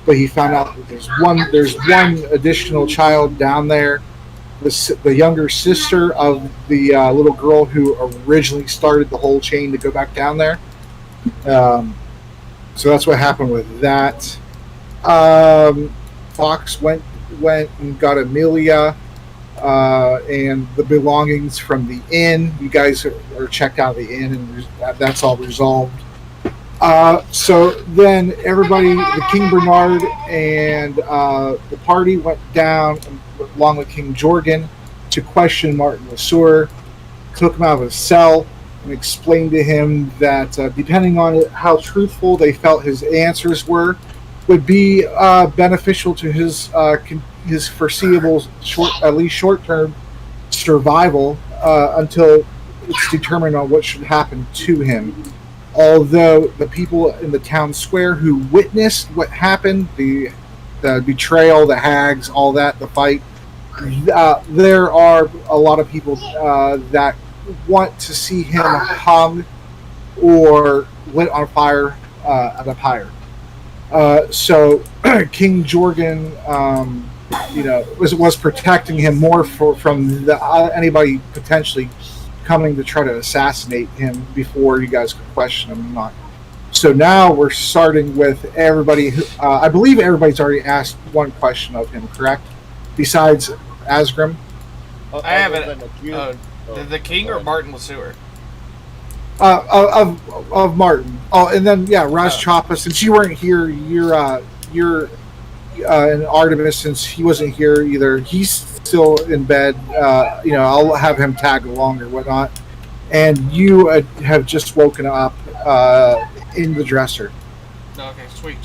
but he found out that there's one additional child down there, the younger sister of the little girl who originally started the whole chain to go back down there. Um, so that's what happened with that. Fox went and got Amelia and the belongings from the inn. You guys are checked out of the inn, and that's all resolved. So then everybody, the King Bernard and the party went down along with King Jorgin to question Martin LeSueur, took him out of his cell, and explained to him that depending on how truthful they felt his answers were, would be beneficial to his foreseeable at least short term survival until it's determined on what should happen to him. Although the people in the town square who witnessed what happened, the betrayal, the hags, all that, the fight, there are a lot of people that want to see him hung or lit on fire at a pyre. So King Jorgin, was protecting him more from anybody potentially coming to try to assassinate him before you guys could question him. Not. So now we're starting with everybody. I believe everybody's already asked one question of him, correct? Besides Asgrim. I haven't. The king or Martin LeSueur? Of Martin. Oh, and then Raz Choppa. Since you weren't here, you're and Artemis. Since he wasn't here either, he's still in bed. I'll have him tag along or whatnot. And you have just woken up in the dresser. Okay, sweet.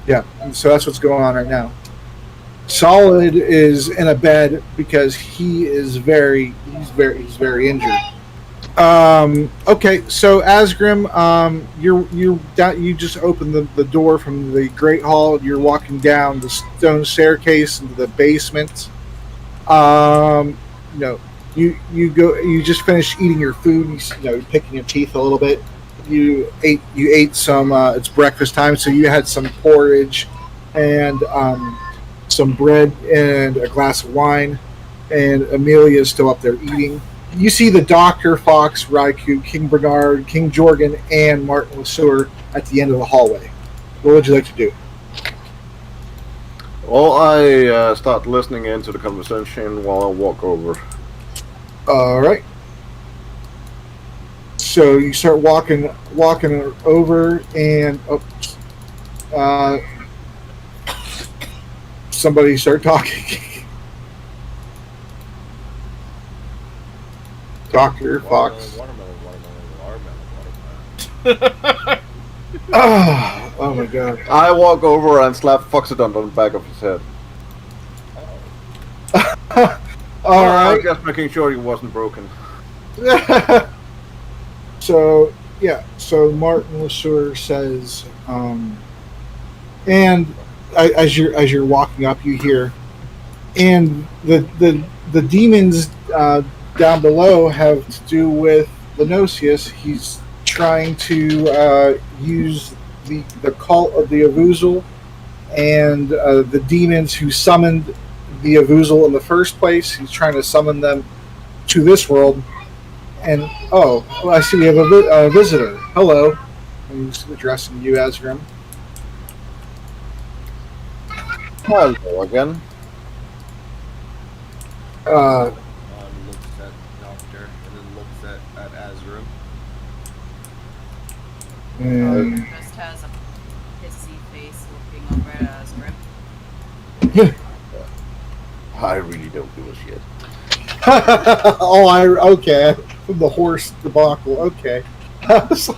Yeah, and so that's what's going on right now. Solid is in a bed because he's very injured. Okay, so Asgrim, you just opened the door from the Great Hall. You're walking down the stone staircase into the basement. You just finished eating your food. Picking your teeth a little bit. You ate some. It's breakfast time, so you had some porridge and some bread and a glass of wine. And Amelia is still up there eating. You see the Doctor, Fox, Raikou, King Bernard, King Jorgin, and Martin LeSueur at the end of the hallway. What would you like to do? Well, I start listening into the conversation while I walk over. All right. So you start walking over, and somebody start talking. Dr. Fox. Oh my god. I walk over and slap Foxodon on the back of his head. Alright. I was just making sure he wasn't broken. So Martin LeSueur says, and as you're walking up, you hear, and the demons down below have to do with Lenosius. He's trying to use the cult of the Avuzal and the demons who summoned the Avuzal in the first place. He's trying to summon them to this world. And I see we have a visitor. Hello. He's addressing you, Asgrim. Hello again. Looks at Doctor and then looks at Asgrim. Just has a pissy face looking over at Asgrim. I really don't give a shit. Okay. From the horse debacle. Okay. I was like,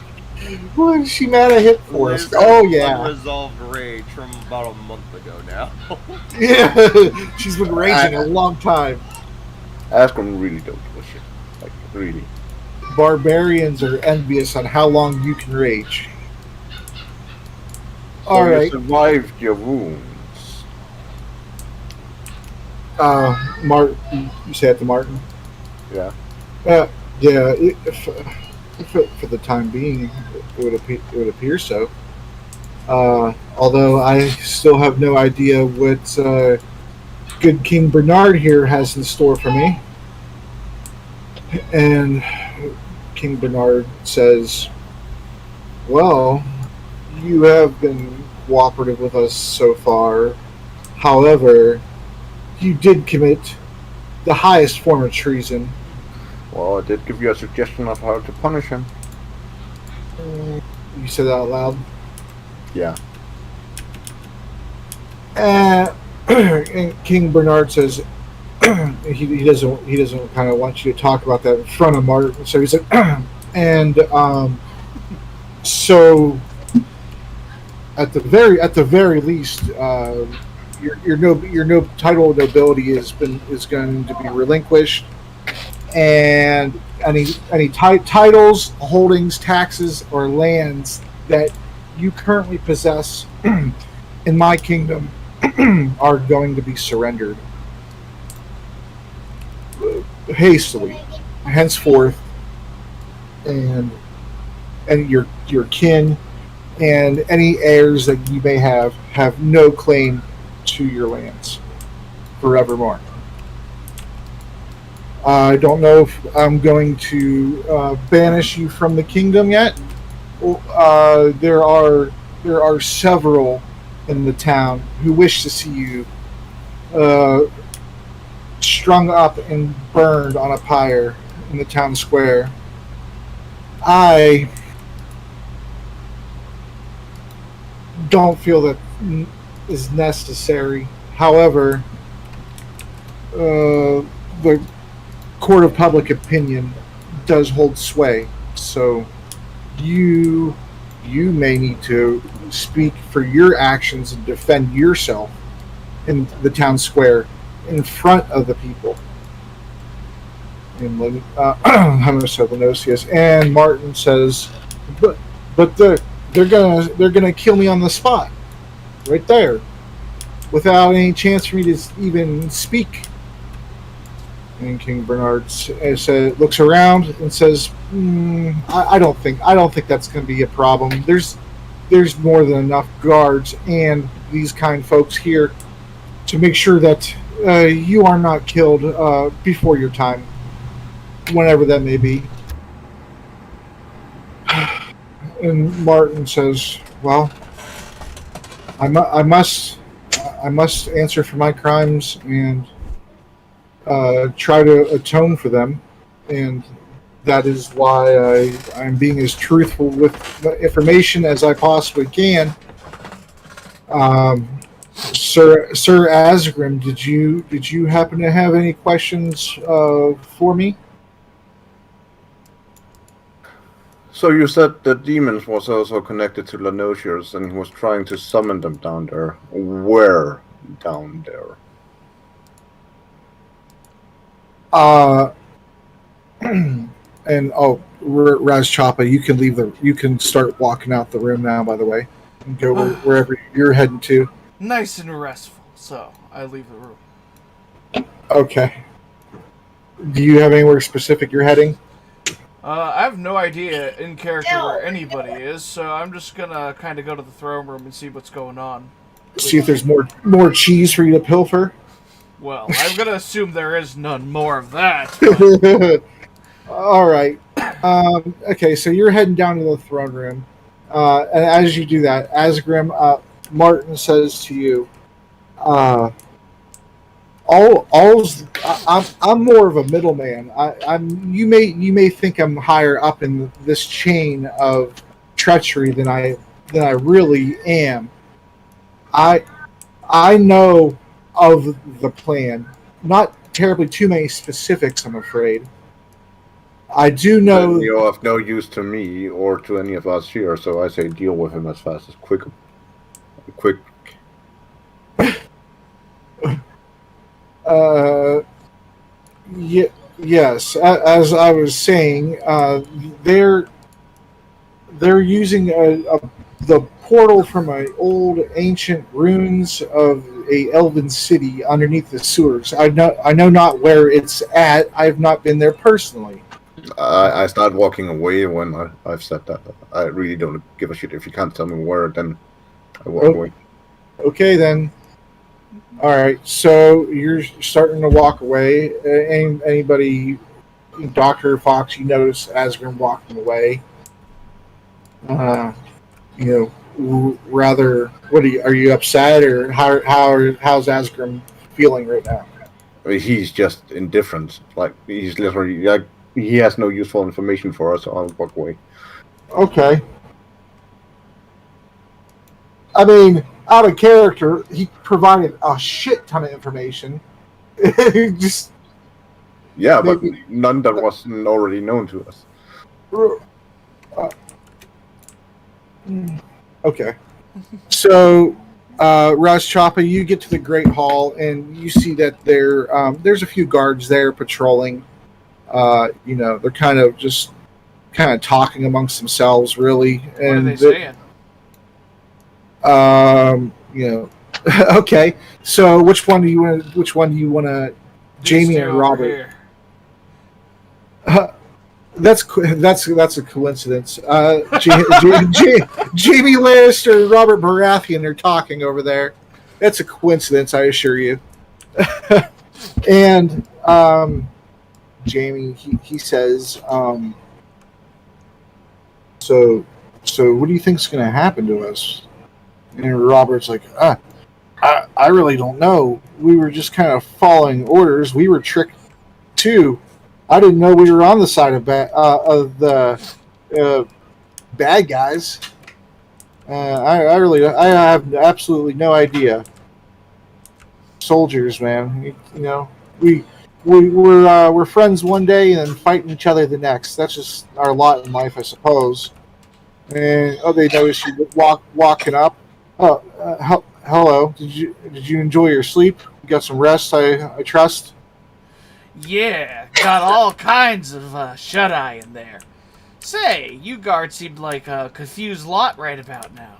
what is she mad at him for? Oh yeah. Unresolved rage from about a month ago now. Yeah, she's been raging a long time. Asgrim really don't give a shit. Like, really. Barbarians are envious on how long you can rage. So All you right. survived your wounds. Martin, you say it to Martin? Yeah. Yeah. For the time being, it would appear so. Although I still have no idea what good King Bernard here has in store for me. And King Bernard says, well, you have been cooperative with us so far. However, you did commit the highest form of treason. Well, I did give you a suggestion of how to punish him. You said that out loud? Yeah. And King Bernard says he doesn't kind of want you to talk about that in front of Martin. So he said, and so at the very least, your title of nobility is going to be relinquished, and any titles, holdings, taxes, or lands that you currently possess in my kingdom are going to be surrendered hastily, henceforth, and your kin and any heirs that you may have no claim to your lands forevermore. I don't know if I'm going to banish you from the kingdom yet. There are several in the town who wish to see you strung up and burned on a pyre in the town square. I don't feel that is necessary. However, the court of public opinion does hold sway, so you may need to speak for your actions and defend yourself in the town square in front of the people. And and Martin says, but they're gonna kill me on the spot, right there, without any chance for me to even speak. And King Bernard looks around and says, I don't think that's going to be a problem. There's more than enough guards and these kind folks here to make sure that you are not killed before your time, whenever that may be. And Martin says, well, I must answer for my crimes and try to atone for them, and that is why I'm being as truthful with information as I possibly can. Sir Asgrim, did you happen to have any questions for me? So you said the demons was also connected to Lanosius, and he was trying to summon them down there. Where down there? And Raz Choppa, you can start walking out the room now, by the way, and go wherever you're heading to. Nice and restful, so I leave the room. Okay. Do you have anywhere specific you're heading? I have no idea in character where anybody is, so I'm just gonna kind of go to the throne room and see what's going on. See if there's more cheese for you to pilfer? Well, I'm gonna assume there is none more of that. All right. Okay, so you're heading down to the throne room, and as you do that, Asgrim, Martin says to you, I'm more of a middleman. You may think I'm higher up in this chain of treachery than I really am. I know of the plan. Not terribly too many specifics, I'm afraid. I do know you're of no use to me or to any of us here, so I say deal with him as fast as quick. Yes. As I was saying, they're using the portal from an old ancient ruins of a elven city underneath the sewers. I know not where it's at. I've not been there personally. I start walking away when I've said that. I really don't give a shit. If you can't tell me where, then I walk away. Okay, then. All right, so you're starting to walk away. Anybody, Dr. Fox, you notice Asgrim walking away. Rather, are you upset, or how's Asgrim feeling right now? He's just indifferent. Like, he's literally, like, he has no useful information for us, so I'll walk away. Okay. I mean, out of character, he provided a shit ton of information. Just Yeah, but maybe- none that wasn't already known to us. Okay. So, Ras Choppa, you get to the Great Hall, and you see that there's a few guards there patrolling. They're kind of talking amongst themselves, really. What are they saying? Okay. So, which one do you want to? Jamie and Robert. That's a coincidence. Jamie Lannister and Robert Baratheon are talking over there. That's a coincidence, I assure you. And Jamie, he says, so what do you think's going to happen to us? And Robert's like, I really don't know. We were just kind of following orders. We were tricked too. I didn't know we were on the side of the bad guys. I have absolutely no idea. Soldiers, man. We're friends one day and then fighting each other the next. That's just our lot in life, I suppose. And they notice you walking up. Hello. Did you enjoy your sleep? You got some rest, I trust. Yeah, got all kinds of shut-eye in there. Say, you guards seem like a confused lot right about now.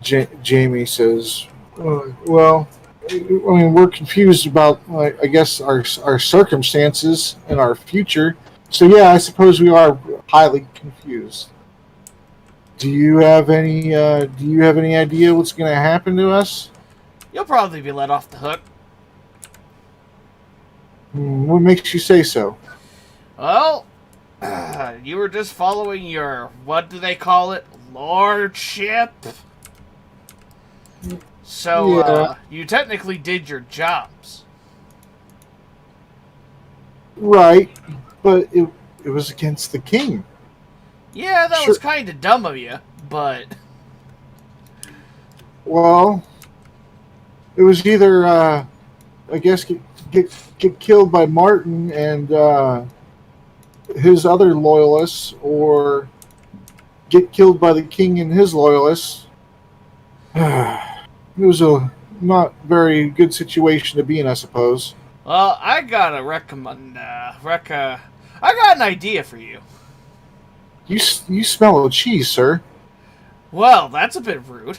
Jamie says, well, I mean, we're confused about, I guess, our circumstances and our future. So yeah, I suppose we are highly confused. Do you have any idea what's going to happen to us? You'll probably be let off the hook. What makes you say so? Well, you were just following your, what do they call it, lordship? So, Yeah. You technically did your jobs. Right, but it was against the king. Yeah, that Sure. was kind of dumb of you, but... Well, it was either, I guess, get killed by Martin and his other loyalists, or get killed by the king and his loyalists. It was a not very good situation to be in, I suppose. Well, I got a I got an idea for you. You smell of cheese, sir. Well, that's a bit rude.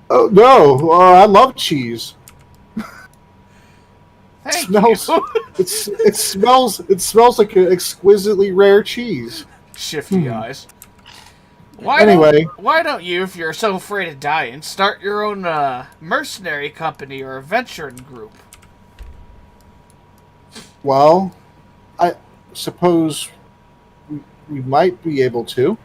Oh no, I love cheese. Thank Smells- you. It smells like an exquisitely rare cheese. Shifty eyes. Anyway. Why don't you, if you're so afraid of dying, start your own mercenary company or adventuring group? Well, I suppose we might be able to,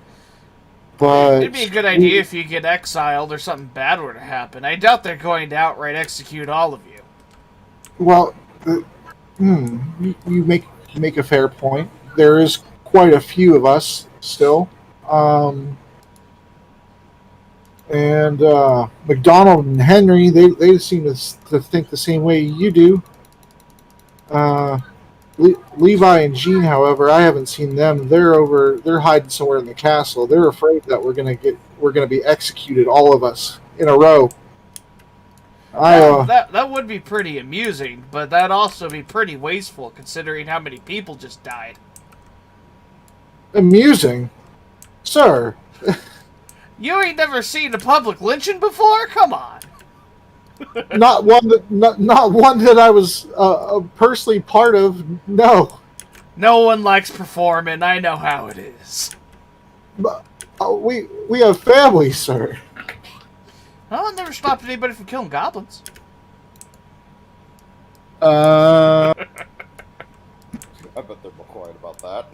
but It'd be a good idea if you get exiled or something bad were to happen. I doubt they're going to outright execute all of you. Well, you make a fair point. There is quite a few of us still, and McDonald and Henry, they seem to think the same way you do. Levi and Jean, however, I haven't seen them. They're hiding somewhere in the castle. They're afraid that we're gonna be executed, all of us in a row. That would be pretty amusing, but that'd also be pretty wasteful considering how many people just died. Amusing, sir. You ain't never seen a public lynching before? Come on. Not one that I was personally part of. No. No one likes performing. I know how it is. Oh, we have families, sir. Well, it never stopped anybody from killing goblins. Uh, I bet they're more quiet about that.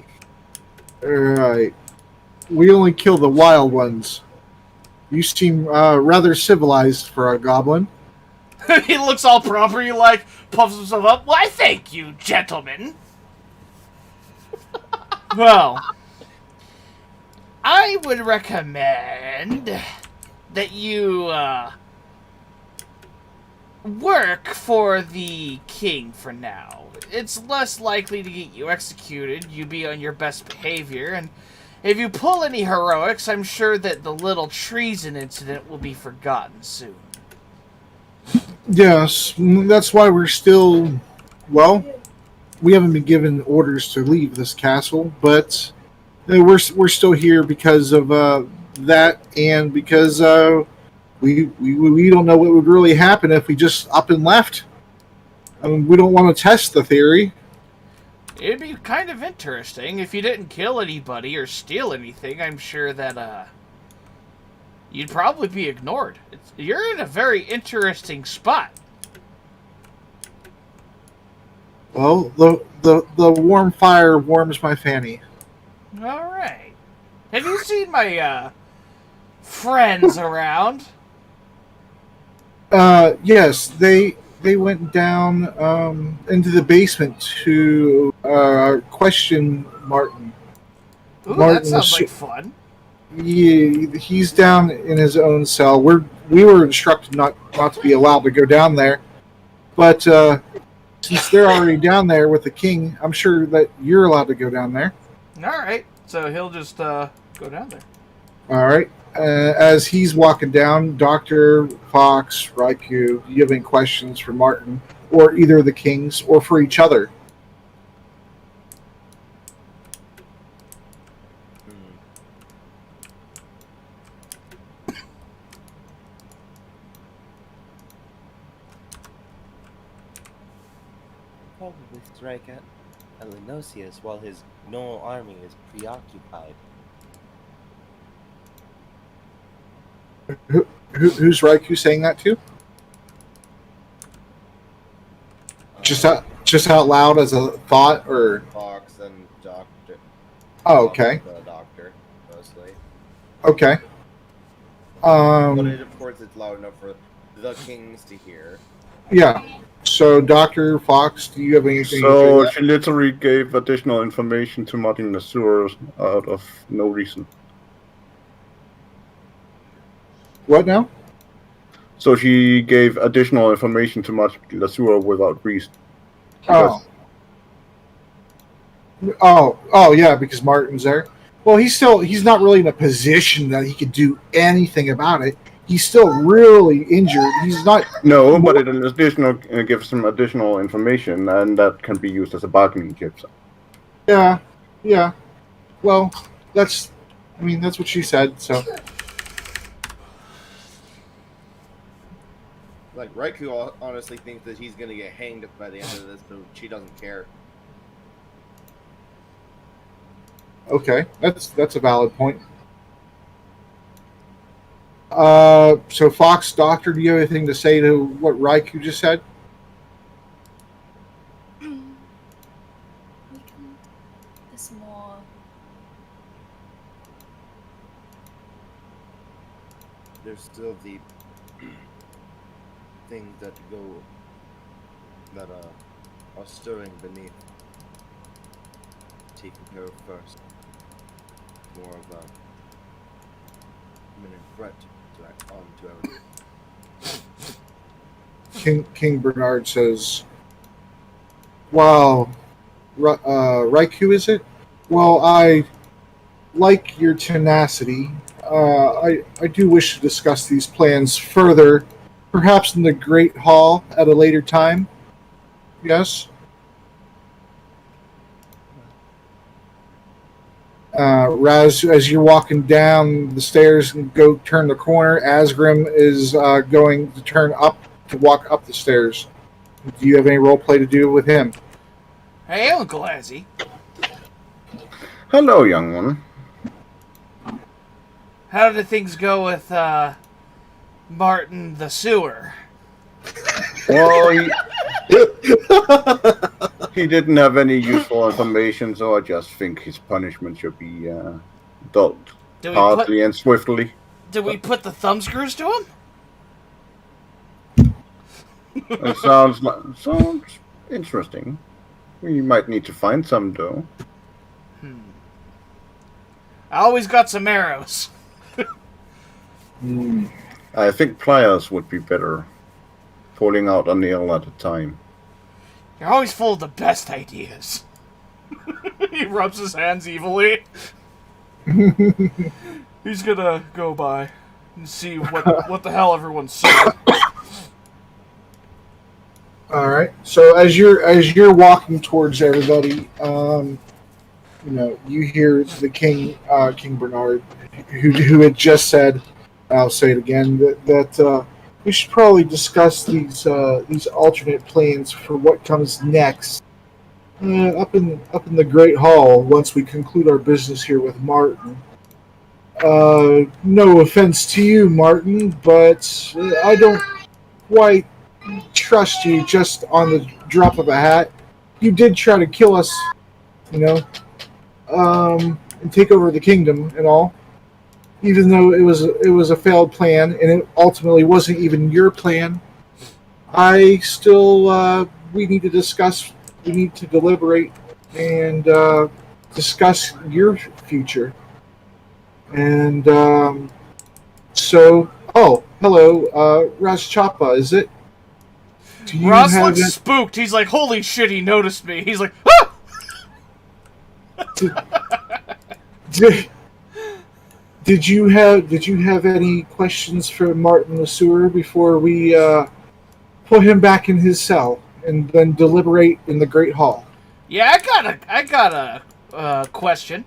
right. We only kill the wild ones. You seem rather civilized for a goblin. He looks all proper, he like puffs himself up. Why, thank you, gentlemen. Well, I would recommend that you work for the king for now. It's less likely to get you executed. You be on your best behavior, and if you pull any heroics, I'm sure that the little treason incident will be forgotten soon. Yes, that's why we're still. Well, we haven't been given orders to leave this castle, but we're still here because of that, and because we don't know what would really happen if we just up and left. I mean, we don't want to test the theory. It'd be kind of interesting if you didn't kill anybody or steal anything. I'm sure that you'd probably be ignored. You're in a very interesting spot. Well, the warm fire warms my fanny. All right. Have you seen my friends around? Yes, they went down into the basement to question Martin. Ooh, Martin that sounds was- like fun. He's down in his own cell. We were instructed not to be allowed to go down there, but since they're already down there with the king, I'm sure that you're allowed to go down there. All right. So he'll just go down there. All right. As he's walking down, Dr. Fox, Raikou, do you have any questions for Martin, or either the kings, or for each other? Probably strike at Elenosius while his normal army is preoccupied. Who's Raikou saying that to? Just out loud as a thought, or Fox and Doctor. oh, okay, The Doctor, mostly. okay. But it, of course, it's loud enough for the kings to hear. Yeah. So, Dr. Fox, do you have anything So to say? she literally gave additional information to Martin Nasur out of no reason. What now? So she gave additional information to Martin Nasur without reason. Oh. Oh, yeah, because Martin's there. Well, he's not really in a position that he could do anything about it. He's still really injured. He's not. No, but it additional gives some additional information, and that can be used as a bargaining chip. Yeah. Well, that's what she said. So. Like, Raikou honestly thinks that he's gonna get hanged by the end of this, but she doesn't care. Okay, that's a valid point. So Fox, Doctor, do you have anything to say to what Raikou just said? We can this more. There's still the things that are stirring beneath. Taken care of first. More of a imminent threat to everything. King Bernard says, "Wow, Raikou, is it? Well, I like your tenacity. I do wish to discuss these plans further, perhaps in the Great Hall at a later time. Yes." Raz, as you're walking down the stairs and go turn the corner, Asgrim is going to walk up the stairs. Do you have any role play to do with him? Hey, Uncle Azzy. Hello, young one. How did things go with Martin the Sewer? Well, he didn't have any useful information, so I just think his punishment should be dealt hardly and swiftly. Did we put the thumb screws to him? It sounds interesting. We might need to find some, though. I always got some arrows. I think pliers would be better. Pulling out a nail at a time. You're always full of the best ideas. He rubs his hands evilly. He's gonna go by and see what the hell everyone's saying. All right. So as you're walking towards everybody, you hear the King Bernard, who had just said, I'll say it again, that we should probably discuss these alternate plans for what comes next up in the Great Hall once we conclude our business here with Martin. No offense to you, Martin, but I don't quite trust you just on the drop of a hat. You did try to kill us, and take over the kingdom and all. Even though it was a failed plan, and it ultimately wasn't even your plan, I still we need to discuss. We need to deliberate and discuss your future. And so, hello, Ras Chapa, is it? Ross looks spooked. He's like, "Holy shit!" He noticed me. He's like, "Ah!" Did you have any questions for Martin the Sewer before we put him back in his cell and then deliberate in the Great Hall? Yeah, I got a question.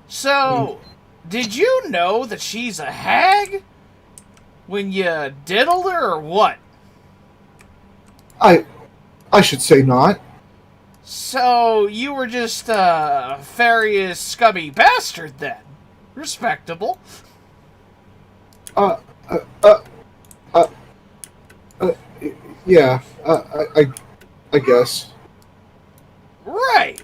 So, did you know that she's a hag when you diddled her, or what? I should say not. So you were just a nefarious, scummy bastard then. Respectable. Yeah, I guess. Right.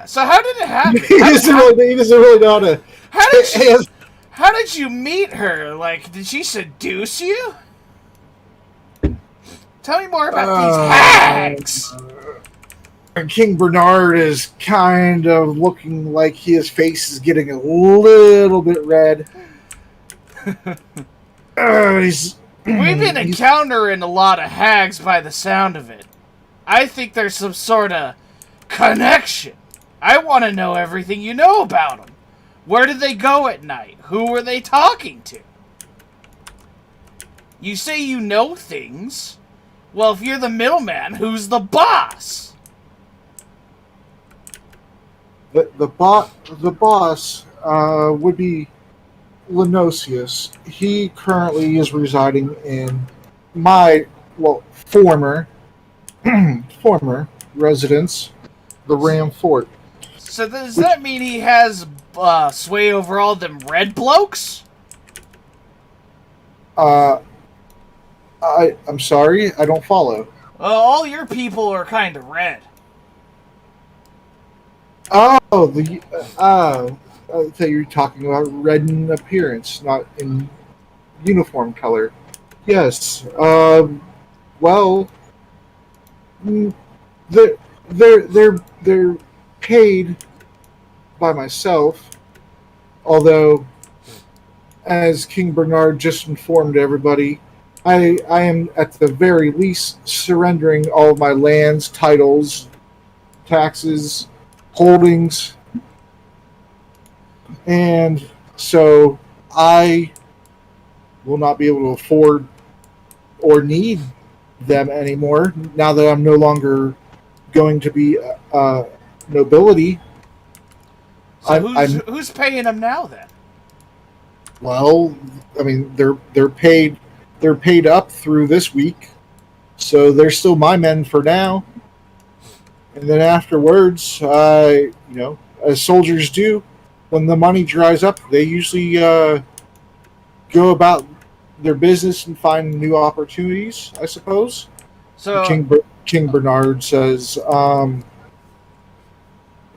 So how did it happen? He doesn't really know how to. How did you meet her? Like, did she seduce you? Tell me more about these hags. King Bernard is kind of looking like his face is getting a little bit red. We've been encountering a lot of hags by the sound of it. I think there's some sort of connection. I want to know everything you know about them. Where did they go at night? Who were they talking to? You say you know things. Well, if you're the middleman, who's the boss? The boss would be Lenosius. He currently is residing in my former residence, the Ram Fort. So does that mean he has sway over all them red blokes? I'm sorry, I don't follow. All your people are kind of red. Oh, I thought you were talking about red in appearance, not in uniform color. Yes. Well, they're paid by myself, although, as King Bernard just informed everybody, I am at the very least surrendering all of my lands, titles, taxes, holdings, and so I will not be able to afford or need them anymore now that I'm no longer going to be nobility. So who's paying them now then? Well, I mean they're paid up through this week, so they're still my men for now. And then afterwards, as soldiers do, when the money dries up, they usually go about their business and find new opportunities, I suppose. So, King Bernard says,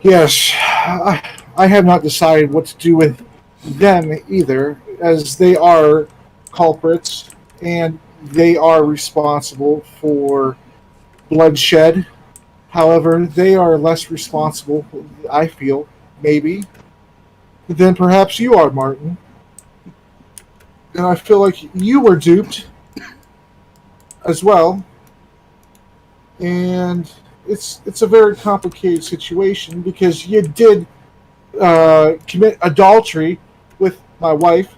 yes, I have not decided what to do with them either, as they are culprits and they are responsible for bloodshed. However, they are less responsible, I feel, maybe, than perhaps you are, Martin. And I feel like you were duped as well. And it's a very complicated situation because you did commit adultery with my wife,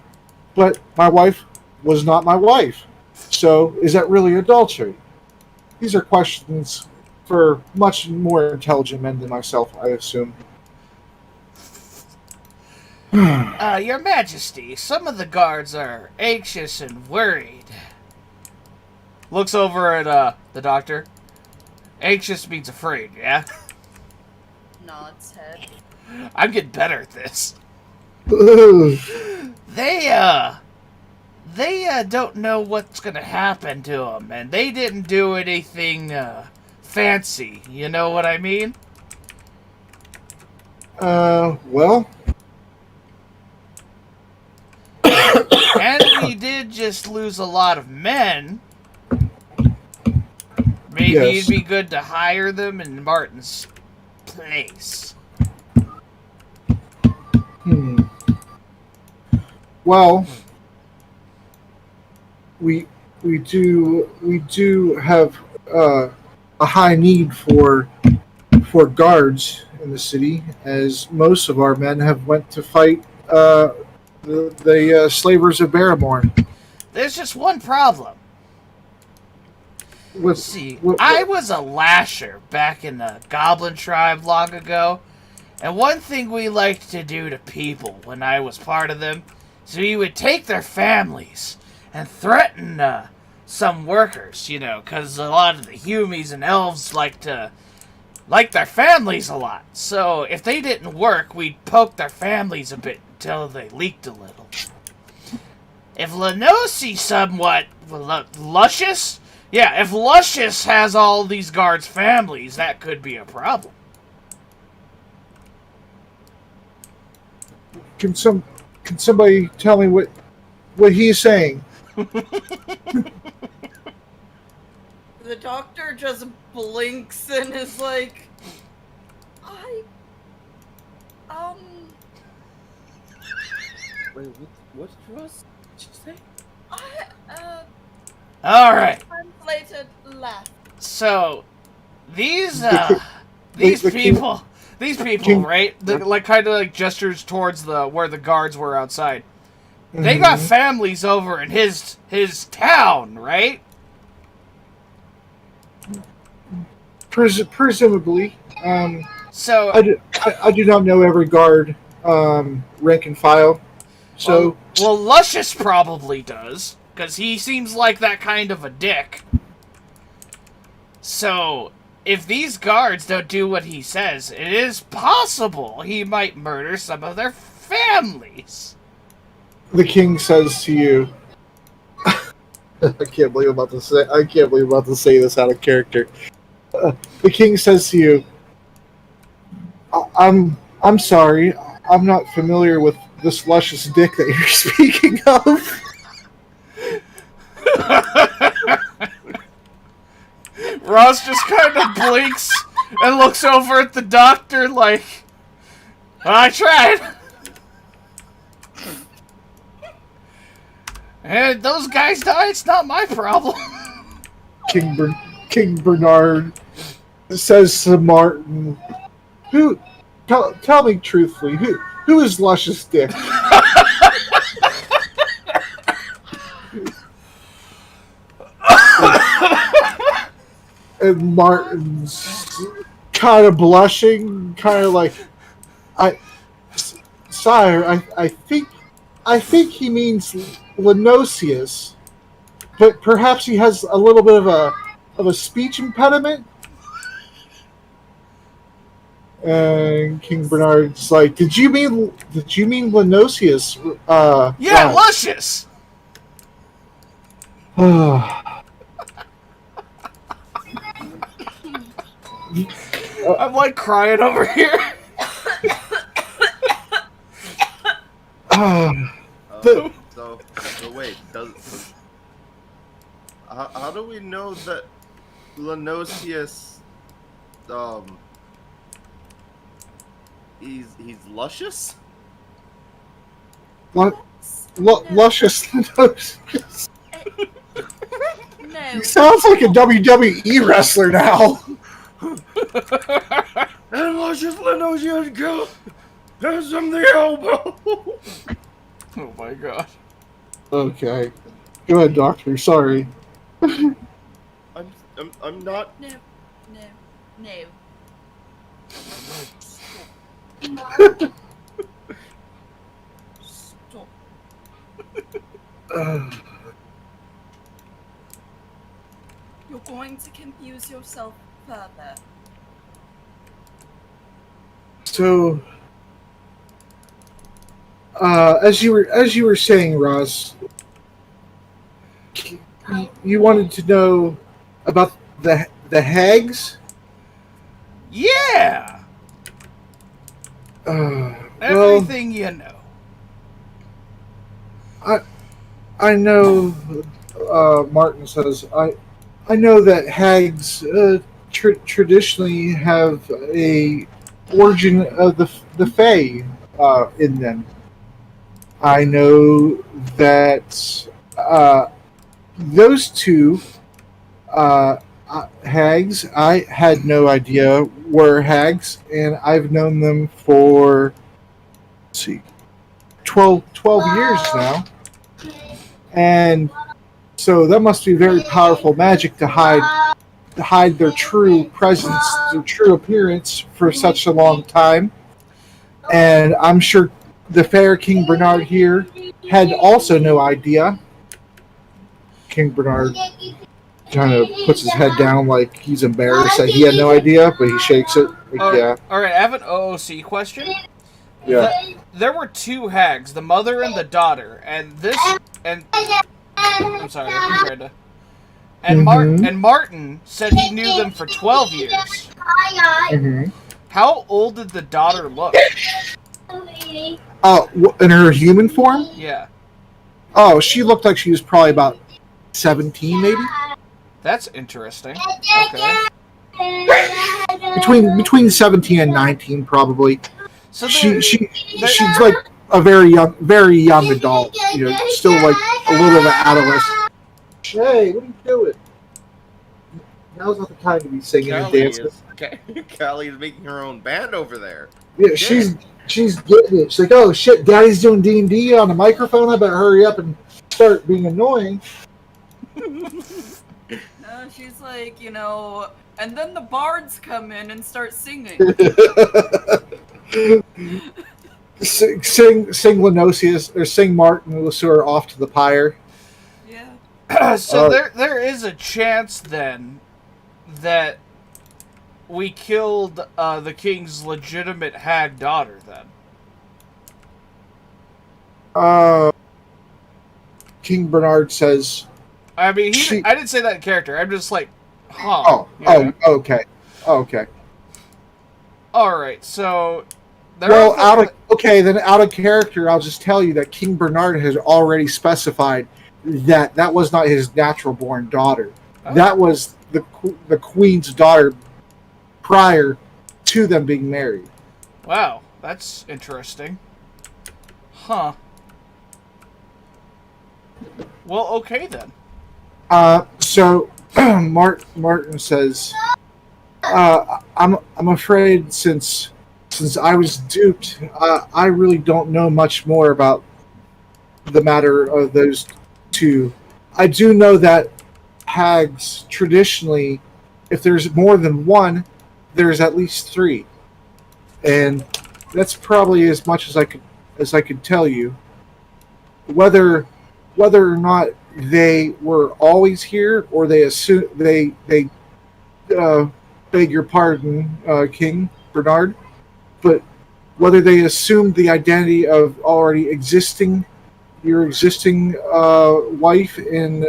but my wife was not my wife. So is that really adultery? These are questions for much more intelligent men than myself, I assume. Your Majesty, some of the guards are anxious and worried. Looks over at the doctor. Anxious means afraid, yeah? Nods head. I'm getting better at this. Ugh. They don't know what's gonna happen to them, and they didn't do anything, fancy. You know what I mean? Well, And we did just lose a lot of men. Maybe Yes. it'd be good to hire them in Martin's place. Well, we do have a high need for guards in the city, as most of our men have went to fight the slavers of Barrymore. There's just one problem. With, See, with- I was a lasher back in the Goblin tribe long ago, and one thing we liked to do to people when I was part of them is we would take their families and threaten some workers, you know, because a lot of the humies and elves like their families a lot. So if they didn't work, we'd poke their families a bit until they leaked a little. If Lenosi somewhat luscious, yeah, if Luscious has all these guards' families, that could be a problem. can somebody tell me what he's saying? The doctor just blinks and is like, Wait, what Ross? Did you say? All right. translated left. So these The people, king- right? Like kind of like gestures towards where the guards were outside. They got families over in his town, right? Presumably. So I do not know every guard rank and file. So well, Luscious probably does, because he seems like that kind of a dick. So, if these guards don't do what he says, it is possible he might murder some of their families. the king says to you, I can't believe I'm about to say this out of character. The king says to you, I'm sorry, I'm not familiar with this luscious dick that you're speaking of. Ross just kind of blinks and looks over at the doctor like, I tried. And those guys die, it's not my problem. King Bernard says to Martin, tell me truthfully, who is luscious dick? And Martin's kind of blushing, kind of like, sire, I think he means Lenosius, but perhaps he has a little bit of a speech impediment. And King Bernard's like, did you mean Lenosius? Yeah, Ron?" luscious. I'm like crying over here. The- So wait, how do we know that Lenosius, he's luscious? Luscious Lenosius. No. He sounds like a WWE wrestler now. And luscious Lenosius go has from the elbow. Oh my god. Okay. Go ahead, Doctor. Sorry. I'm not. No. Stop. You're going to confuse yourself further. So, as you were saying, Ross, you wanted to know about the hags. Yeah. Well, Everything you know. I know. Martin says I know that hags traditionally have a origin of the Fae in them. I know that those two hags, I had no idea were hags, and I've known them for, let's see, 12 years now. And so that must be very powerful magic to hide their true presence, their true appearance for such a long time. And I'm sure the fair King Bernard here had also no idea. King Bernard kind of puts his head down like he's embarrassed that he had no idea, but he shakes it. Like, yeah. Alright, I have an OOC question. Yeah. There were two hags, the mother and the daughter, and I'm sorry, I'm trying to. And Martin said he knew them for 12 years. Mm-hmm. How old did the daughter look? Oh, in her human form? Yeah. Oh, she looked like she was probably about 17, maybe. That's interesting. Okay. Between 17 and 19, probably. So she's like a very young adult. You know, still like a little bit of an adolescent. Hey, what are you doing? Now's not the time to be singing and dancing. Callie is making her own band over there. Yeah, she's getting it. She's like, oh shit, Daddy's doing D&D on the microphone. I better hurry up and start being annoying. She's like, you know, and then the bards come in and start singing. sing Lenosius or sing Martin so are off to the pyre. Yeah. So there is a chance then that we killed the king's legitimate hag daughter then. King Bernard says. I mean, I didn't say that in character. I'm just like, huh. Okay. All right, so. Out of character, I'll just tell you that King Bernard has already specified that was not his natural born daughter. Oh. That was the queen's daughter prior to them being married. Wow, that's interesting. Huh. Well, okay then. So Martin says, I'm afraid since I was duped, I really don't know much more about the matter of those two. I do know that hags traditionally, if there's more than one, there's at least three, and that's probably as much as I could tell you. Whether or not they were always here, or they assume they beg your pardon, King Bernard. but whether they assumed the identity of already existing your existing wife and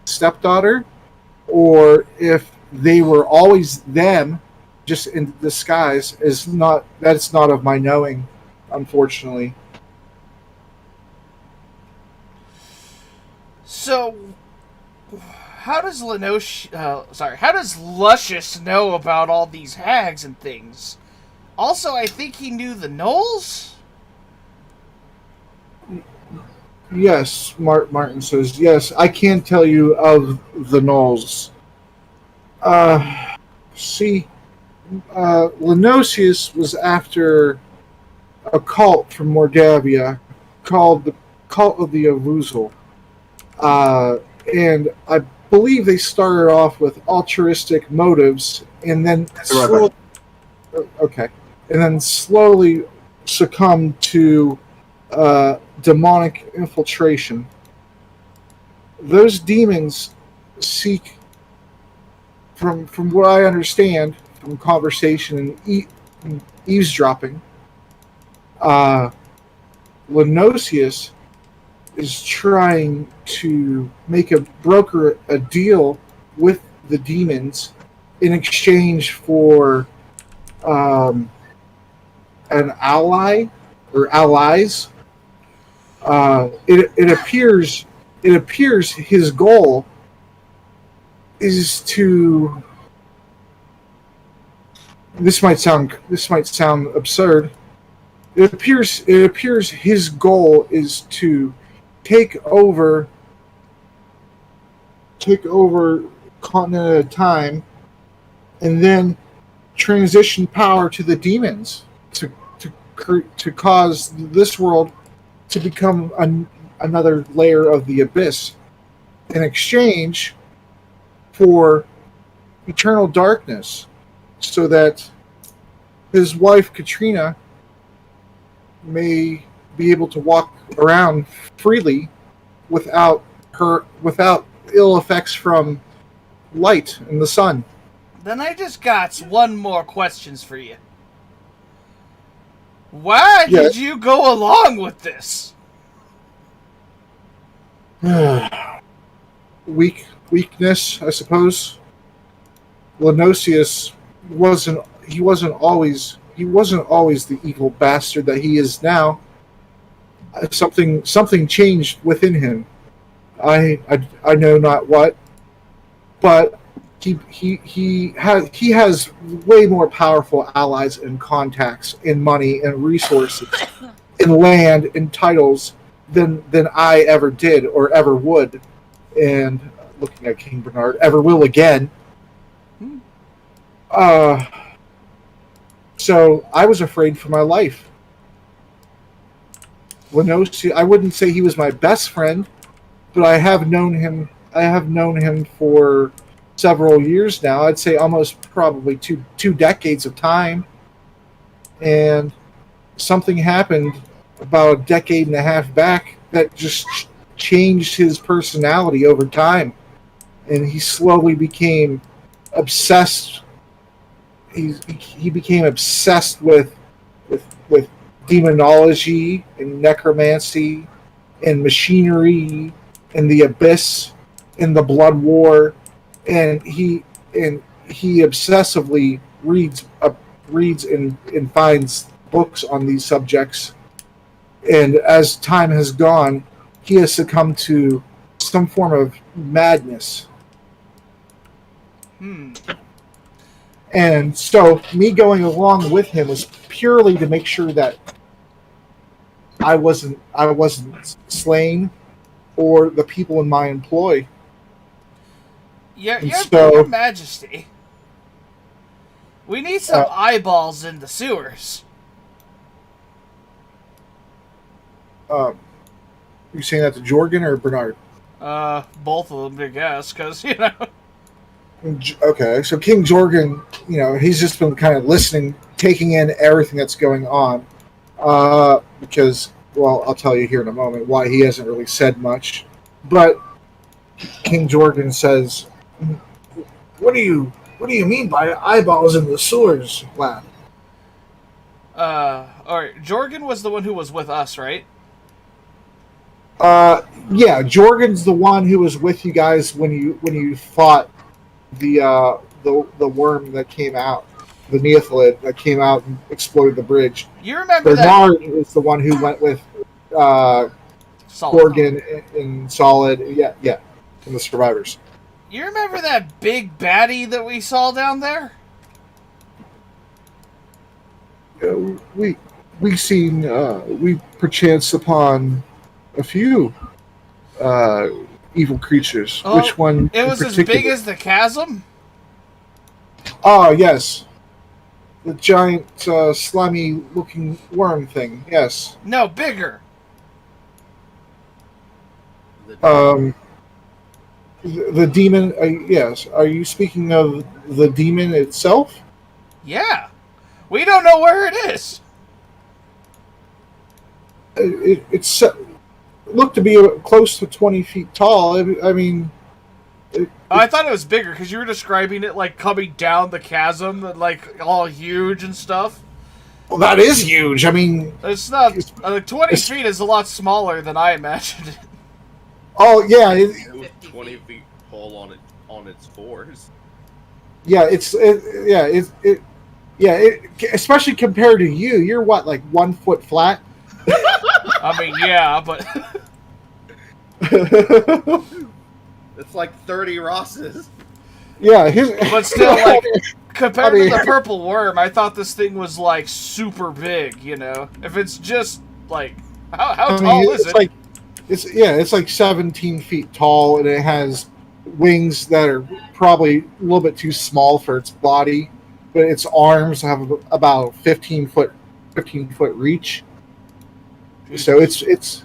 stepdaughter, or if they were always them, just in disguise, is not that's not of my knowing, unfortunately. So, how does how does Luscious know about all these hags and things? Also, I think he knew the Knolls? Yes, Martin says yes. I can tell you of the Knolls. See, Lenosius was after a cult from Mordavia called the Cult of the Avuzal. And I believe they started off with altruistic motives, and then slowly succumbed to demonic infiltration. Those demons seek, from what I understand from conversation and eavesdropping, Lenosius is trying to broker a deal with the demons in exchange for an ally or allies. It appears his goal is to. This might sound absurd. It appears his goal is to take over continent at a time, and then transition power to the demons to cause this world to become another layer of the abyss in exchange for eternal darkness, so that his wife Katrina may be able to walk around freely without ill effects from light and the sun. Then I just got one more questions for you. Why did you go along with this? Weakness, I suppose. Lenosius wasn't always the evil bastard that he is now. Something changed within him. I know not what, but he has way more powerful allies and contacts and money and resources and land and titles than I ever did or ever would, and looking at King Bernard, ever will again. So I was afraid for my life. I wouldn't say he was my best friend, but I have known him for several years now. I'd say almost probably two decades of time. And something happened about a decade and a half back that just changed his personality over time. And he slowly became obsessed. He became obsessed with demonology and necromancy and machinery and the abyss and the blood war, and he obsessively reads and finds books on these subjects. And as time has gone, he has succumbed to some form of madness. And so me going along with him was purely to make sure that I wasn't slain, or the people in my employ. Your Majesty, we need some eyeballs in the sewers. You saying that to Jorgin or Bernard? Both of them, I guess, because Okay, so King Jorgin, he's just been kind of listening, taking in everything that's going on. Because, well, I'll tell you here in a moment why he hasn't really said much. But King Jorgin says, "What do you mean by eyeballs in the sewers, lad?" Alright, Jorgin was the one who was with us, right? Yeah, Jorgen's the one who was with you guys when you fought the worm that came out, the Neothalid that came out and exploded the bridge. You remember Bernard is the one who went with Solid. Jorgen and Solid. Yeah, and the survivors. You remember that big baddie that we saw down there? We perchance upon a few evil creatures. Oh, Which one? It was as big as the chasm? Oh, yes. The giant, slimy-looking worm thing. Yes. No, bigger. The demon. Yes. Are you speaking of the demon itself? Yeah. We don't know where it is. It's looked to be close to 20 feet tall. I mean, I thought it was bigger because you were describing it like coming down the chasm and like all huge and stuff. well, that is huge. I mean, It's not. 20 feet is a lot smaller than I imagined it. oh yeah, It was 20 feet tall on its fours. yeah. Especially compared to you, you're what, like 1 foot flat. I mean, yeah, but It's like 30 Rosses. Yeah, but still, like compared to the purple worm, I thought this thing was like super big. You know, if it's just like how tall is it? It's like 17 feet tall, and it has wings that are probably a little bit too small for its body, but its arms have about 15 foot reach. So it's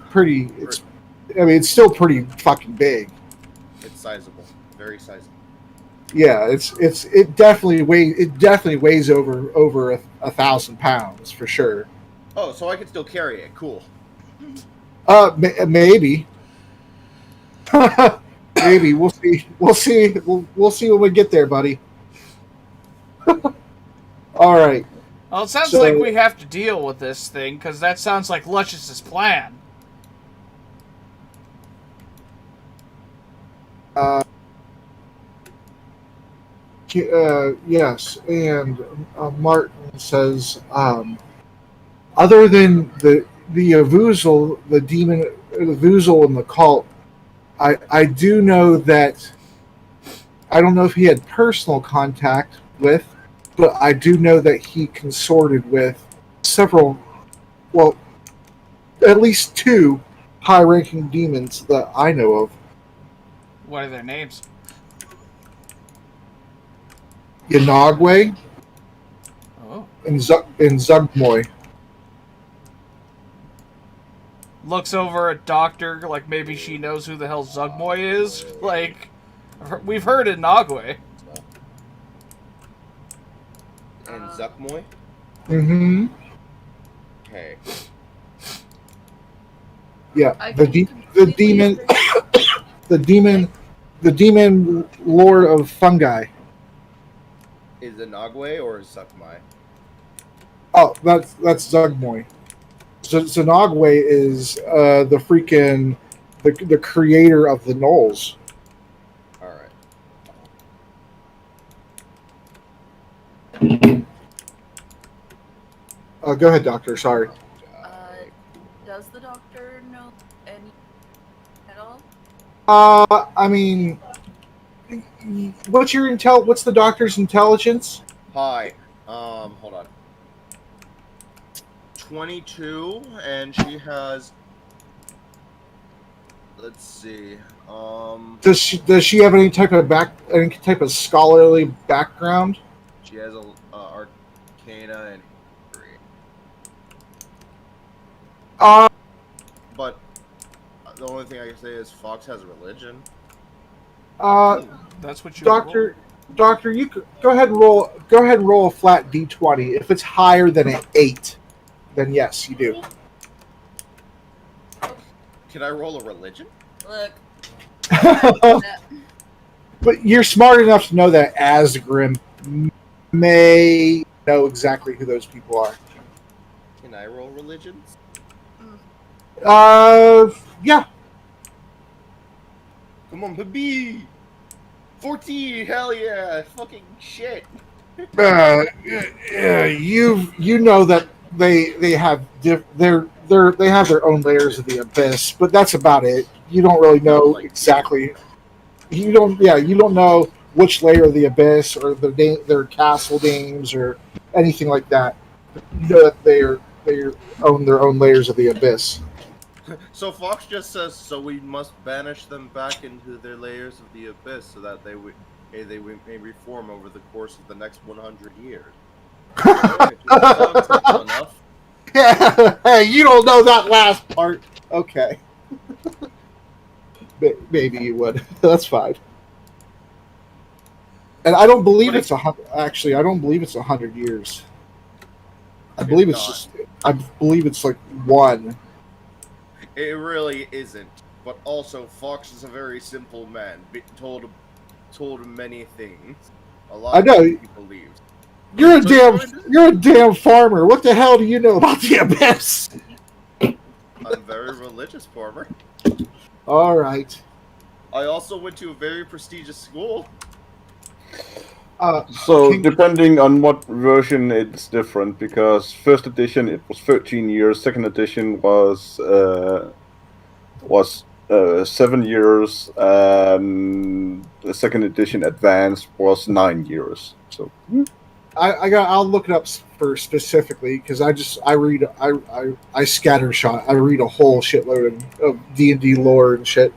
pretty. It's still pretty fucking big. It's sizable, very sizable. Yeah, it definitely weighs over 1,000 pounds for sure. Oh, so I can still carry it. Cool. Maybe. Maybe we'll see. We'll see when we get there, buddy. All right. Well, it sounds like we have to deal with this thing because that sounds like Luscious's plan. Yes, and Martin says, other than the Avuzal, the demon, the Avuzal and the cult, I do know that. I don't know if he had personal contact with, but I do know that he consorted with several, well, at least 2 high-ranking demons that I know of. What are their names? Yanagwe and Zugmoy. Looks over at Doctor like maybe she knows who the hell Zugmoy is. Like, we've heard it in Nagwe. And Zuckmoy? Mm-hmm. Okay. Yeah, I the can demon, completely the demon lord of fungi. Is it Nagwe or is Zuckmai? Oh, that's Zugmoy. Zanagwe is the freaking the creator of the Knolls. Alright. Go ahead, Doctor. Sorry. Does the doctor know any at all? I mean, what's your intel? What's the doctor's intelligence? Hi. Hold on. 22, and she has. Let's see. Does she have any type of scholarly background? She has a Arcana and history. But the only thing I can say is Fox has religion. That's what you. Doctor, you could, go ahead and roll a flat d20. If it's higher than an 8, then yes, you do. Can I roll a religion? Look. But you're smart enough to know that Asgrim may know exactly who those people are. Can I roll religions? Yeah. Come on, baby! 14! Hell yeah! Fucking shit! You know that they have they have their own layers of the abyss, but that's about it. You don't really know Like, exactly. You don't know which layer of the abyss or their castle names or anything like that. You know that they own their own layers of the abyss. So Fox just says, so we must banish them back into their layers of the abyss so that they may reform over the course of the next 100 years. Sounds simple enough. Yeah, hey, you don't know that last part. Okay. Maybe you would. That's fine. And I don't believe But it's actually, I don't believe it's 100 years. I It's believe it's not. just. I believe it's like one. It really isn't. But also, Fox is a very simple man, told many things. A lot I of know. things he believes. You're a So damn. join this- You're a damn farmer. What the hell do you know about the abyss? I'm very religious, farmer. All right. I also went to a very prestigious school. So King- depending on what version, it's different because first edition it was 13 years, second edition was 7 years, and the second edition advanced was 9 years. So I'll look it up for specifically because I read I scattershot. I read a whole shitload of D&D lore and shit,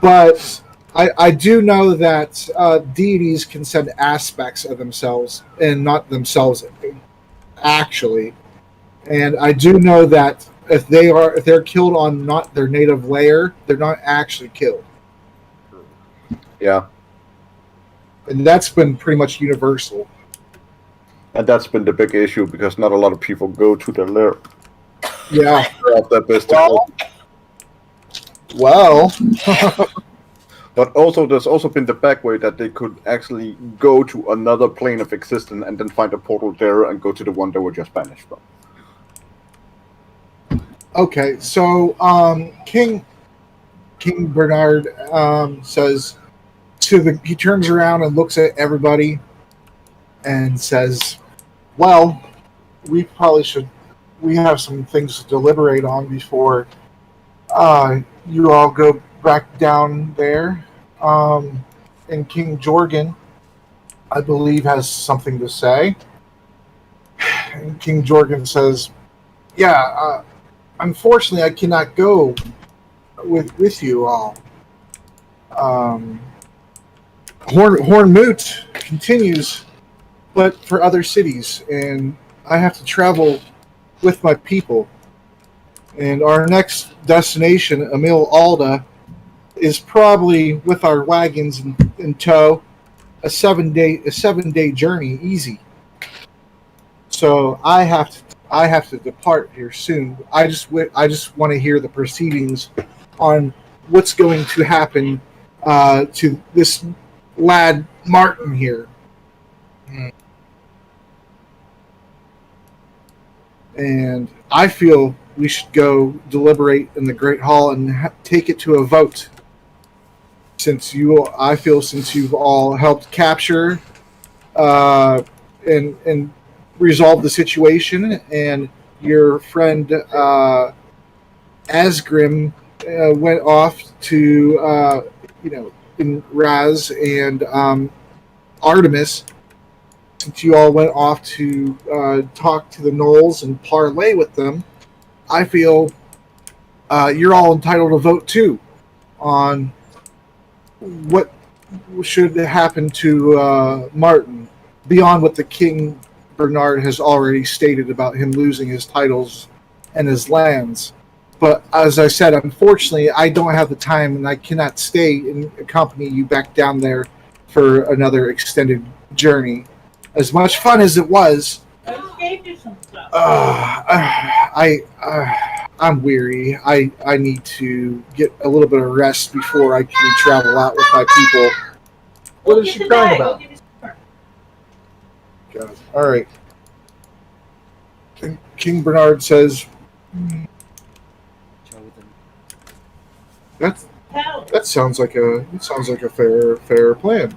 but I do know that deities can send aspects of themselves and not themselves actually, and I do know that if they're killed on not their native layer, they're not actually killed, yeah, and that's been pretty much universal. and that's been the big issue because not a lot of people go to the lair. Yeah. Of their best to Well. But also, there's also been the back way that they could actually go to another plane of existence and then find a portal there and go to the one they were just banished from. Okay, so King Bernard says he turns around and looks at everybody and says, "Well, we have some things to deliberate on before you all go back down there." And King Jorgin, I believe, has something to say. And King Jorgin says, "Yeah, unfortunately, I cannot go with you all. Hornmoot continues, but for other cities, and I have to travel with my people. And our next destination, Emil Alda, is probably with our wagons in tow, a 7-day journey, easy. So I have to depart here soon. I just want to hear the proceedings on what's going to happen to this lad Martin here." And I feel we should go deliberate in the Great Hall and take it to a vote. Since you've all helped capture and resolve the situation, and your friend Asgrim went off to in Raz and Artemis. Since you all went off to talk to the Gnolls and parlay with them, I feel you're all entitled to vote too on what should happen to Martin beyond what the King Bernard has already stated about him losing his titles and his lands. But as I said, unfortunately, I don't have the time and I cannot stay and accompany you back down there for another extended journey. As much fun as it was, I'm weary. I need to get a little bit of rest before I can travel out with my people. What is she crying about? God. All right. King Bernard says, Chosen. that sounds like a fair plan.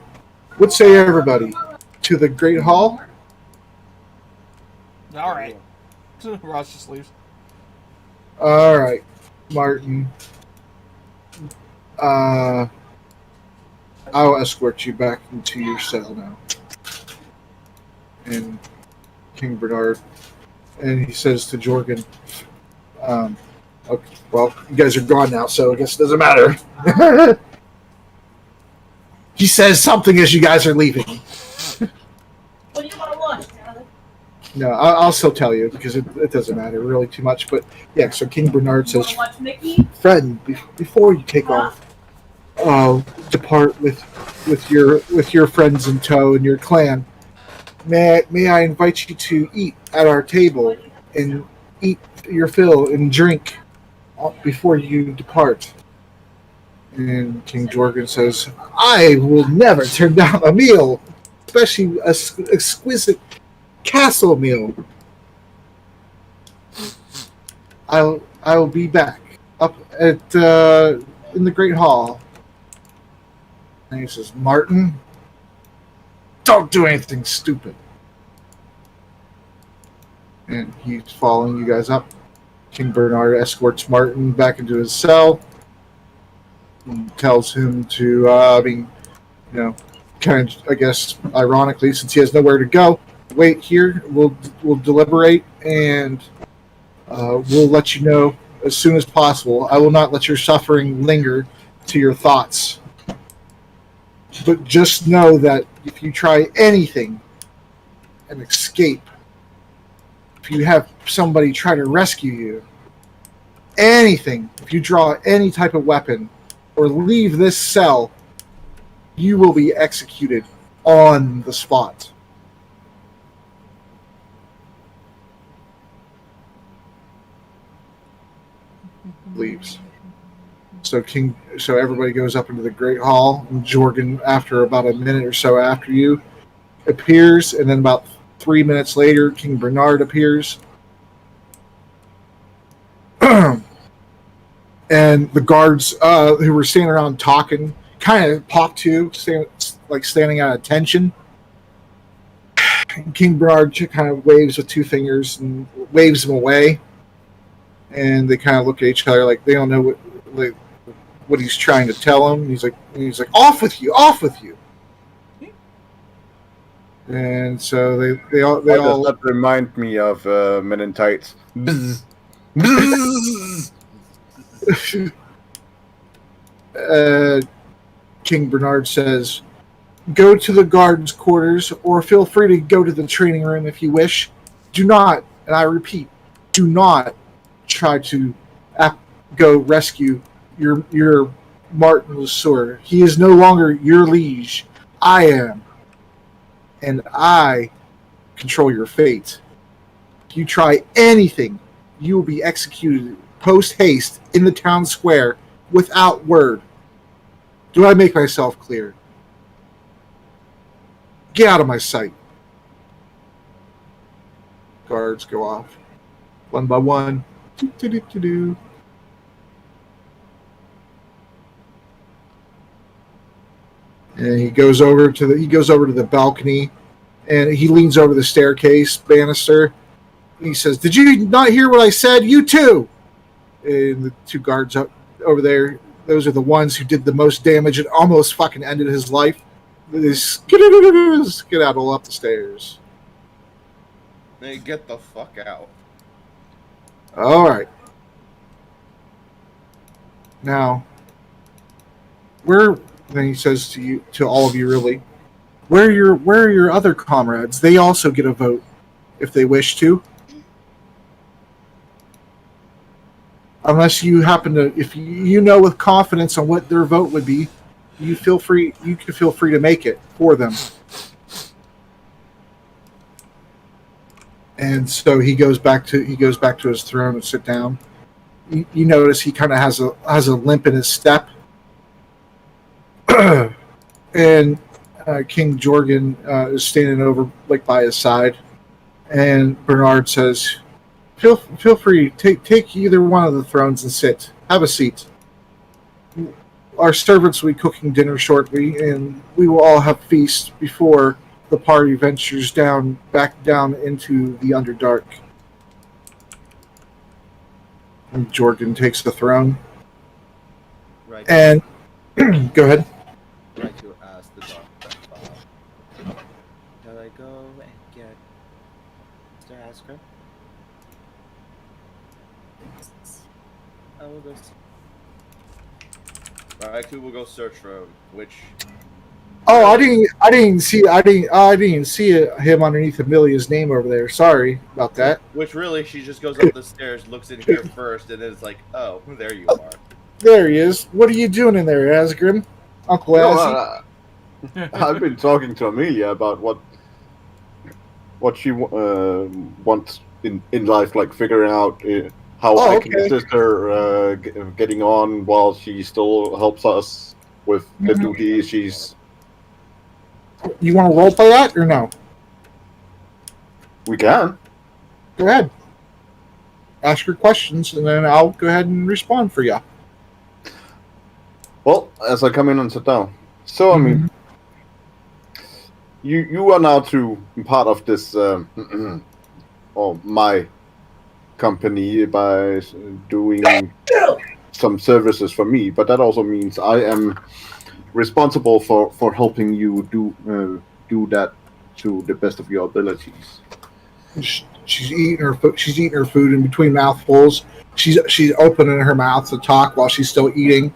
What say everybody? To the Great Hall? All right. Ross just leaves. All right, Martin. I'll escort you back into your cell now. And King Bernard, and he says to Jorgin, okay, well, you guys are gone now, so I guess it doesn't matter. He says something as you guys are leaving. What do you want to watch, Tyler? No, I'll still tell you because it doesn't matter really too much. But yeah, so King Bernard You want says, to watch Mickey? "Friend, before you take off, depart with your friends in tow and your clan. May I invite you to eat at our table and eat your fill and drink before you depart." And King Jorgin says, "I will never turn down a meal, especially a exquisite castle meal. I'll be back up at in the Great Hall." And he says, "Martin, don't do anything stupid." And he's following you guys up. King Bernard escorts Martin back into his cell and tells him to, kind of, I guess, ironically, since he has nowhere to go, wait here. We'll deliberate and we'll let you know as soon as possible. I will not let your suffering linger to your thoughts. But just know that if you try anything and escape, if you have somebody try to rescue you, anything, if you draw any type of weapon or leave this cell, you will be executed on the spot. Leaves. So everybody goes up into the Great Hall, and Jorgin, after about a minute or so after you, appears, and then about 3 minutes later, King Bernard appears. And the guards who were standing around talking kind of pop to, standing at attention. King Bernard kind of waves with two fingers and waves them away. And they kind of look at each other like they don't know what he's trying to tell them. He's like, off with you, off with you. And so they all. Does that remind me of Men in Tights? Bzz. Bzz. King Bernard says, "Go to the guards' quarters, or feel free to go to the training room if you wish. Do not, and I repeat, do not try to go rescue your Martin LeSueur. He is no longer your liege. I am, and I control your fate. If you try anything, you will be executed post haste in the town square without word. Do I make myself clear? Get out of my sight." Guards go off one by one. Do-do-do-do-do. And he goes over to the balcony, and he leans over the staircase banister. And he says, "Did you not hear what I said? You too." And the two guards up over there, those are the ones who did the most damage and almost fucking ended his life. They skedaddle up the stairs. Hey, get the fuck out. All right. Now, then he says to all of you, really, where are your other comrades? They also get a vote if they wish to. Unless you happen to, if you know with confidence on what their vote would be, you can feel free to make it for them. And so he goes back to his throne and sit down. You notice he kind of has a limp in his step. And King Jorgin is standing over by his side, and Bernard says, feel free. Take either one of the thrones and sit. Have a seat. Our servants will be cooking dinner shortly, and we will all have feast before the party ventures back down into the Underdark. And Jorgin takes the throne. Right. And go ahead. Right to ask the doctor. Shall I go and get Mr. Asker? I will go see. Raikou will go search for him, which Oh, I didn't see him underneath Amelia's name over there. Sorry about that. which really she just goes up the stairs, looks in here first, and then it's like, oh, there you are. There he is. What are you doing in there, Asgrim? Uncle No, Azzy? I've been talking to Amelia about what she wants in life, like figuring out how I can assist her getting on while she still helps us with the duties she's. You want to roleplay that or no? We can. Go ahead. Ask your questions, and then I'll go ahead and respond for you. Well, as I come in and sit down. So, I mean, you are now to part of this, or my company by doing some services for me, but that also means I am responsible for helping you do that to the best of your abilities. She's eating her food. She's eating her food in between mouthfuls. She's opening her mouth to talk while she's still eating,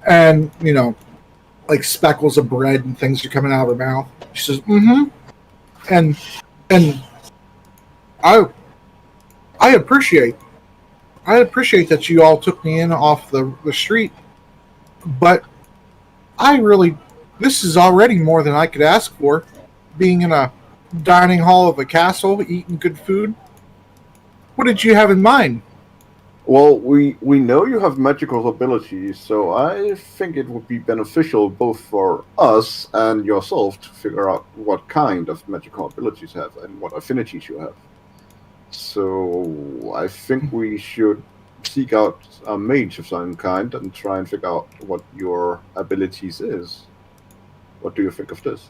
and like speckles of bread and things are coming out of her mouth. She says, and I appreciate that you all took me in off the street, but this is already more than I could ask for, being in a dining hall of a castle, eating good food. What did you have in mind? Well, we know you have magical abilities, so I think it would be beneficial both for us and yourself to figure out what kind of magical abilities you have and what affinities you have. So I think we should seek out a mage of some kind and try and figure out what your abilities is. What do you think of this?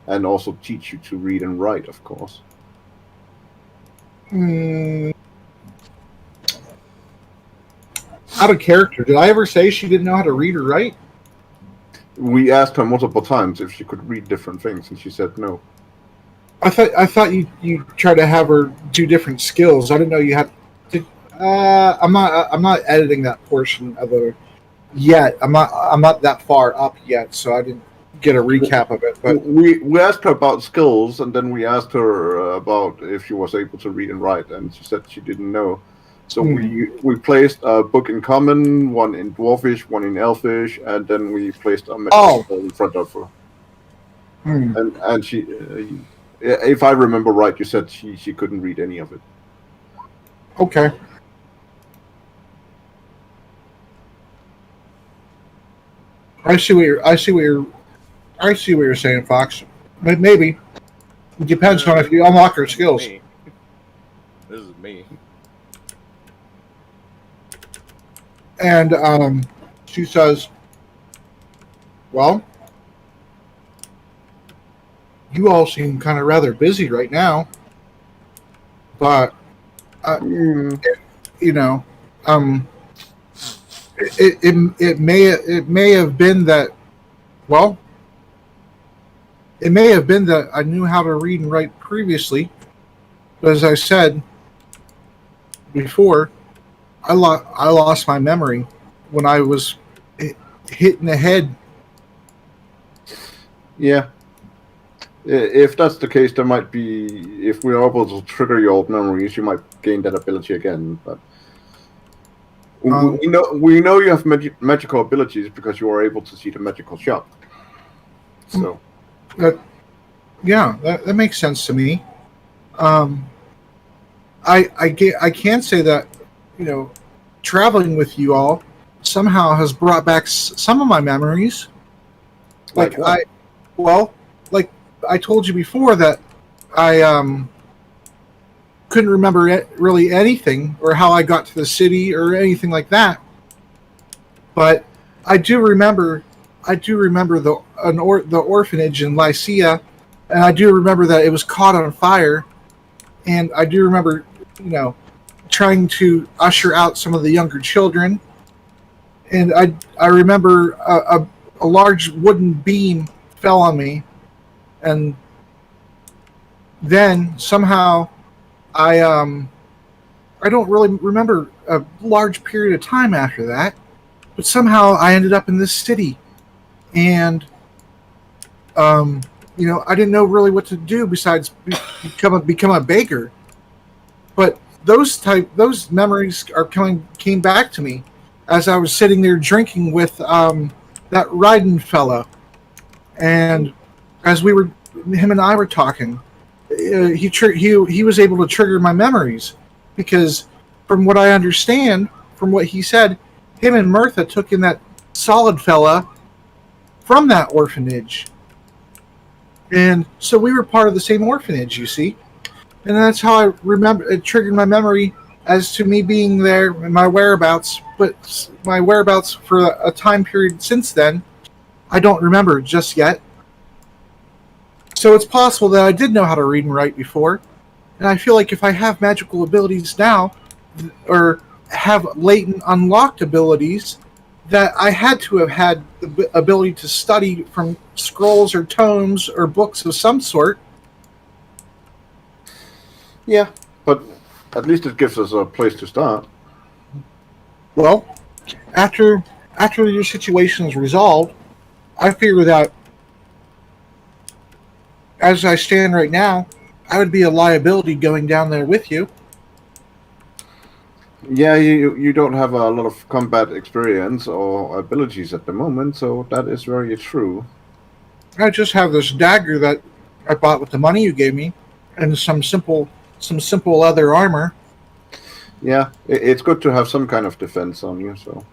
And also teach you to read and write, of course. Out of character, did I ever say she didn't know how to read or write? We asked her multiple times if she could read different things, and she said no. I thought you tried to have her do different skills. I didn't know you had to. I'm not editing that portion of it yet. I'm not that far up yet, so I didn't get a recap of it. But we asked her about skills, and then we asked her about if she was able to read and write, and she said she didn't know. So we placed a book in common, one in Dwarfish, one in Elfish, and then we placed a magic spell in front of her. And she, if I remember right, you said she couldn't read any of it. Okay. I see what you're saying, Fox. Maybe it depends on if you unlock her skills. This is me. And she says, "Well, you all seem kind of rather busy right now, but it may have been that. Well, it may have been that I knew how to read and write previously, but as I said before, I lost my memory when I was hit in the head." Yeah. If that's the case, there might be, if we are able to trigger your old memories, you might gain that ability again. But we know you have magical abilities because you are able to see the magical shop. So, that makes sense to me. I can say that traveling with you all somehow has brought back some of my memories. Like I told you before that I couldn't remember really anything or how I got to the city or anything like that. But I do remember the orphanage in Lycia, and I do remember that it was caught on fire, and I do remember, trying to usher out some of the younger children, and I remember a large wooden beam fell on me, and then somehow I don't really remember a large period of time after that, but somehow I ended up in this city, and I didn't know really what to do besides become a baker. But those memories came back to me as I was sitting there drinking with that Ryden fellow, and as him and I were talking, he was able to trigger my memories, because from what I understand, from what he said, him and Mirtha took in that solid fella from that orphanage. And so we were part of the same orphanage, you see. And that's how I remember it triggered my memory as to me being there and my whereabouts. But my whereabouts for a time period since then, I don't remember just yet. So it's possible that I did know how to read and write before. And I feel like if I have magical abilities now, or have latent unlocked abilities, that I had to have had the ability to study from scrolls or tomes or books of some sort. Yeah, but at least it gives us a place to start. Well, after your situation is resolved, I figure that as I stand right now, I would be a liability going down there with you. Yeah, you don't have a lot of combat experience or abilities at the moment, so that is very true. I just have this dagger that I bought with the money you gave me, and some simple leather armor. Yeah, it's good to have some kind of defense on you. So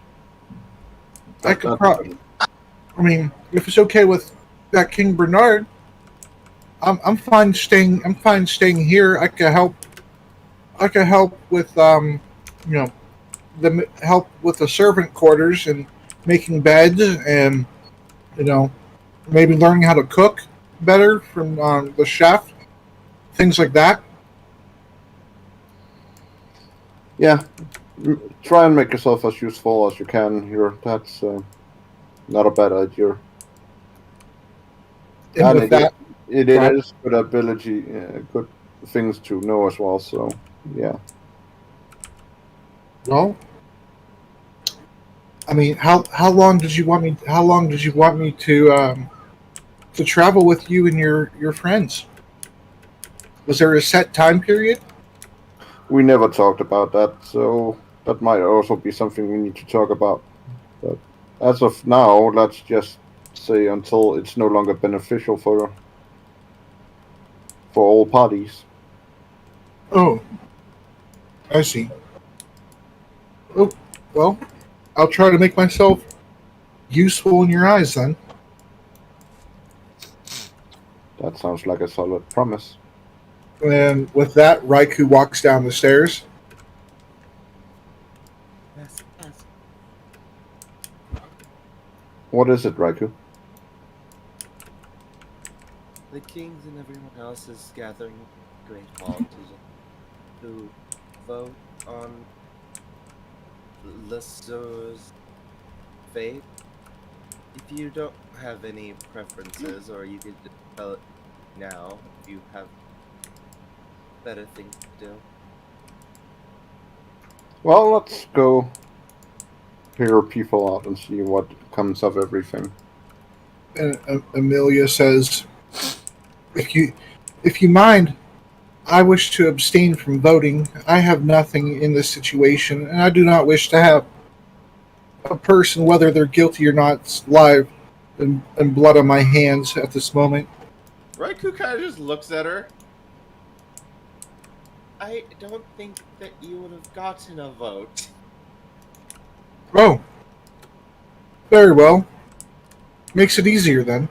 I could probably. I mean, if it's okay with that King Bernard, I'm fine staying. I'm fine staying here. I could help. I could help with the help with the servant quarters and making beds, and maybe learning how to cook better from the chef, things like that. Yeah, try and make yourself as useful as you can here. That's not a bad idea. And with that, it is good ability, good things to know as well. So yeah. well, I mean, how long did you want me? How long did you want me to travel with you and your friends? Was there a set time period? We never talked about that, so that might also be something we need to talk about. But as of now, let's just say until it's no longer beneficial for all parties. Oh, I see. Oh, well, I'll try to make myself useful in your eyes then. That sounds like a solid promise. And with that, Raikou walks down the stairs. Yes, yes. What is it, Raikou? The kings and everyone else is gathering a great hall to vote on Lesur's fate. If you don't have any preferences, or you could just tell it now if you have better things to do. Well, let's go hear people out and see what comes of everything. And Amelia says, if you mind, I wish to abstain from voting. I have nothing in this situation, and I do not wish to have a person, whether they're guilty or not, live and blood on my hands at this moment. Raikou kind of just looks at her. I don't think that you would have gotten a vote. Oh, very well. Makes it easier then.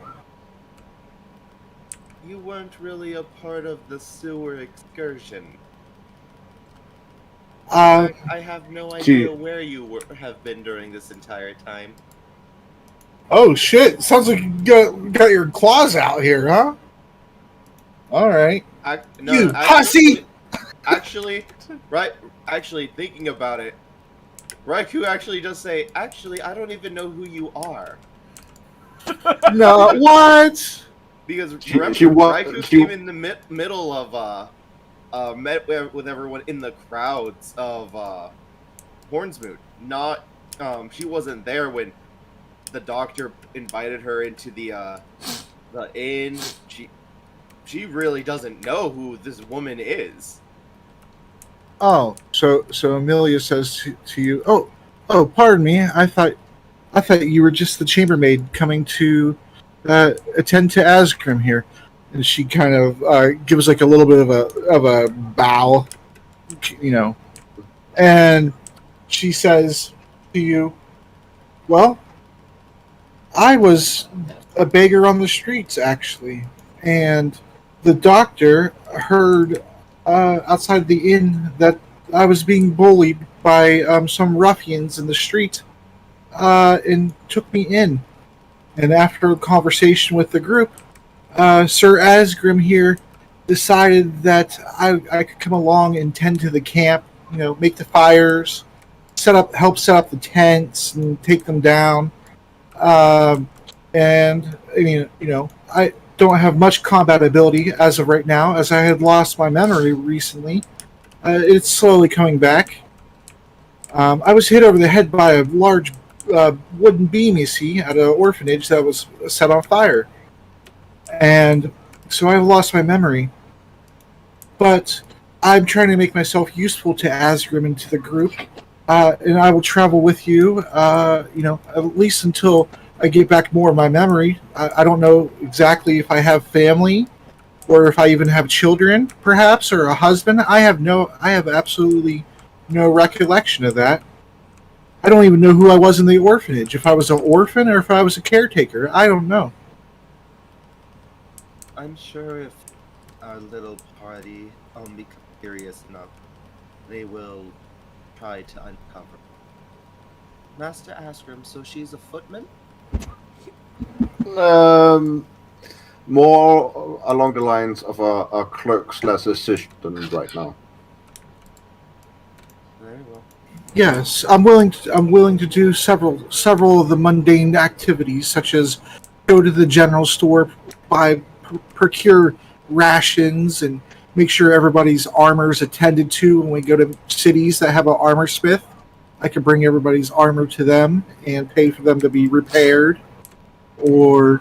You weren't really a part of the sewer excursion. I have no Gee. idea where you have been during this entire time. Oh shit! Sounds like you got your claws out here, huh? All right, you hussy! Actually, right. Actually, thinking about it, Raikou actually does say, "Actually, I don't even know who you are." No, what? Because She- remember, she wa- Raikou she- came in the middle of met with everyone in the crowds of Hornsmoot. Not she wasn't there when the doctor invited her into the inn. She really doesn't know who this woman is. Oh, so Amelia says to you, "Oh, pardon me. I thought you were just the chambermaid coming to attend to Asgrim here." And she kind of gives like a little bit of a bow, you know, and she says to you, "Well, I was a beggar on the streets actually, and the doctor heard outside the inn that I was being bullied by some ruffians in the street, and took me in. And after a conversation with the group, Sir Asgrim here decided that I could come along and tend to the camp, make the fires, help set up the tents, and take them down. Um, and I mean, I don't have much combat ability as of right now, as I had lost my memory recently. It's slowly coming back. I was hit over the head by a large wooden beam, you see, at an orphanage that was set on fire. And so I've lost my memory. But I'm trying to make myself useful to Asgrim and to the group. And I will travel with you, at least until I get back more of my memory. I don't know exactly if I have family or if I even have children, perhaps, or a husband. I have absolutely no recollection of that. I don't even know who I was in the orphanage. If I was an orphan or if I was a caretaker, I don't know. I'm sure if our little party becomes curious enough, they will try to uncover. Master Asgrim, so she's a footman? More along the lines of a clerk/assistant right now. Very well. Yes, I'm willing to do several of the mundane activities, such as go to the general store, procure rations, and make sure everybody's armor is attended to. When we go to cities that have an armor smith, I can bring everybody's armor to them and pay for them to be repaired, or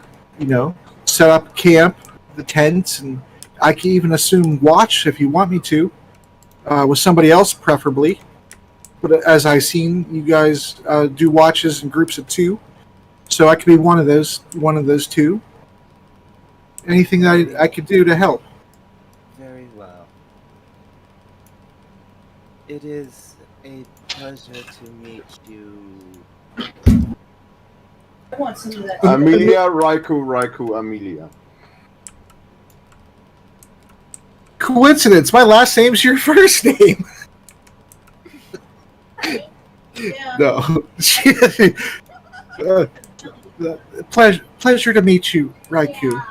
set up camp, the tents, and I can even assume watch if you want me to, with somebody else preferably. But as I've seen, you guys do watches in groups of 2, so I could be one of those 2. Anything that I could do to help. Very well. It is a pleasure to meet you. I want some of that. Amelia, Raikou, Amelia. Coincidence. My last name's your first name. Yeah. No. Pleasure to meet you, Raikou.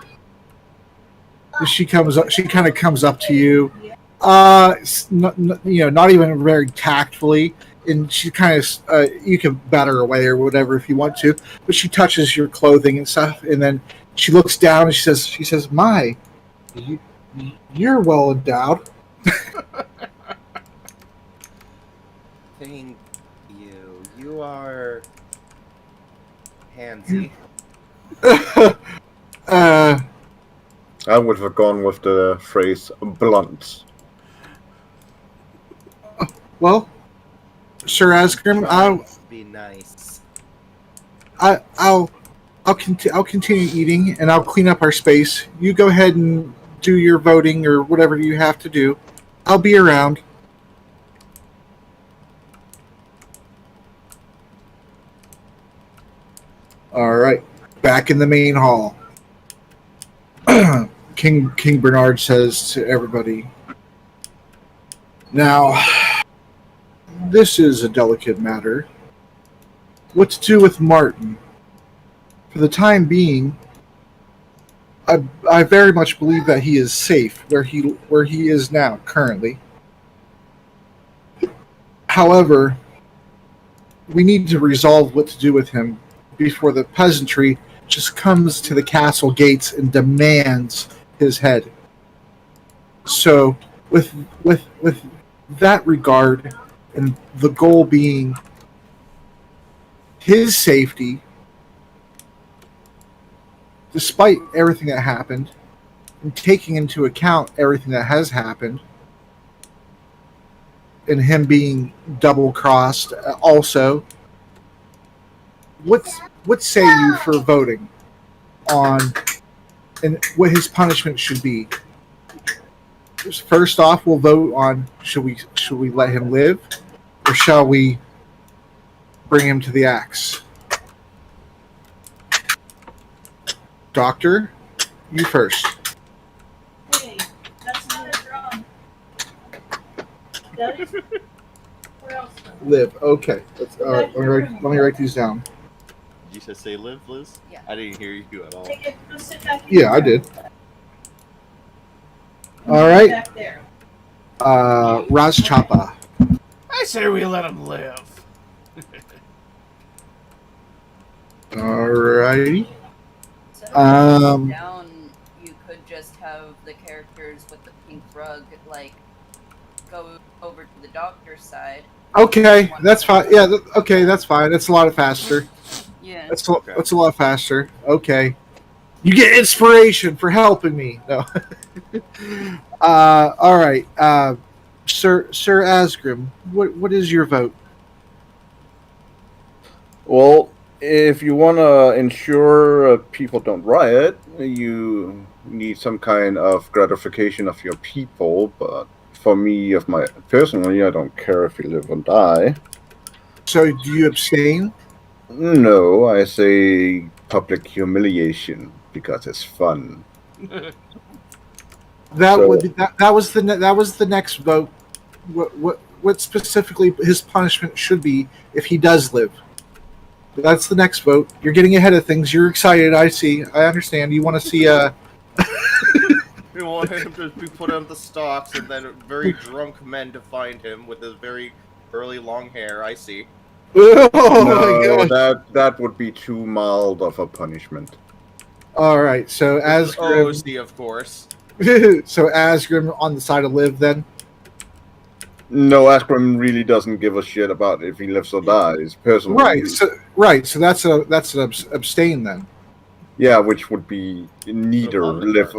She comes up. She kind of comes up to you. Not even very tactfully, and she kind of you can bat her away or whatever if you want to, but she touches your clothing and stuff, and then she looks down and she says, "My, you're well endowed." Thank you. You are handsy. I would have gone with the phrase blunt. Well, Sir Asgrim, Be nice. I'll continue eating, and I'll clean up our space. You go ahead and do your voting or whatever you have to do. I'll be around. All right, back in the main hall. King Bernard says to everybody, "Now, this is a delicate matter. What to do with Martin? For the time being, I very much believe that he is safe where he is now currently. However, we need to resolve what to do with him before the peasantry just comes to the castle gates and demands his head. So, with that regard, and the goal being his safety, despite everything that happened, and taking into account everything that has happened, and him being double-crossed also, what say you for voting on and what his punishment should be? First off, we'll vote on should we let him live, or shall we bring him to the axe? Doctor, you first. Hey, that's not a drum. That is. Where else? Live. Okay. Let me write these down. Did you just say live, Liz? Yeah. I didn't hear you at all. Take it. Go sit back. Yeah, I did. All Sit right. Back there. Raz Chapa. I say we let him live. Alrighty. So Um, down, you could just have the characters with the pink rug, like, go over to the doctor's side. Okay, that's fine. Yeah, okay, that's fine. It's a lot faster. Yeah. That's a lot faster. Okay. You get inspiration for helping me. No. All right. Sir Asgrim, what is your vote? Well, if you want to ensure people don't riot, you need some kind of gratification of your people. But for me, personally, I don't care if you live or die. So, do you abstain? No, I say public humiliation because it's fun. That So- would be, that was the next vote. What specifically his punishment should be if he does live? That's the next vote. You're getting ahead of things. You're excited. I see. I understand. You want to see We want him to be put on the stocks, and then very drunk men to find him with his very curly long hair. I see. Oh No, my gosh! that would be too mild of a punishment. All right. So Asgrim. OC, of course. So Asgrim on the side of live then. No, Asgrim really doesn't give a shit about if he lives or dies. Personally, Right. So that's an abstain then. yeah, which would be neither live.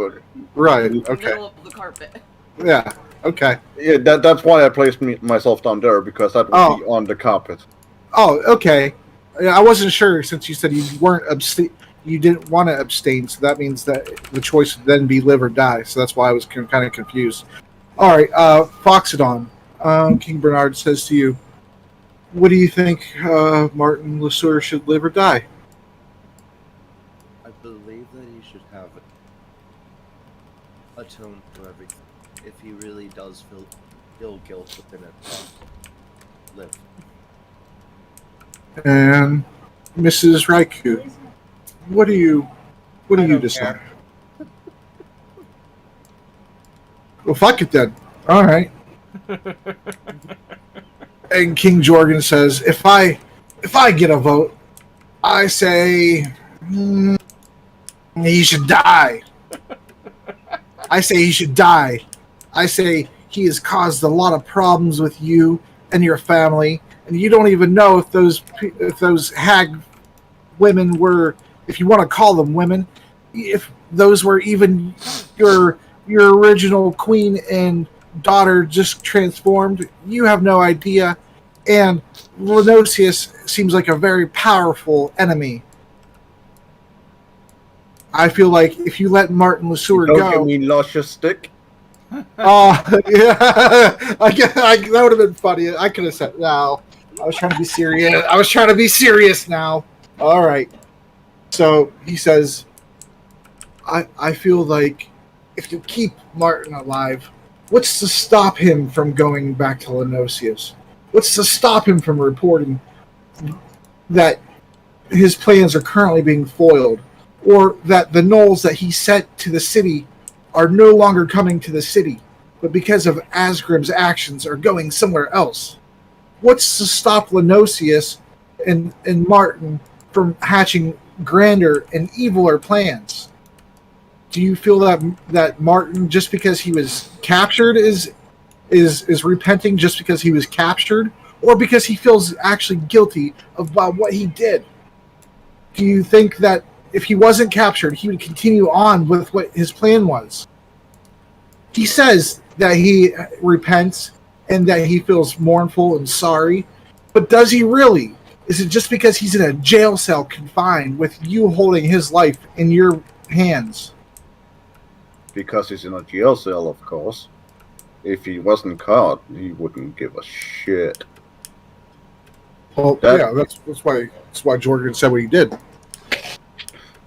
Right. In the Okay. middle of the carpet. Yeah. Okay. Yeah, that's why I placed myself down there, because that would be on the carpet. Oh, okay. Yeah, I wasn't sure since you said you weren't you didn't want to abstain, so that means that the choice would then be live or die. So that's why I was kind of confused. All right, Foxodon, King Bernard says to you, what do you think Martin LeSueur should live or die? I believe that he should have atone for everything. If he really does feel guilt within it, live. And Mrs. Raikou, what do you don't decide? Well, fuck it then. All right. And King Jorgin says, if I get a vote, I say he should die. I say he should die. I say he has caused a lot of problems with you and your family, and you don't even know if those hag women were, if you want to call them women, if those were even your original queen and daughter just transformed. You have no idea. And Lenosius seems like a very powerful enemy. I feel like if you let Martin LeSueur Don't go, you mean luscious stick? yeah, that would have been funny. I could have said, no, I was trying to be serious now. All right. So he says, I feel like if you keep Martin alive, what's to stop him from going back to Lenosius? What's to stop him from reporting that his plans are currently being foiled, or that the gnolls that he sent to the city are no longer coming to the city, but because of Asgrim's actions are going somewhere else? What's to stop Lenosius and Martin from hatching grander and eviler plans? Do you feel that Martin, just because he was captured, is repenting just because he was captured, or because he feels actually guilty about what he did? Do you think that if he wasn't captured, he would continue on with what his plan was? He says that he repents and that he feels mournful and sorry, but does he really? Is it just because he's in a jail cell confined with you holding his life in your hands? Because he's in a jail cell, of course. If he wasn't caught, he wouldn't give a shit. Well, yeah, that's why Jorgin said what he did.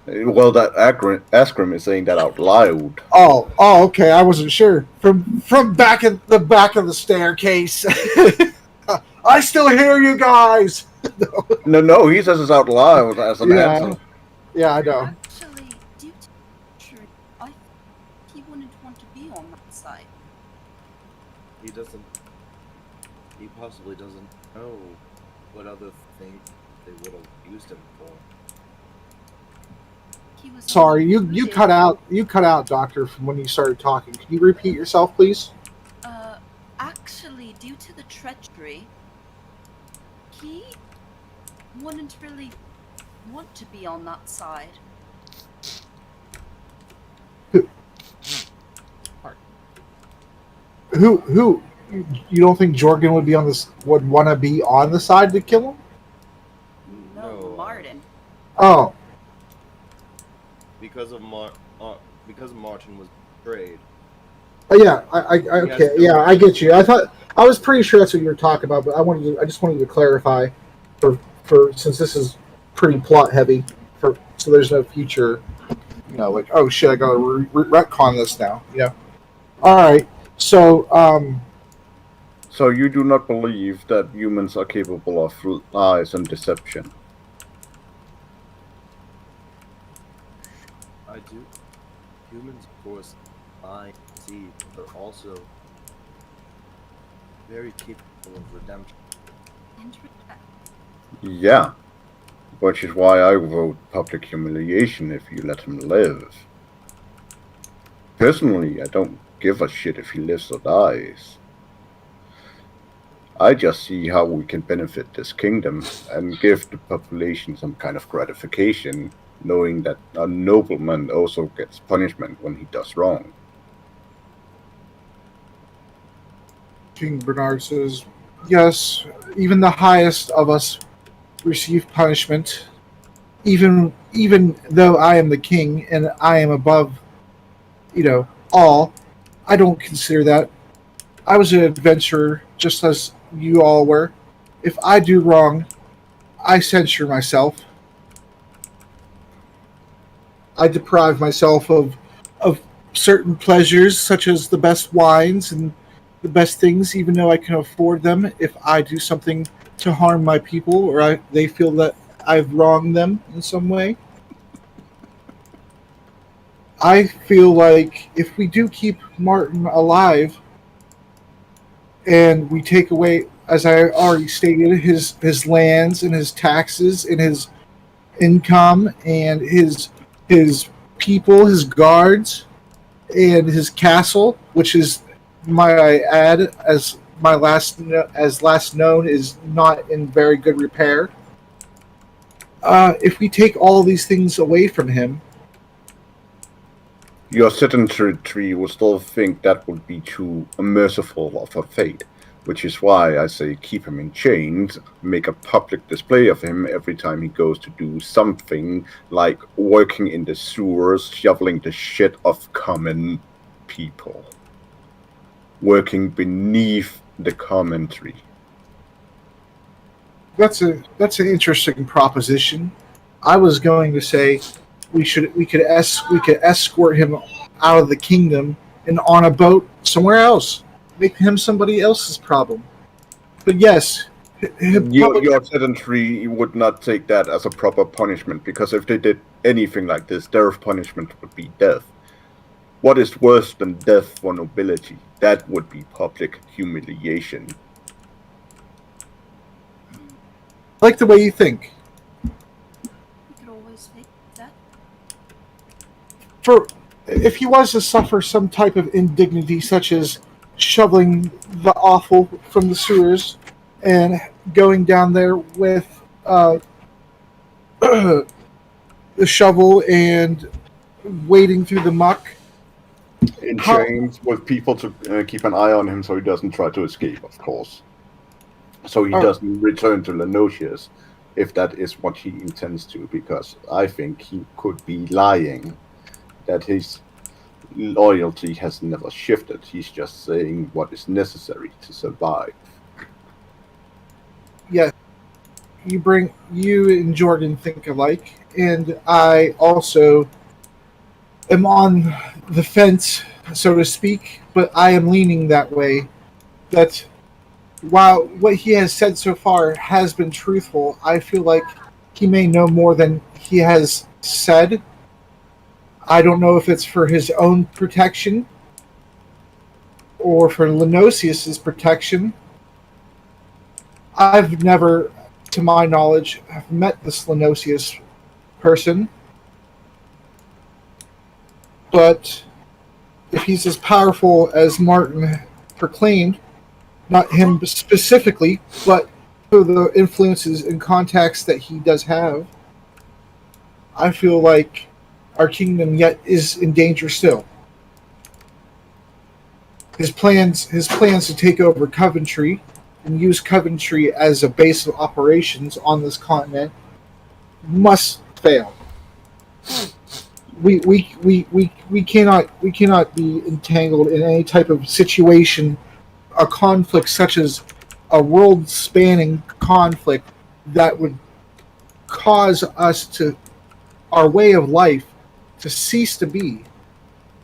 Well, that Asgrim is saying that out loud. Oh, okay. I wasn't sure. From back in the back of the staircase. I still hear you guys. No, he says it out loud as an answer. Yeah, I know. Actually, due to truth, I think he wouldn't want to be on that side. He doesn't. He possibly doesn't know what other things they would have used him for. He was Sorry, you cut out. You cut out, Doctor, from when you started talking. Can you repeat yourself, please? Actually, due to the treachery, he wouldn't really want to be on that side. Who? You don't think Jorgin would want to be on the side to kill him? No, Martin. Oh, Because Martin was betrayed. yeah. Okay. Yeah, I get you. I was pretty sure that's what you were talking about, but I just wanted to clarify for since this is pretty plot heavy, so there's no future, like, oh shit, I gotta retcon this now. Yeah. All right. So So you do not believe that humans are capable of lies and deception? I do. Humans, of course, lie, deceive, but they're also very capable of redemption. Yeah. Which is why I vote public humiliation if you let him live. Personally, I don't give a shit if he lives or dies. I just see how we can benefit this kingdom and give the population some kind of gratification, knowing that a nobleman also gets punishment when he does wrong. King Bernard says, yes, even the highest of us receive punishment, even though I am the king and I am above, all. I don't consider that. I was an adventurer, just as you all were. If I do wrong, I censure myself. I deprive myself of certain pleasures, such as the best wines and the best things, even though I can afford them, if I do something to harm my people or they feel that I've wronged them in some way. I feel like if we do keep Martin alive and we take away, as I already stated, his lands and his taxes and his income and his people, his guards, and his castle, which is, might I add, as last known, is not in very good repair. If we take all these things away from him, Your sedentary will still think that would be too merciful of a fate, which is why I say keep him in chains, make a public display of him every time he goes to do something, like working in the sewers, shoveling the shit of common people. Working beneath the commentary. that's an interesting proposition. I was going to say we could escort him out of the kingdom and on a boat somewhere else. Make him somebody else's problem. But yes, Your sedentary would not take that as a proper punishment, because if they did anything like this, their punishment would be death. What is worse than death for nobility? That would be public humiliation. I like the way you think. We could always fake that. For if he was to suffer some type of indignity, such as shoveling the offal from the sewers and going down there with the shovel and wading through the muck. In chains, with people to keep an eye on him so he doesn't try to escape, of course. So he doesn't return to Lenosius, if that is what he intends to, because I think he could be lying, that his loyalty has never shifted. He's just saying what is necessary to survive. Yes, you and Jorgin think alike, and I also am on the fence, so to speak, but I am leaning that way. That while what he has said so far has been truthful, I feel like he may know more than he has said. I don't know if it's for his own protection or for Lenosius's protection. I've never, to my knowledge, have met this Lenosius person. But if he's as powerful as Martin proclaimed, not him specifically, but for the influences and contacts that he does have, I feel like our kingdom yet is in danger still. His plans to take over Coventry and use Coventry as a base of operations on this continent must fail. We cannot be entangled in any type of situation, a conflict such as a world-spanning conflict that would cause our way of life to cease to be.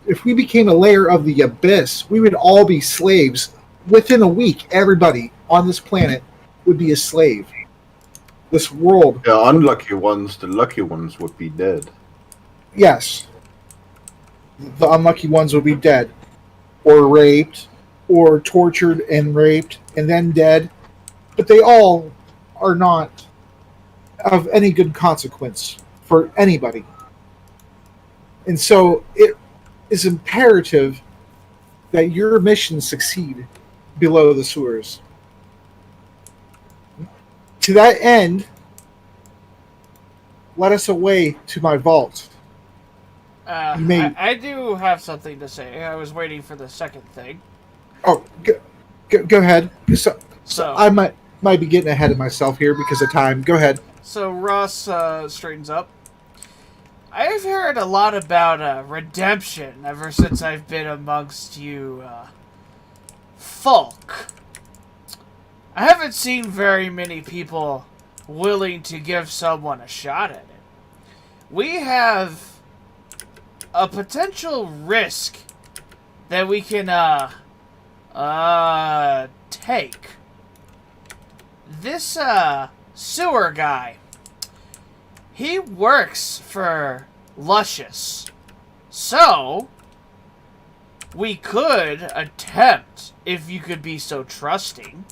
If we became a layer of the abyss, we would all be slaves. Within a week, everybody on this planet would be a slave. This world. The unlucky ones, the lucky ones would be dead. Yes. The unlucky ones would be dead. Or raped. Or tortured and raped. And then dead. But they all are not of any good consequence for anybody. And so it is imperative that your mission succeed below the sewers. To that end, let us away to my vault. I do have something to say. I was waiting for the second thing. Oh, go ahead. So I might be getting ahead of myself here because of time. Go ahead. So Ross straightens up. I've heard a lot about redemption ever since I've been amongst you folk. I haven't seen very many people willing to give someone a shot at it. We have a potential risk that we can take. This sewer guy, he works for Luscious. So we could attempt, if you could be so trusting,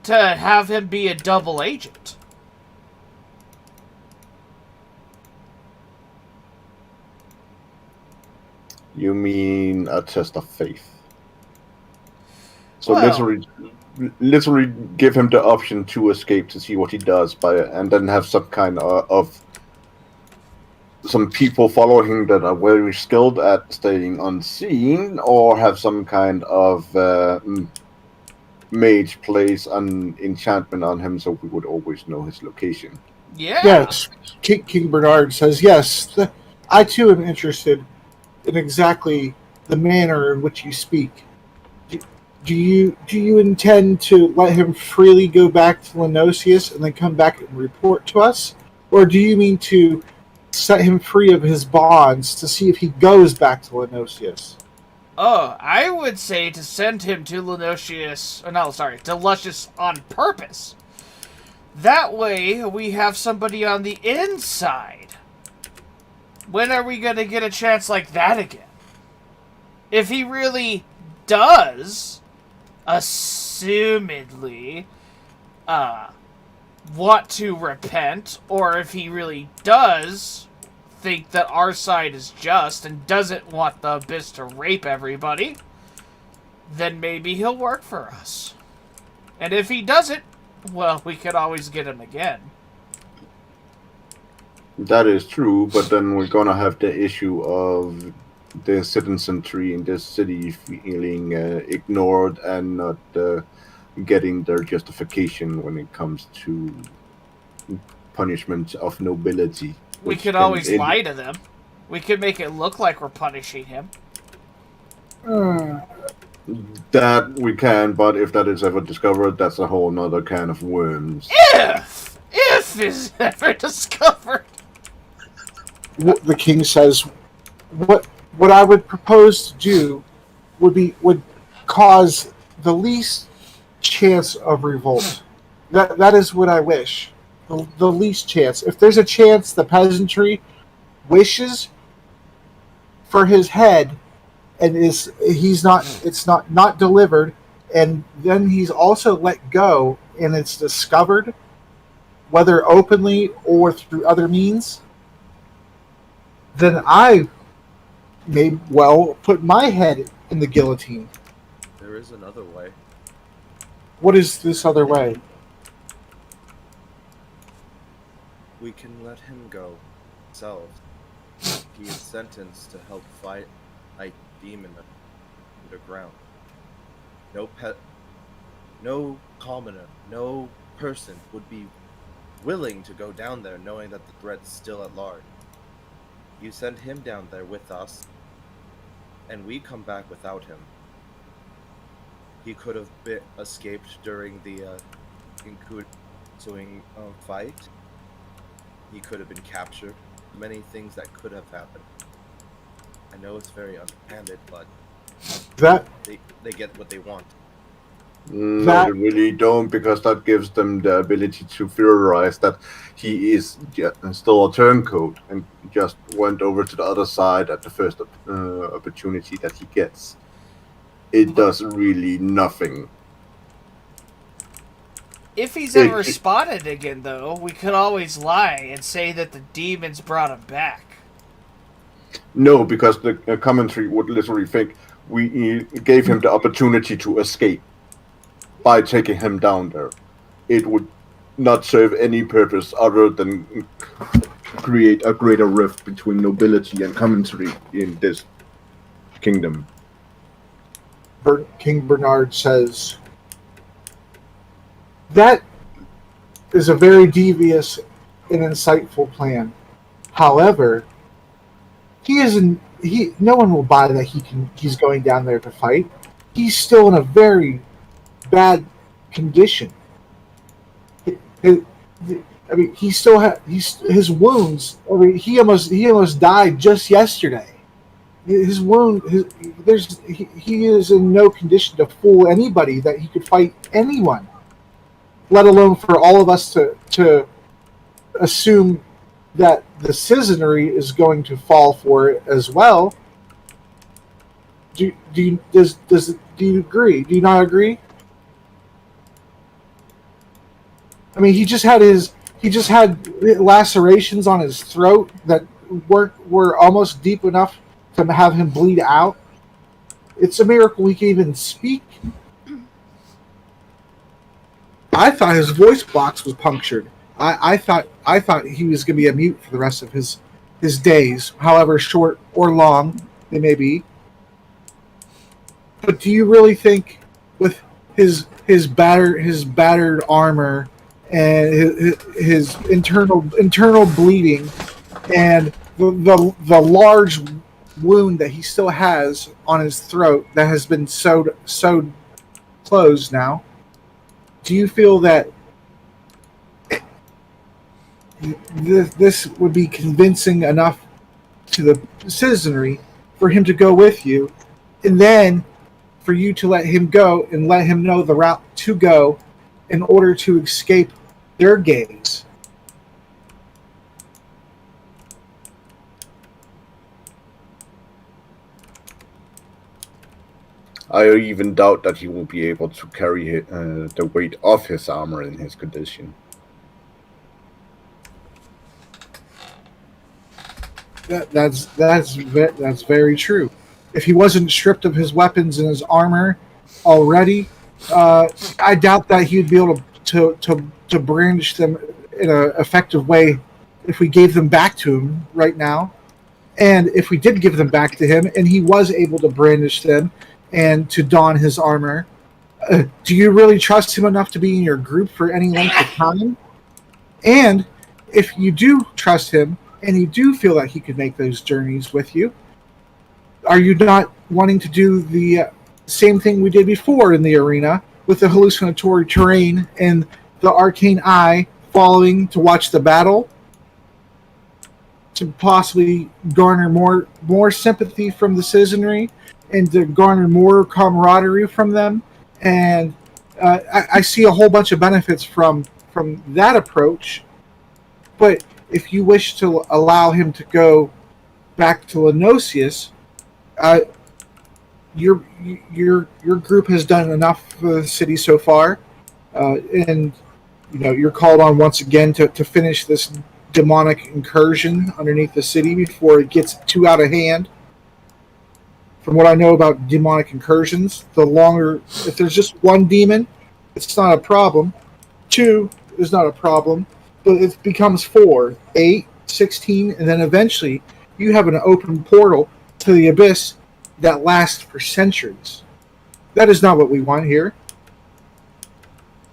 to have him be a double agent. You mean a test of faith? So Well, literally give him the option to escape to see what he does, and then have some kind of some people following that are very skilled at staying unseen, or have some kind of mage place an enchantment on him so we would always know his location. yeah. Yes. King Bernard says, yes, I too am interested in exactly the manner in which you speak. Do you intend to let him freely go back to Lenosius and then come back and report to us? Or do you mean to set him free of his bonds to see if he goes back to Lenosius? Oh, I would say to send him to to Luscious on purpose. That way, we have somebody on the inside. When are we going to get a chance like that again? If he really does, assumedly, want to repent, or if he really does think that our side is just and doesn't want the Abyss to rape everybody, then maybe he'll work for us. And if he doesn't, well, we could always get him again. That is true, but then we're gonna have the issue of the citizenry in this city feeling ignored and not getting their justification when it comes to punishment of nobility. We could always lie to them. We could make it look like we're punishing him. That we can, but if that is ever discovered, that's a whole nother can of worms. If is ever discovered. The king says, what I would propose to do would cause the least chance of revolt. That is what I wish. The least chance. If there's a chance the peasantry wishes for his head and it's not delivered, and then he's also let go and it's discovered, whether openly or through other means, then I may well put my head in the guillotine. There is another way. What is this other way? We can let him go ourselves. He is sentenced to help fight a demon underground. No commoner, no person would be willing to go down there knowing that the threat's still at large. You send him down there with us, and we come back without him. He could have escaped during the ensuing fight. He could have been captured. Many things that could have happened. I know it's very underhanded, but they get what they want. No, they really don't, because that gives them the ability to theorize that he is still a turncoat and just went over to the other side at the first opportunity that he gets. It does really nothing. If he's ever spotted again, though, we could always lie and say that the demons brought him back. No, because the commentary would literally think we gave him the opportunity to escape by taking him down there. It would not serve any purpose other than create a greater rift between nobility and commentary in this kingdom. King Bernard says, that is a very devious and insightful plan. However, no one will buy that he's going down there to fight. He's still in a very bad condition. His wounds. I mean, he almost died just yesterday. His wound. He is in no condition to fool anybody that he could fight anyone. Let alone for all of us to assume that the citizenry is going to fall for it as well. Do you agree? Do you not agree? I mean, he just had lacerations on his throat that were almost deep enough to have him bleed out. It's a miracle he can even speak. I thought his voice box was punctured. I thought he was going to be a mute for the rest of his days, however short or long they may be. But do you really think, with his battered armor and his internal bleeding and the large wound that he still has on his throat that has been sewed closed now, do you feel that this would be convincing enough to the citizenry for him to go with you and then for you to let him go and let him know the route to go in order to escape their gaze. I even doubt that he will be able to carry the weight of his armor in his condition. That's very true. If he wasn't stripped of his weapons and his armor already, I doubt that he'd be able to brandish them in an effective way if we gave them back to him right now. And if we did give them back to him and he was able to brandish them and to don his armor, do you really trust him enough to be in your group for any length of time? And if you do trust him and you do feel that he could make those journeys with you, are you not wanting to do the same thing we did before in the arena with the hallucinatory terrain and the arcane eye following to watch the battle, to possibly garner more sympathy from the citizenry and to garner more camaraderie from them? And I see a whole bunch of benefits from that approach. But if you wish to allow him to go back to Lenosius, your group has done enough for the city so far, and you're called on once again to finish this demonic incursion underneath the city before it gets too out of hand. From what I know about demonic incursions, if there's just one demon, it's not a problem. 2 is not a problem, but it becomes 4, 8, 16, and then eventually you have an open portal to the abyss that lasts for centuries. That is not what we want here.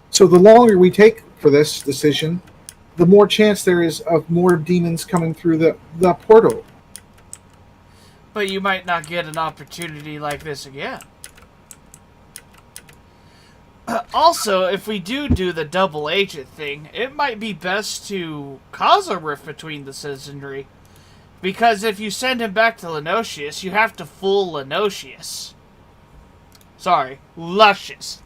So the longer we take for this decision, the more chance there is of more demons coming through the portal. But you might not get an opportunity like this again. Also, if we do the double agent thing, it might be best to cause a rift between the citizenry. Because if you send him back to Lenosius, you have to fool Lenosius. Sorry, Luscious.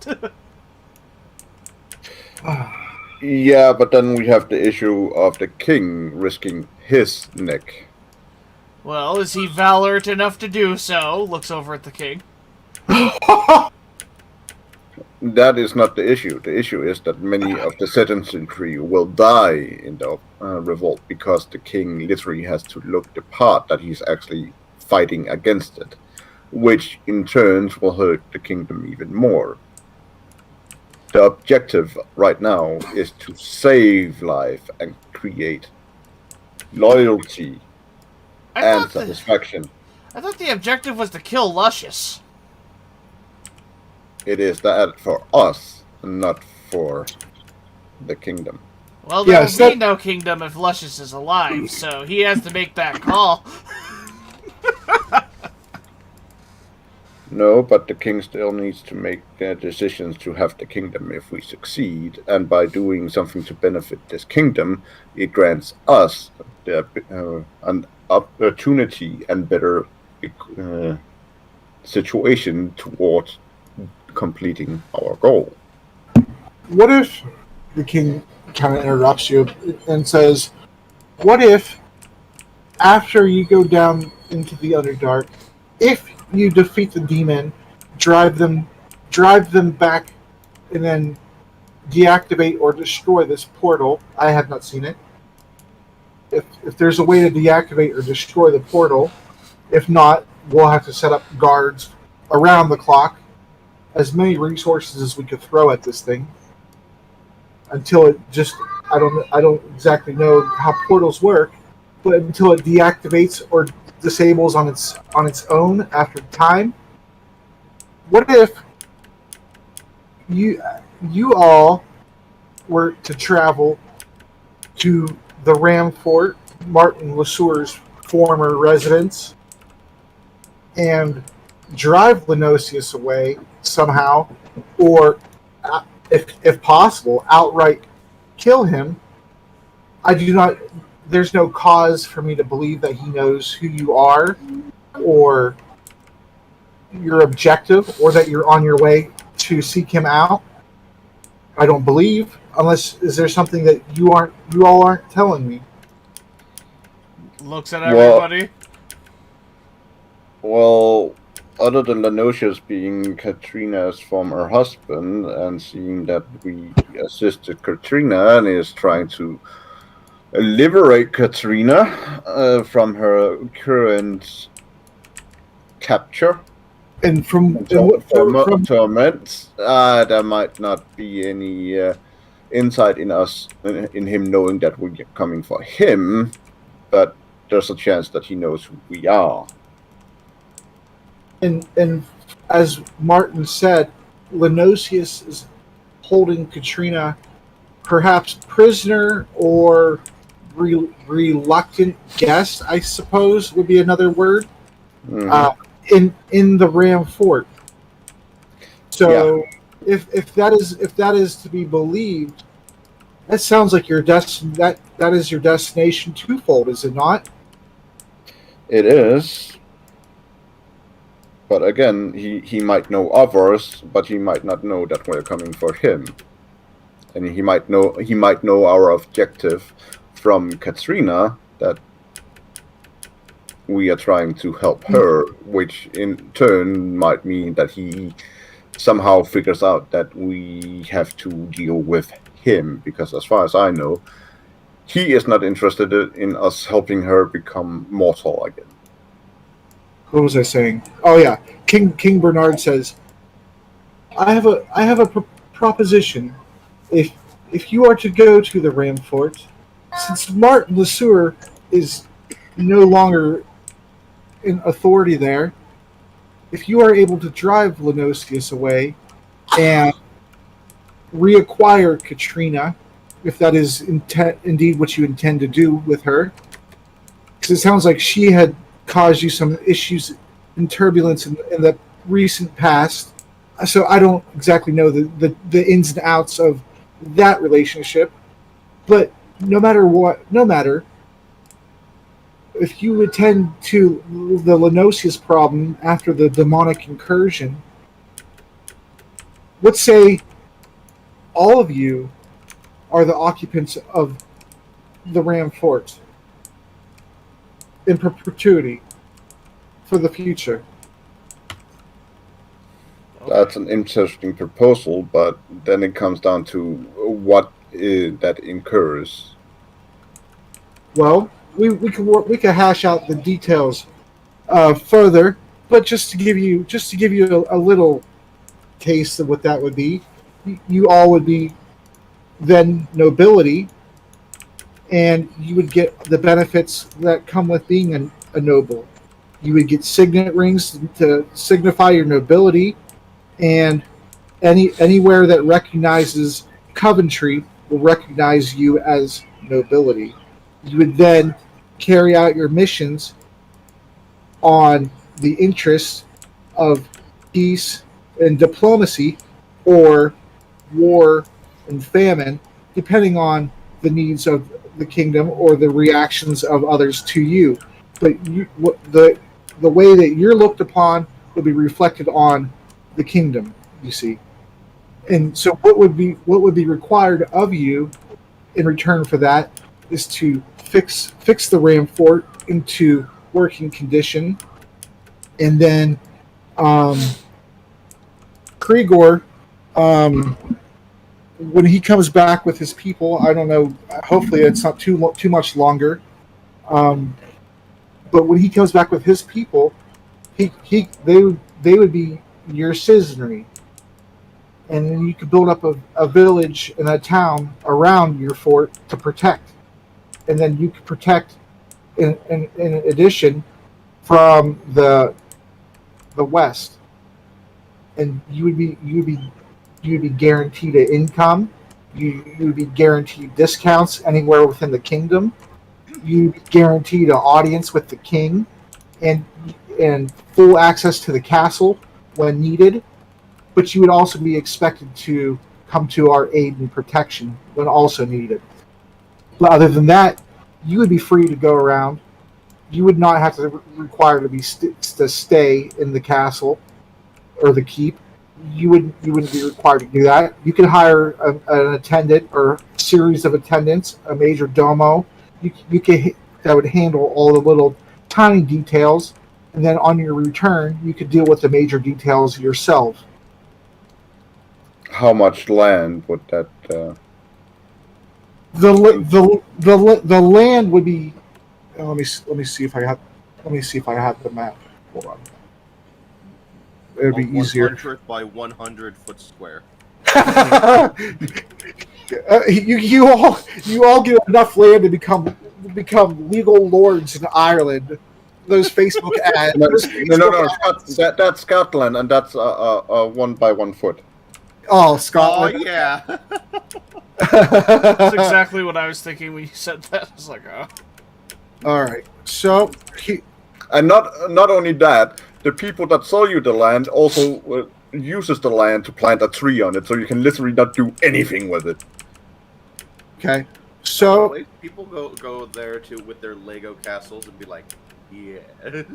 Yeah, but then we have the issue of the king risking his neck. Well, is he valorant enough to do so? Looks over at the king. That is not the issue. The issue is that many of the citizenry will die in the revolt because the king literally has to look the part that he's actually fighting against it, which in turn will hurt the kingdom even more. The objective right now is to save life and create loyalty and satisfaction. I thought the objective was to kill Luscious. It is that for us, not for the kingdom. Well, there will be no kingdom if Luscious is alive, so he has to make that call. No, but the king still needs to make decisions to have the kingdom if we succeed, and by doing something to benefit this kingdom, it grants us an opportunity and better situation towards completing our goal. What if the king kind of interrupts you and says, what if after you go down into the Underdark, if you defeat the demon, drive them back, and then deactivate or destroy this portal? I have not seen it. If there's a way to deactivate or destroy the portal, if not, we'll have to set up guards around the clock, as many resources as we could throw at this thing, until it just, I don't exactly know how portals work, but until it deactivates or disables on its own after time. What if you all were to travel to the Ram Fort, Martin Lesueur's former residence, and drive Lenosius away somehow, or if possible, outright kill him? There's no cause for me to believe that he knows who you are, or your objective or that you're on your way to seek him out. I don't believe, unless is there something that you all aren't telling me. Looks at Well, everybody. well, other than Lenosius being Katrina's former husband and seeing that we assisted Katrina and is trying to liberate Katrina from her current capture And from and and what from torment, there might not be any insight in him knowing that we're coming for him, but there's a chance that he knows who we are. and as Martin said, Lenosius is holding Katrina perhaps prisoner or reluctant guest, I suppose would be another word, Mhm. in the Ram Fort. So if that is to be believed, that sounds like that is your destination twofold, is it not? It is. But again, he might know of us, but he might not know that we're coming for him. And he might know our objective from Katrina, that we are trying to help her, which in turn might mean that he somehow figures out that we have to deal with him, because as far as I know, he is not interested in us helping her become mortal again. What was I saying? Oh yeah, King Bernard says, I have a proposition. If you are to go to the Ram Fort, since Martin LeSueur is no longer in authority there, if you are able to drive Lenosius away and reacquire Katrina, if that is indeed what you intend to do with her, because it sounds like she had caused you some issues and turbulence in the recent past. So I don't exactly know the ins and outs of that relationship. But no matter, if you attend to the Lenosius problem after the demonic incursion, let's say all of you are the occupants of the Ram Fort in perpetuity for the future. That's an interesting proposal, but then it comes down to what that incurs. Well, we can hash out the details further, but just to give you a little taste of what that would be, you all would be then nobility, and you would get the benefits that come with being a noble. You would get signet rings to signify your nobility, and anywhere that recognizes Coventry will recognize you as nobility. You would then carry out your missions on the interests of peace and diplomacy, or war and famine, depending on the needs of the kingdom or the reactions of others to you. But the way that you're looked upon will be reflected on the kingdom, you see. And so what would be required of you in return for that is to fix the Ram Fort into working condition, and then Krigor, when he comes back with his people, I don't know. Hopefully, it's not too much longer. But when he comes back with his people, they would be your citizenry, and then you could build up a village and a town around your fort to protect, and then you could protect in addition from the west, and you would be guaranteed an income. You would be guaranteed discounts anywhere within the kingdom. You'd be guaranteed an audience with the king, and full access to the castle when needed. But you would also be expected to come to our aid and protection when also needed. But other than that, you would be free to go around. You would not have to require to be to stay in the castle. or the keep, you wouldn't be required to do that. You could hire an attendant or series of attendants, a major domo. You could that would handle all the little tiny details, and then on your return, you could deal with the major details yourself. How much land would that? The land would be. Let me see if I have the map. Hold on. It'd be easier. 100 by 100 foot square. You all get enough land to become legal lords in Ireland. Those Facebook ads. No, that's Scotland, and that's 1 by 1 foot. Oh, Oh Scotland. yeah. That's exactly what I was thinking when you said that. I was like, oh. All right. So And not only that, the people that sell you the land also uses the land to plant a tree on it, so you can literally not do anything with it. okay. So People go there with their Lego castles and be like, yes.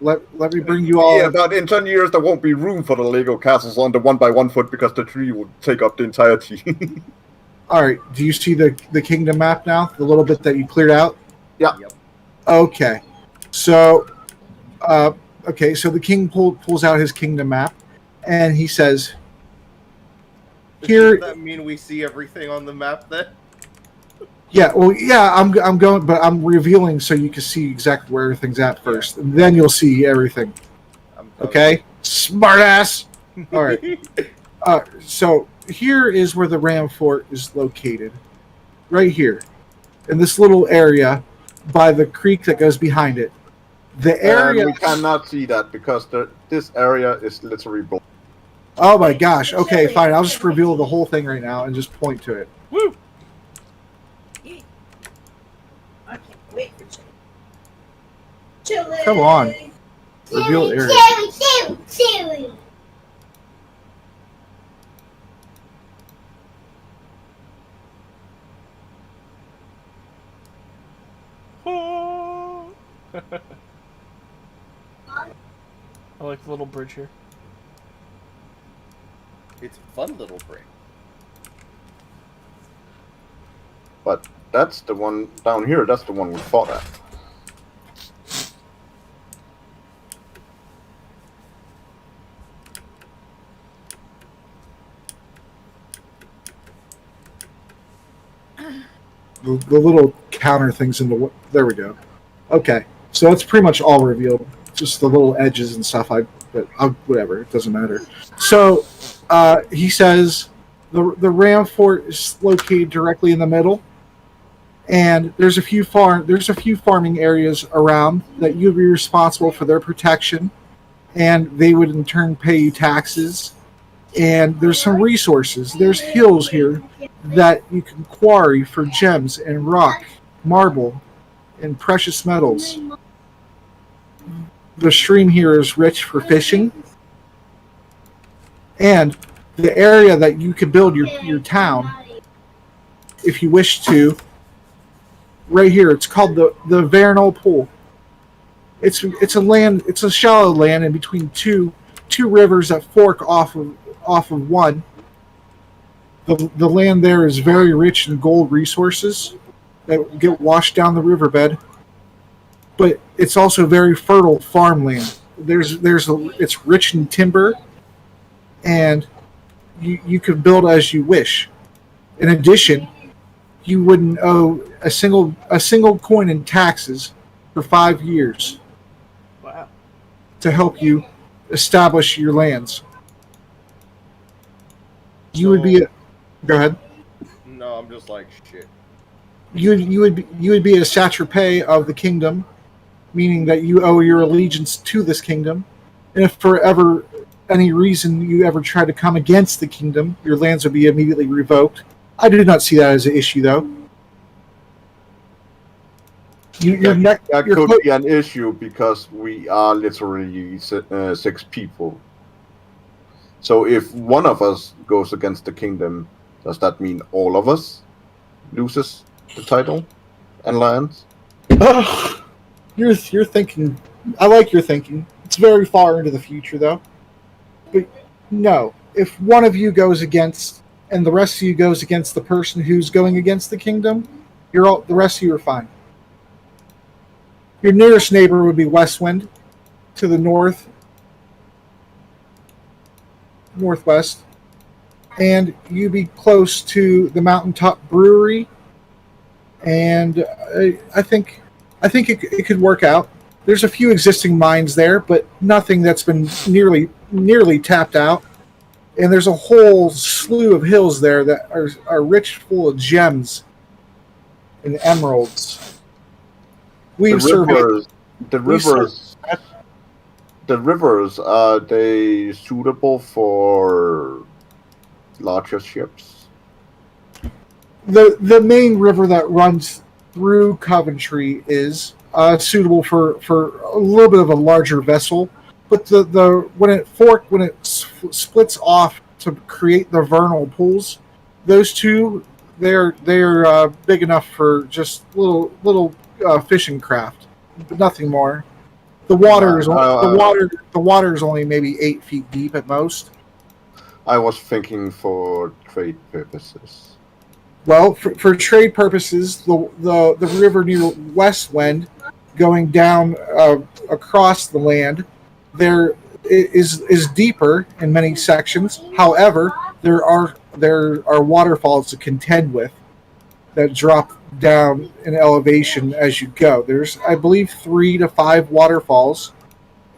let me bring you all. Yeah, but in 10 years there won't be room for the Lego castles on the 1 by 1 foot because the tree will take up the entirety. All right. Do you see the kingdom map now? The little bit that you cleared out. Yeah. Yep. Okay. So, so the king pulls out his kingdom map, and he says, "Here." Does that mean we see everything on the map then? Yeah. Well, yeah. I'm going, but I'm revealing so you can see exactly where everything's at first, and then you'll see everything. Okay. Smartass. All right. So here is where the Ram Fort is located, right here, in this little area by the creek that goes behind it. The area we cannot see that because this area is literally blocked. Oh my gosh. Okay, fine. I'll just reveal the whole thing right now and just point to it. Woo! I can't wait for chili. Come on. Reveal area. Chili. Oh. I like the little bridge here. It's a fun little break. But that's the one down here, that's the one we fought at. The little counter things in the... There we go. Okay. So that's pretty much all revealed. Just the little edges and stuff. Whatever. It doesn't matter. So he says the Ram Fort is located directly in the middle, and there's a few farming areas around that you'd be responsible for their protection, and they would in turn pay you taxes. And there's some resources. There's hills here that you can quarry for gems and rock, marble, and precious metals. The stream here is rich for fishing. And the area that you could build your town, if you wish to, right here, it's called the Vernal Pool. It's a shallow land in between two rivers that fork off of one. The land there is very rich in gold resources that get washed down the riverbed, but it's also very fertile farmland. It's rich in timber, and you can build as you wish. In addition, you wouldn't owe a single coin in taxes for 5 years. Wow. To help you establish your lands. You would be go ahead. No, I'm just like shit. You would be a satrape of the kingdom, meaning that you owe your allegiance to this kingdom. And if for any reason you ever try to come against the kingdom, your lands would be immediately revoked. I do not see that as an issue, though. That could be an issue because we are literally 6 people. So if one of us goes against the kingdom, does that mean all of us loses the title and lands? You're thinking. I like your thinking. It's very far into the future, though. But no, if one of you goes against, and the rest of you goes against the person who's going against the kingdom, the rest of you are fine. Your nearest neighbor would be Westwind, to the northwest, and you'd be close to the Mountaintop Brewery. And I think it could work out. There's a few existing mines there, but nothing that's been nearly tapped out. And there's a whole slew of hills there that are rich, full of gems and emeralds. We've surveyed. The rivers, are they suitable for larger ships? The main river that runs through Coventry is suitable for a little bit of a larger vessel, but when it splits off to create the vernal pools, those two they're big enough for just little fishing craft, but nothing more. The water is only maybe 8 feet deep at most. I was thinking for trade purposes. Well, for trade purposes, the river near Westwind, going down across the land, there is deeper in many sections. However, there are waterfalls to contend with that drop down in elevation as you go. There's, I believe, 3 to 5 waterfalls,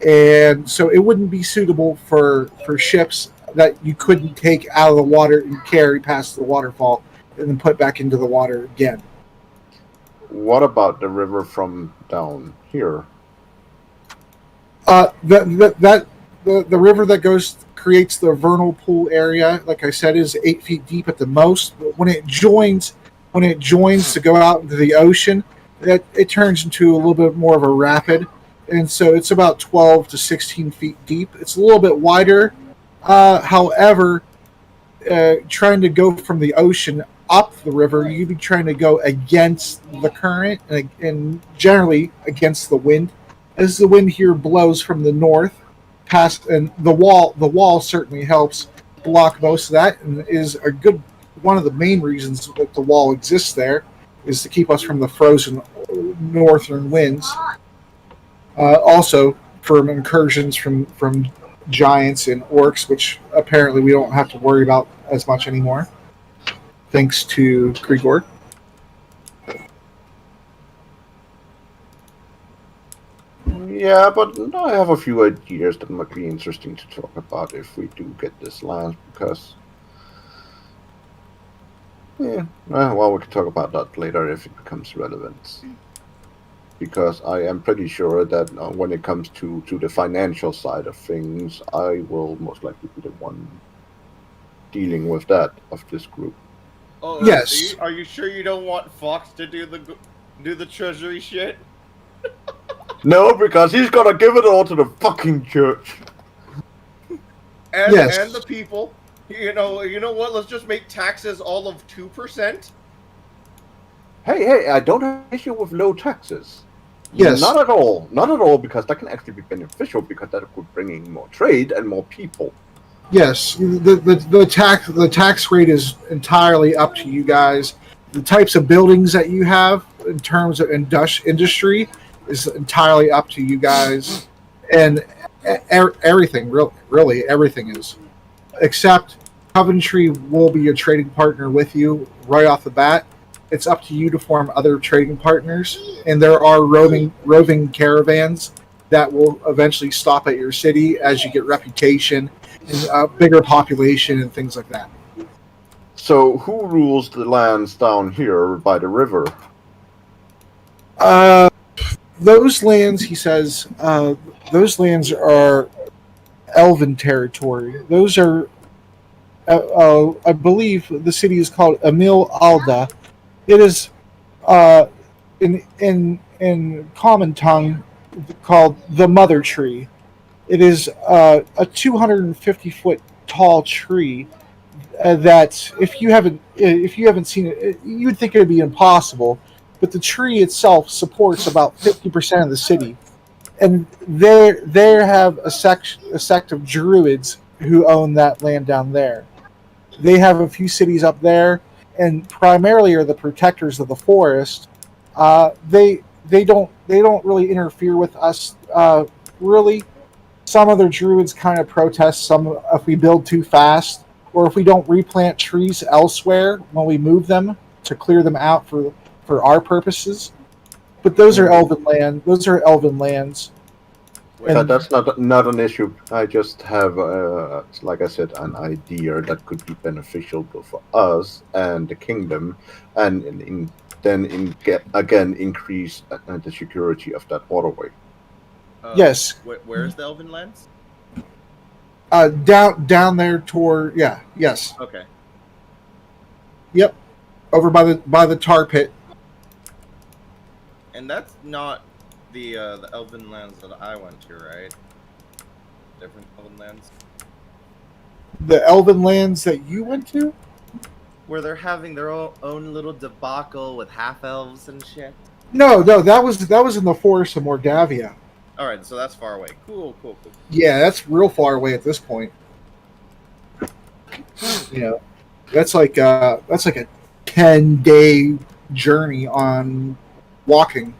and so it wouldn't be suitable for ships that you couldn't take out of the water and carry past the waterfall and then put back into the water again. What about the river from down here? The river that creates the vernal pool area, like I said, is 8 feet deep at the most. But when it joins to go out into the ocean, it turns into a little bit more of a rapid, and so it's about 12 to 16 feet deep. It's a little bit wider. However, trying to go from the ocean up the river, you'd be trying to go against the current and generally against the wind. As the wind here blows from the north, past, and the wall certainly helps block most of that, and is a good one of the main reasons that the wall exists there is to keep us from the frozen northern winds. Also, from incursions from giants and orcs, which apparently we don't have to worry about as much anymore, thanks to Grigor. Yeah, but I have a few ideas that might be interesting to talk about if we do get this land, because... Yeah, well, we can talk about that later if it becomes relevant. Because I am pretty sure that when it comes to the financial side of things, I will most likely be the one dealing with that of this group. Oh, yes. Are you sure you don't want Fox to do the treasury shit? No, because he's gonna give it all to the fucking church. And Yes. and the people. You know what? Let's just make taxes all of 2%. Hey, I don't have an issue with low taxes. Yes. Not at all, because that can actually be beneficial, because that would bring in more trade and more people. Yes, the tax rate is entirely up to you guys. The types of buildings that you have in terms of industry is entirely up to you guys, and everything, really everything is, except Coventry will be a trading partner with you right off the bat. It's up to you to form other trading partners, and there are roving caravans that will eventually stop at your city as you get reputation and a bigger population and things like that. So, who rules the lands down here by the river? Those lands, he says, those lands are elven territory. Those are, I believe, the city is called Emil Alda. It is, in common tongue, called the Mother Tree. It is a 250-foot tall tree that, if you haven't seen it, you'd think it would be impossible. But the tree itself supports about 50% of the city, and they have a sect of druids who own that land down there. They have a few cities up there, and primarily are the protectors of the forest. They don't really interfere with us. Really, some other druids kind of protest some if we build too fast, or if we don't replant trees elsewhere when we move them to clear them out for our purposes. But those are elven land. Those are elven lands. And That's not an issue. I just have, like I said, an idea that could be beneficial both for us and the kingdom, and again increase the security of that waterway. yes, Where's the Elven Lands? down there toward yes, Okay. yep, over by the tar pit. And that's not the Elven Lands that I went to, right? Different Elven Lands? The elven lands that you went to? Where they're having their own little debacle with half-elves and shit? No, that was in the forest of Mordavia. Alright, so that's far away. Cool. Yeah, that's real far away at this point. You know, that's like a 10-day journey on walking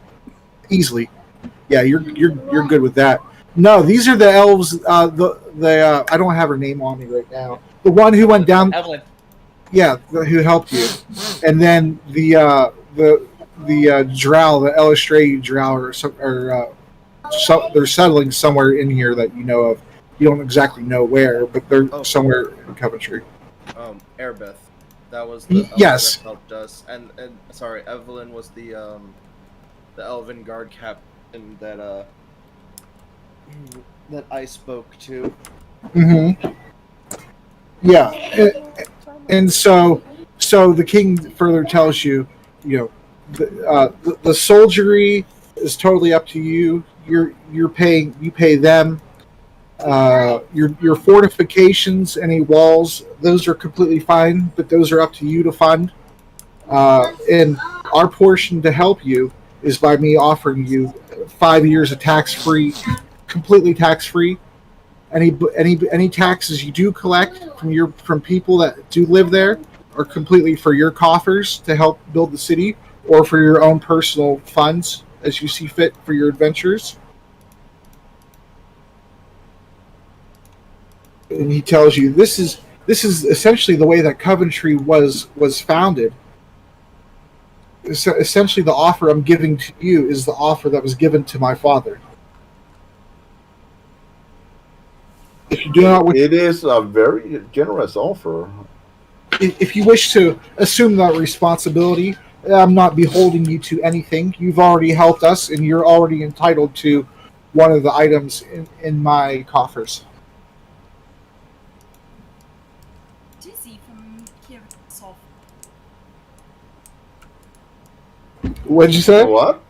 easily. Yeah, you're good with that. No, these are the elves. I don't have her name on me right now. The one who went down. Evelyn. Yeah, who helped you, and then the drow, the Elistrade drow, they're settling somewhere in here that you know of. You don't exactly know where, but they're somewhere in Coventry. Airbeth. That was the elf yes. that helped us. And sorry, Evelyn was the Elven Guard captain that I spoke to. Mm-hmm. Yeah, and so the king further tells you, the soldiery is totally up to you. You pay them. Your fortifications, any walls, those are completely fine, but those are up to you to fund. And our portion to help you is by me offering you 5 years of completely tax free. Any taxes you do collect from people that do live there are completely for your coffers to help build the city, or for your own personal funds as you see fit for your adventures. And he tells you this is essentially the way that Coventry was founded. Essentially, the offer I'm giving to you is the offer that was given to my father. If you do not, It is a very generous offer. if you wish to assume that responsibility, I'm not beholding you to anything. You've already helped us, and you're already entitled to one of the items in my coffers. Dizzy from hearing this offer. What did you say? What?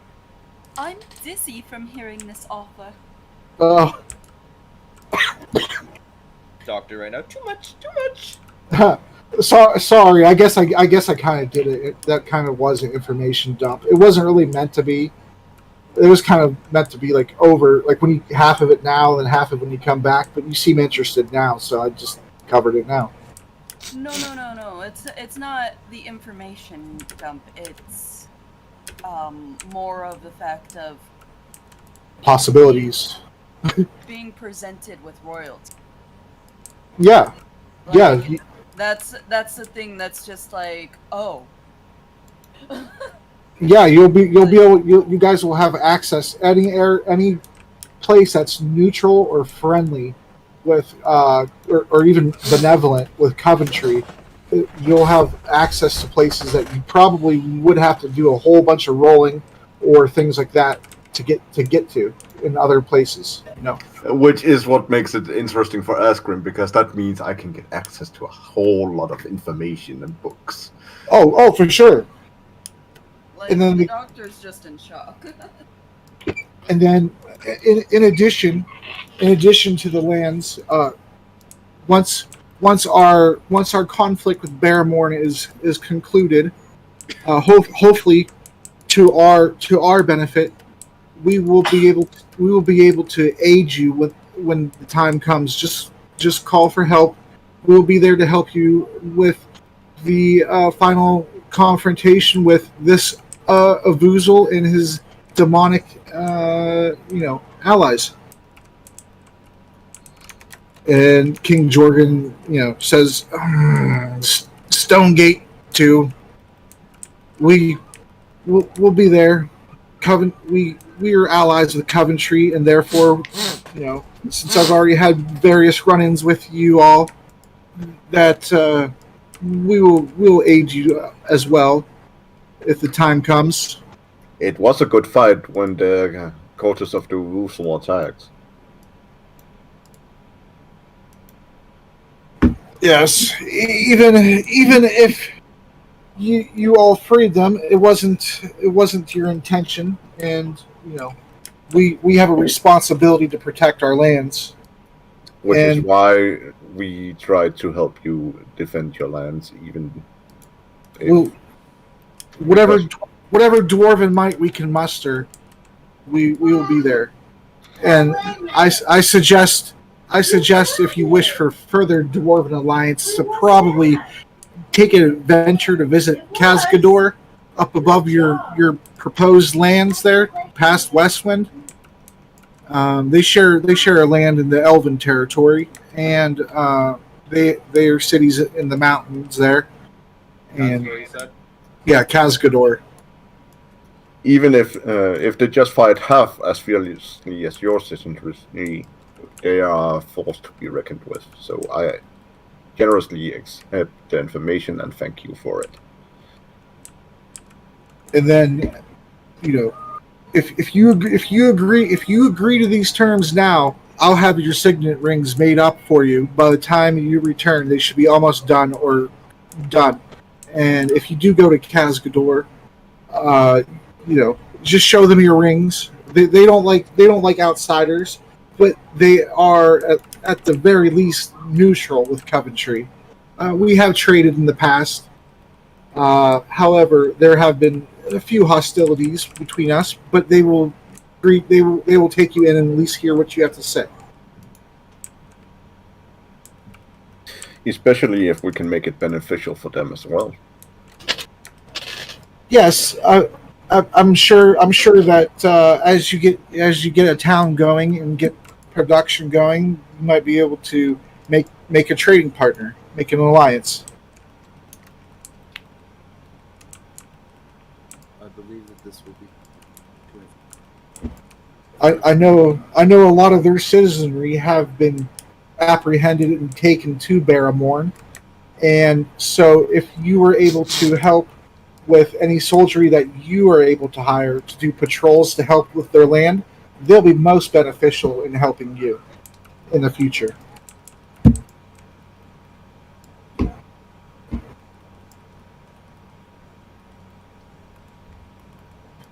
I'm dizzy from hearing this offer. Oh, Doctor right now. Too much. sorry. I guess I kind of did it. That kind of was an information dump. It wasn't really meant to be. It was kind of meant to be like when you half of it now and half of it when you come back. But you seem interested now, so I just covered it now. No. It's not the information dump. It's more of the fact of Possibilities. being presented with royalty. Yeah. Like, Yeah. That's the thing. That's just like, oh. Yeah, you'll be able. You guys will have access any place that's neutral or friendly with or even benevolent with Coventry. You'll have access to places that you probably would have to do a whole bunch of rolling or things like that to get to in other places. Which is what makes it interesting for Askrim, because that means I can get access to a whole lot of information and books. Oh, for sure. Like, And then the doctor's just in shock. And then, in addition to the lands, once our conflict with Barrymore is concluded, hopefully to our benefit, we will be able to aid you when the time comes. Just just call for help. We'll be there to help you with the final confrontation with this Avuzal and his demonic, allies. And King Jorgin, says, Stonegate 2. We'll be there. We are allies of the Coventry, and therefore, since I've already had various run-ins with you all, that we will aid you as well if the time comes. It was a good fight when the Cortes of the Woosel attacked. Yes, even if you all freed them, it wasn't your intention, and we have a responsibility to protect our lands. Which is why we tried to help you defend your lands, even if... whatever dwarven might we can muster, we will be there. And I suggest if you wish for further dwarven alliance to probably take an adventure to visit Khazgador up above your proposed lands there, past Westwind. They share a land in the Elven territory, and they are cities in the mountains there. And That's what he said. yeah, Khazgador. Even if they just fight half as fearlessly as your citizenry, they are forced to be reckoned with. So I generously accept the information and thank you for it. And then, if you agree to these terms now, I'll have your signet rings made up for you. By the time you return, they should be almost done or done. And if you do go to Khazgador, just show them your rings. They don't like outsiders, but they are at the very least neutral with Coventry. We have traded in the past. However, there have been a few hostilities between us, but they will take you in and at least hear what you have to say. Especially if we can make it beneficial for them as well. Yes, I'm sure that as you get a town going and get production going, you might be able to make a trading partner, make an alliance. I believe that this will be good. I know a lot of their citizenry have been apprehended and taken to Barrowmorn, and so if you were able to help with any soldiery that you are able to hire to do patrols to help with their land, they'll be most beneficial in helping you in the future.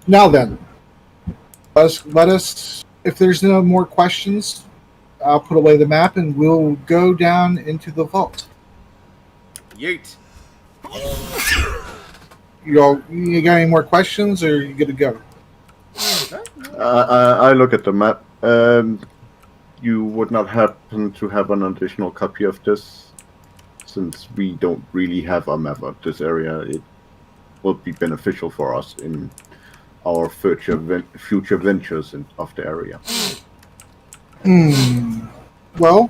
Now then, let us, if there's no more questions, I'll put away the map and we'll go down into the vault. Yeet. You got any more questions, or are you good to go? I look at the map. You would not happen to have an additional copy of this? Since we don't really have a map of this area, it will be beneficial for us in our future ventures of the area. Well,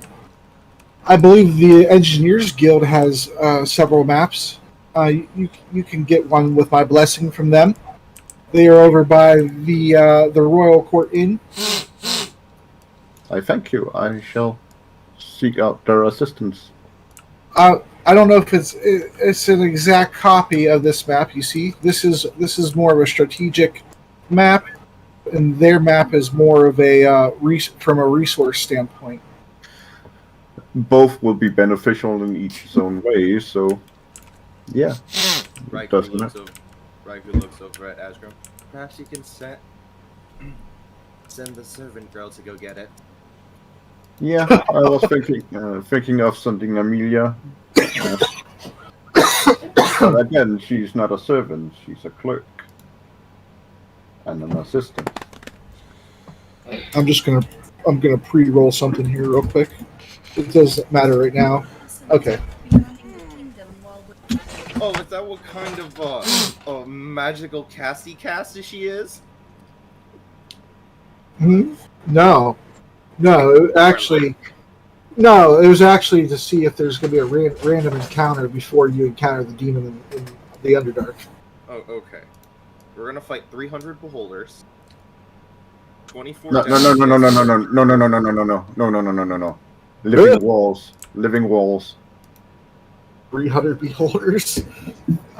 I believe the Engineers Guild has several maps. You can get one with my blessing from them. They are over by the Royal Court Inn. I thank you. I shall seek out their assistance. I don't know if it's an exact copy of this map. You see, this is more of a strategic map, and their map is more of a from a resource standpoint. Both will be beneficial in each own way. So, yeah. Riku looks over at Asgrim. Perhaps you can send the servant girl to go get it. Yeah, I was thinking of sending Amelia. But again, she's not a servant; she's a clerk and an assistant. I'm gonna pre-roll something here real quick. It doesn't matter right now. Okay. Be running the kingdom while we're Oh, is that what kind of magical casty cast she is? Hmm? No. No, actually, no. It was actually to see if there's going to be a random encounter before you encounter the demon in the Underdark. Oh, okay. We're gonna fight 300 beholders. 24 No, no, no, no, no, no, no, no, no, no, no, no, no, no, no, no, no, no, no, no. Living walls. Living walls. 300 beholders.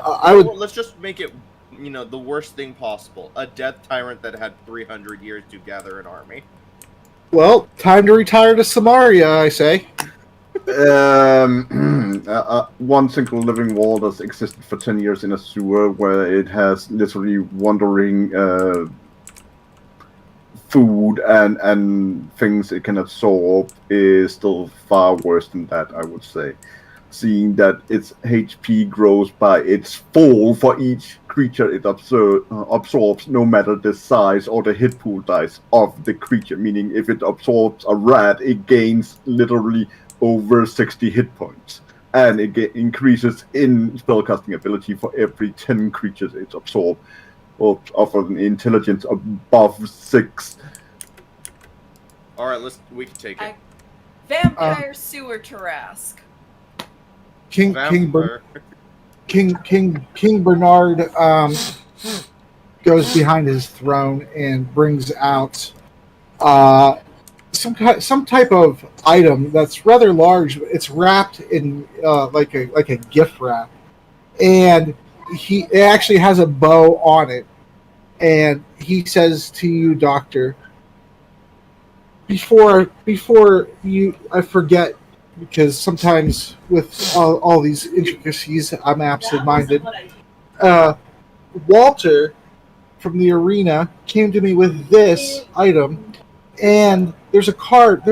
I would. Well, let's just make it, the worst thing possible. A death tyrant that had 300 years to gather an army. Well, time to retire to Samaria, I say. One single living wall that's existed for 10 years in a sewer where it has literally wandering food and things it can absorb is still far worse than that, I would say. Seeing that its HP grows by its fall for each creature it absorbs, no matter the size or the hit pool dice of the creature. Meaning, if it absorbs a rat, it gains literally over 60 hit points. And it increases in spellcasting ability for every 10 creatures it's absorbed, of an intelligence above 6. Alright, we can take it. Vampire sewer Tarask. King Vampire. King Bernard goes behind his throne and brings out some type of item that's rather large. It's wrapped in like a gift wrap, and it actually has a bow on it. And he says to you, Doctor, before you, I forget, because sometimes with all these intricacies, I'm absent-minded. Walter from the arena came to me with this item, and there's a card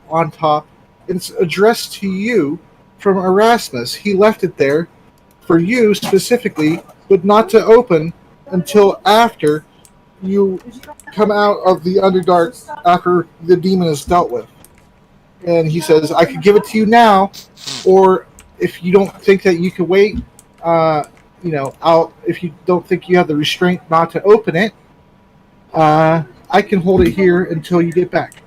on top, and it's addressed to you from Erasmus. He left it there for you specifically, but not to open until after you come out of the Underdark, after the demon is dealt with. And he says, I could give it to you now, or if you don't think that you can wait, if you don't think you have the restraint not to open it, I can hold it here until you get back.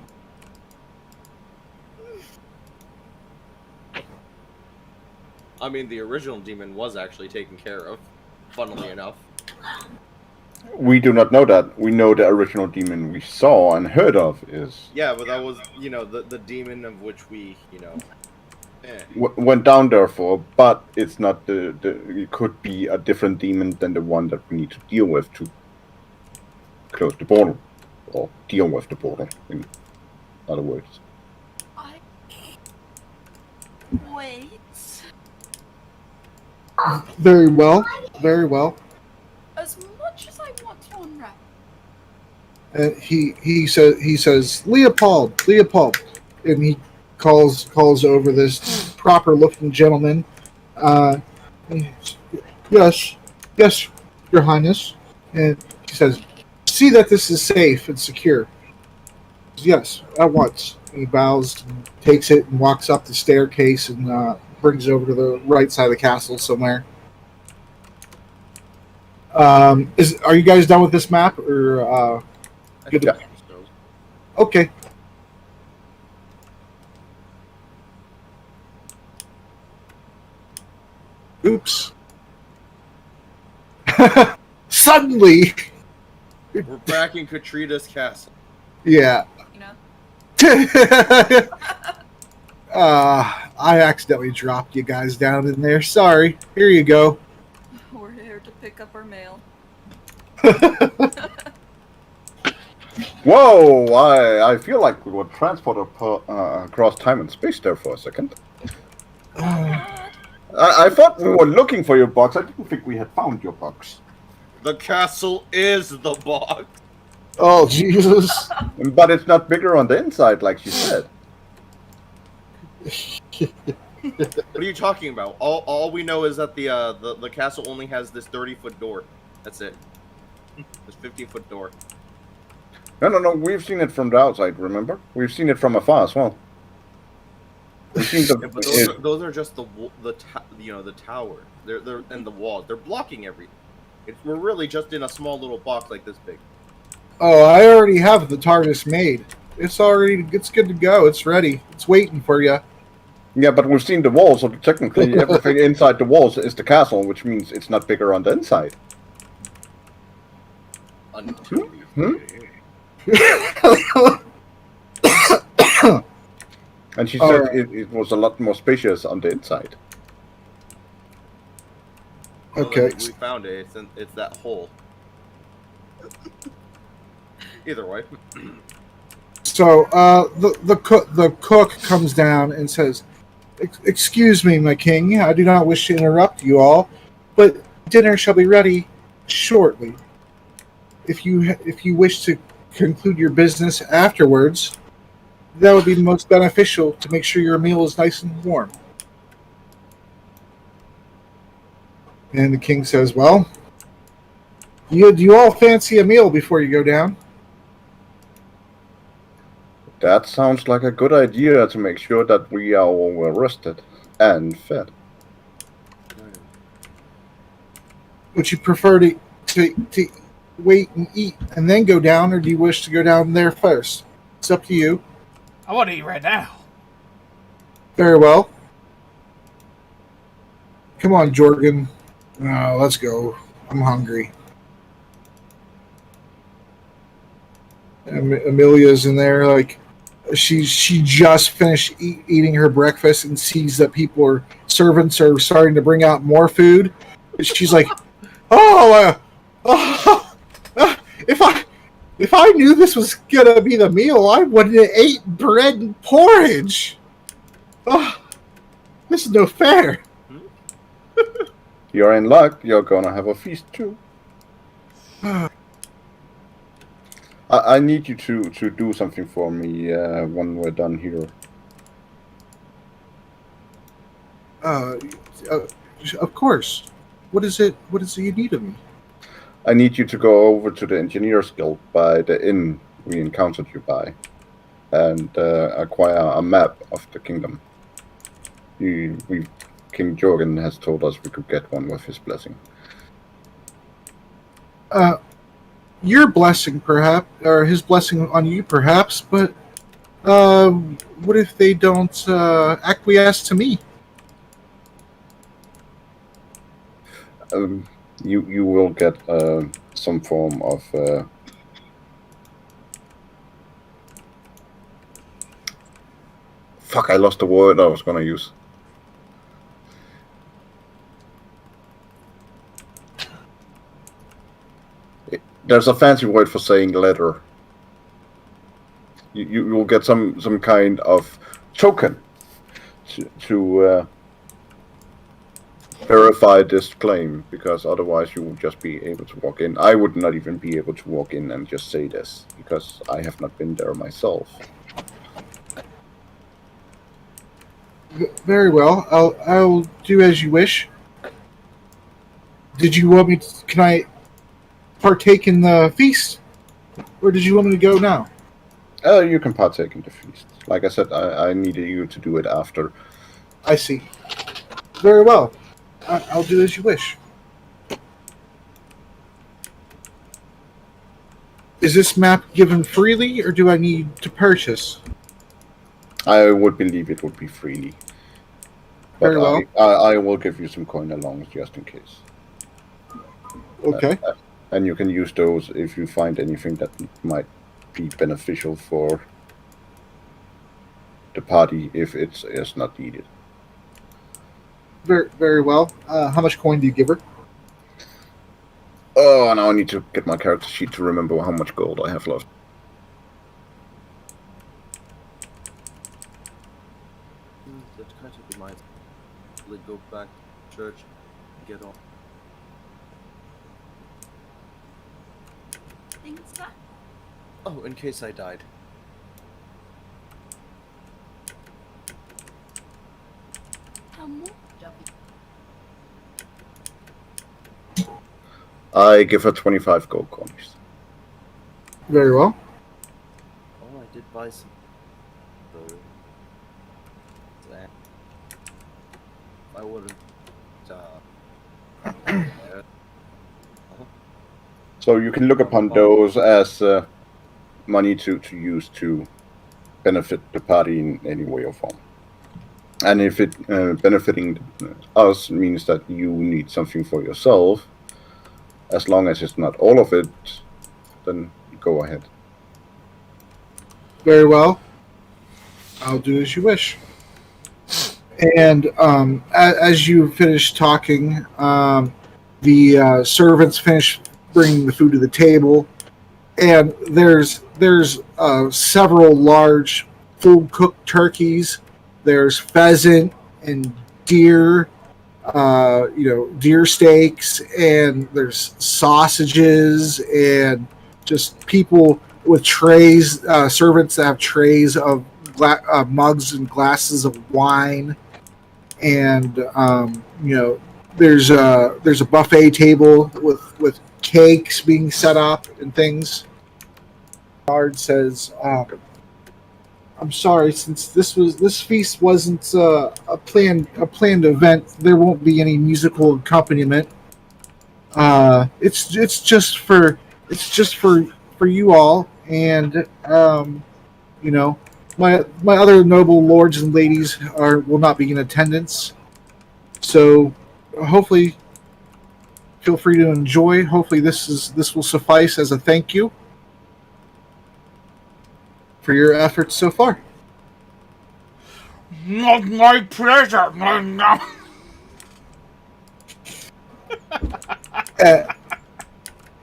I mean, the original demon was actually taken care of, funnily enough. We do not know that. We know the original demon we saw and heard of is... Yeah, but that was, the demon of which we, went down there for, but it's not it could be a different demon than the one that we need to deal with to close the portal, or deal with the portal, in other words. wait. Very well, very well. As much as I want to unwrap, And he says Leopold, and he calls over this proper looking gentleman. Yes, Your Highness. And he says, see that this is safe and secure. Yes, at once. He bows, and takes it, and walks up the staircase and brings it over to the right side of the castle somewhere. Are you guys done with this map, or? Good. Yeah. Okay. Oops. Suddenly. We're back in Katrina's castle. Yeah. I accidentally dropped you guys down in there. Sorry. Here you go. We're here to pick up our mail. Whoa! I feel like we were transported across time and space there for a second. I thought we were looking for your box. I didn't think we had found your box. The castle is the box. Oh, Jesus. But it's not bigger on the inside, like you said. What are you talking about? All we know is that the castle only has this 30-foot door. That's it. This 50-foot door. No. We've seen it from the outside, remember? We've seen it from afar as well. We've seen Yeah, but those are just the tower. They're and the walls. They're blocking everything. We're really just in a small little box like this big. Oh, I already have the TARDIS made. It's good to go. It's ready. It's waiting for you. Yeah, but we've seen the walls, so technically everything inside the walls is the castle, which means it's not bigger on the inside. Until And she All said right. it was a lot more spacious on the inside. Okay. we found it. It's that hole. Either way. So the cook comes down and says, "Excuse me, my king. I do not wish to interrupt you all, but dinner shall be ready shortly. If you wish to conclude your business afterwards, that would be most beneficial to make sure your meal is nice and warm." And the king says, "Well, do you all fancy a meal before you go down?" That sounds like a good idea to make sure that we are all well rested and fed. Would you prefer to wait and eat and then go down, or do you wish to go down there first? It's up to you. I want to eat right now. Very well. Come on, Jorgin. Let's go. I'm hungry. Amelia's in there, like she just finished eating her breakfast and sees that servants are starting to bring out more food. She's like, if I knew this was gonna be the meal, I wouldn't have ate bread and porridge. Oh, this is no fair. You're in luck. You're gonna have a feast too. I need you to do something for me when we're done here. Of course. What is it you need of me? I need you to go over to the Engineers Guild by the inn we encountered you by, and acquire a map of the kingdom. King Jorgin has told us we could get one with his blessing. Your blessing, perhaps, or his blessing on you, perhaps, but what if they don't acquiesce to me? You will get some form of fuck, I lost the word I was gonna use. There's a fancy word for saying letter. You will get some kind of token to verify this claim, because otherwise you will just be able to walk in. I would not even be able to walk in and just say this, because I have not been there myself. Very well. I'll do as you wish. Did you want me to, can I partake in the feast? Or did you want me to go now? You can partake in the feast. Like I said, I needed you to do it after. I see. Very well. I'll do as you wish. Is this map given freely, or do I need to purchase? I would believe it would be freely. But Very well. I will give you some coin along just in case. Okay. And you can use those if you find anything that might be beneficial for the party if it is not needed. Very, very well. How much coin do you give her? Oh, now I need to get my character sheet to remember how much gold I have left. That kind of reminds me. Let's go back to church and get on. Things that Oh, in case I died. how more W. I give her 25 gold coins. Very well. Oh, I did buy some. Though. I wouldn't. So you can look upon those as money to use to benefit the party in any way or form. And if it benefiting us means that you need something for yourself, as long as it's not all of it, then go ahead. Very well. I'll do as you wish. And as you finish talking, the servants finish bringing the food to the table, and there's several large full cooked turkeys. There's pheasant and deer, deer steaks, and there's sausages, and just people with trays, servants that have trays of mugs and glasses of wine, and there's a buffet table with cakes being set up and things. Bard says, "I'm sorry, since this feast wasn't a planned event, there won't be any musical accompaniment. It's just for you all, and my other noble lords and ladies will not be in attendance. So hopefully, feel free to enjoy. Hopefully, this will suffice as a thank you for your efforts so far." Not my pleasure.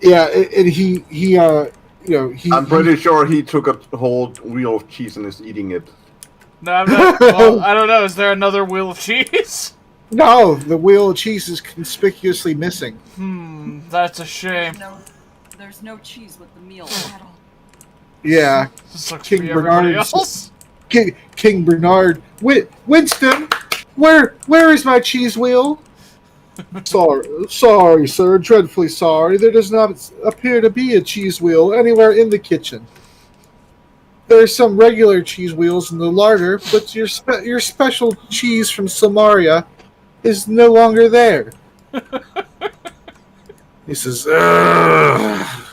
Yeah, and he I'm pretty sure he took a whole wheel of cheese and is eating it. No, I'm not. Well, I don't know. Is there another wheel of cheese? No, the wheel of cheese is conspicuously missing. That's a shame. There's no cheese with the meal at all. Yeah, This looks King to be everybody Bernard's- else. King Bernard, Winston, where is my cheese wheel? Sorry, sir, dreadfully sorry. There does not appear to be a cheese wheel anywhere in the kitchen. There's some regular cheese wheels in the larder, but your special cheese from Samaria is no longer there. He says, "Ugh.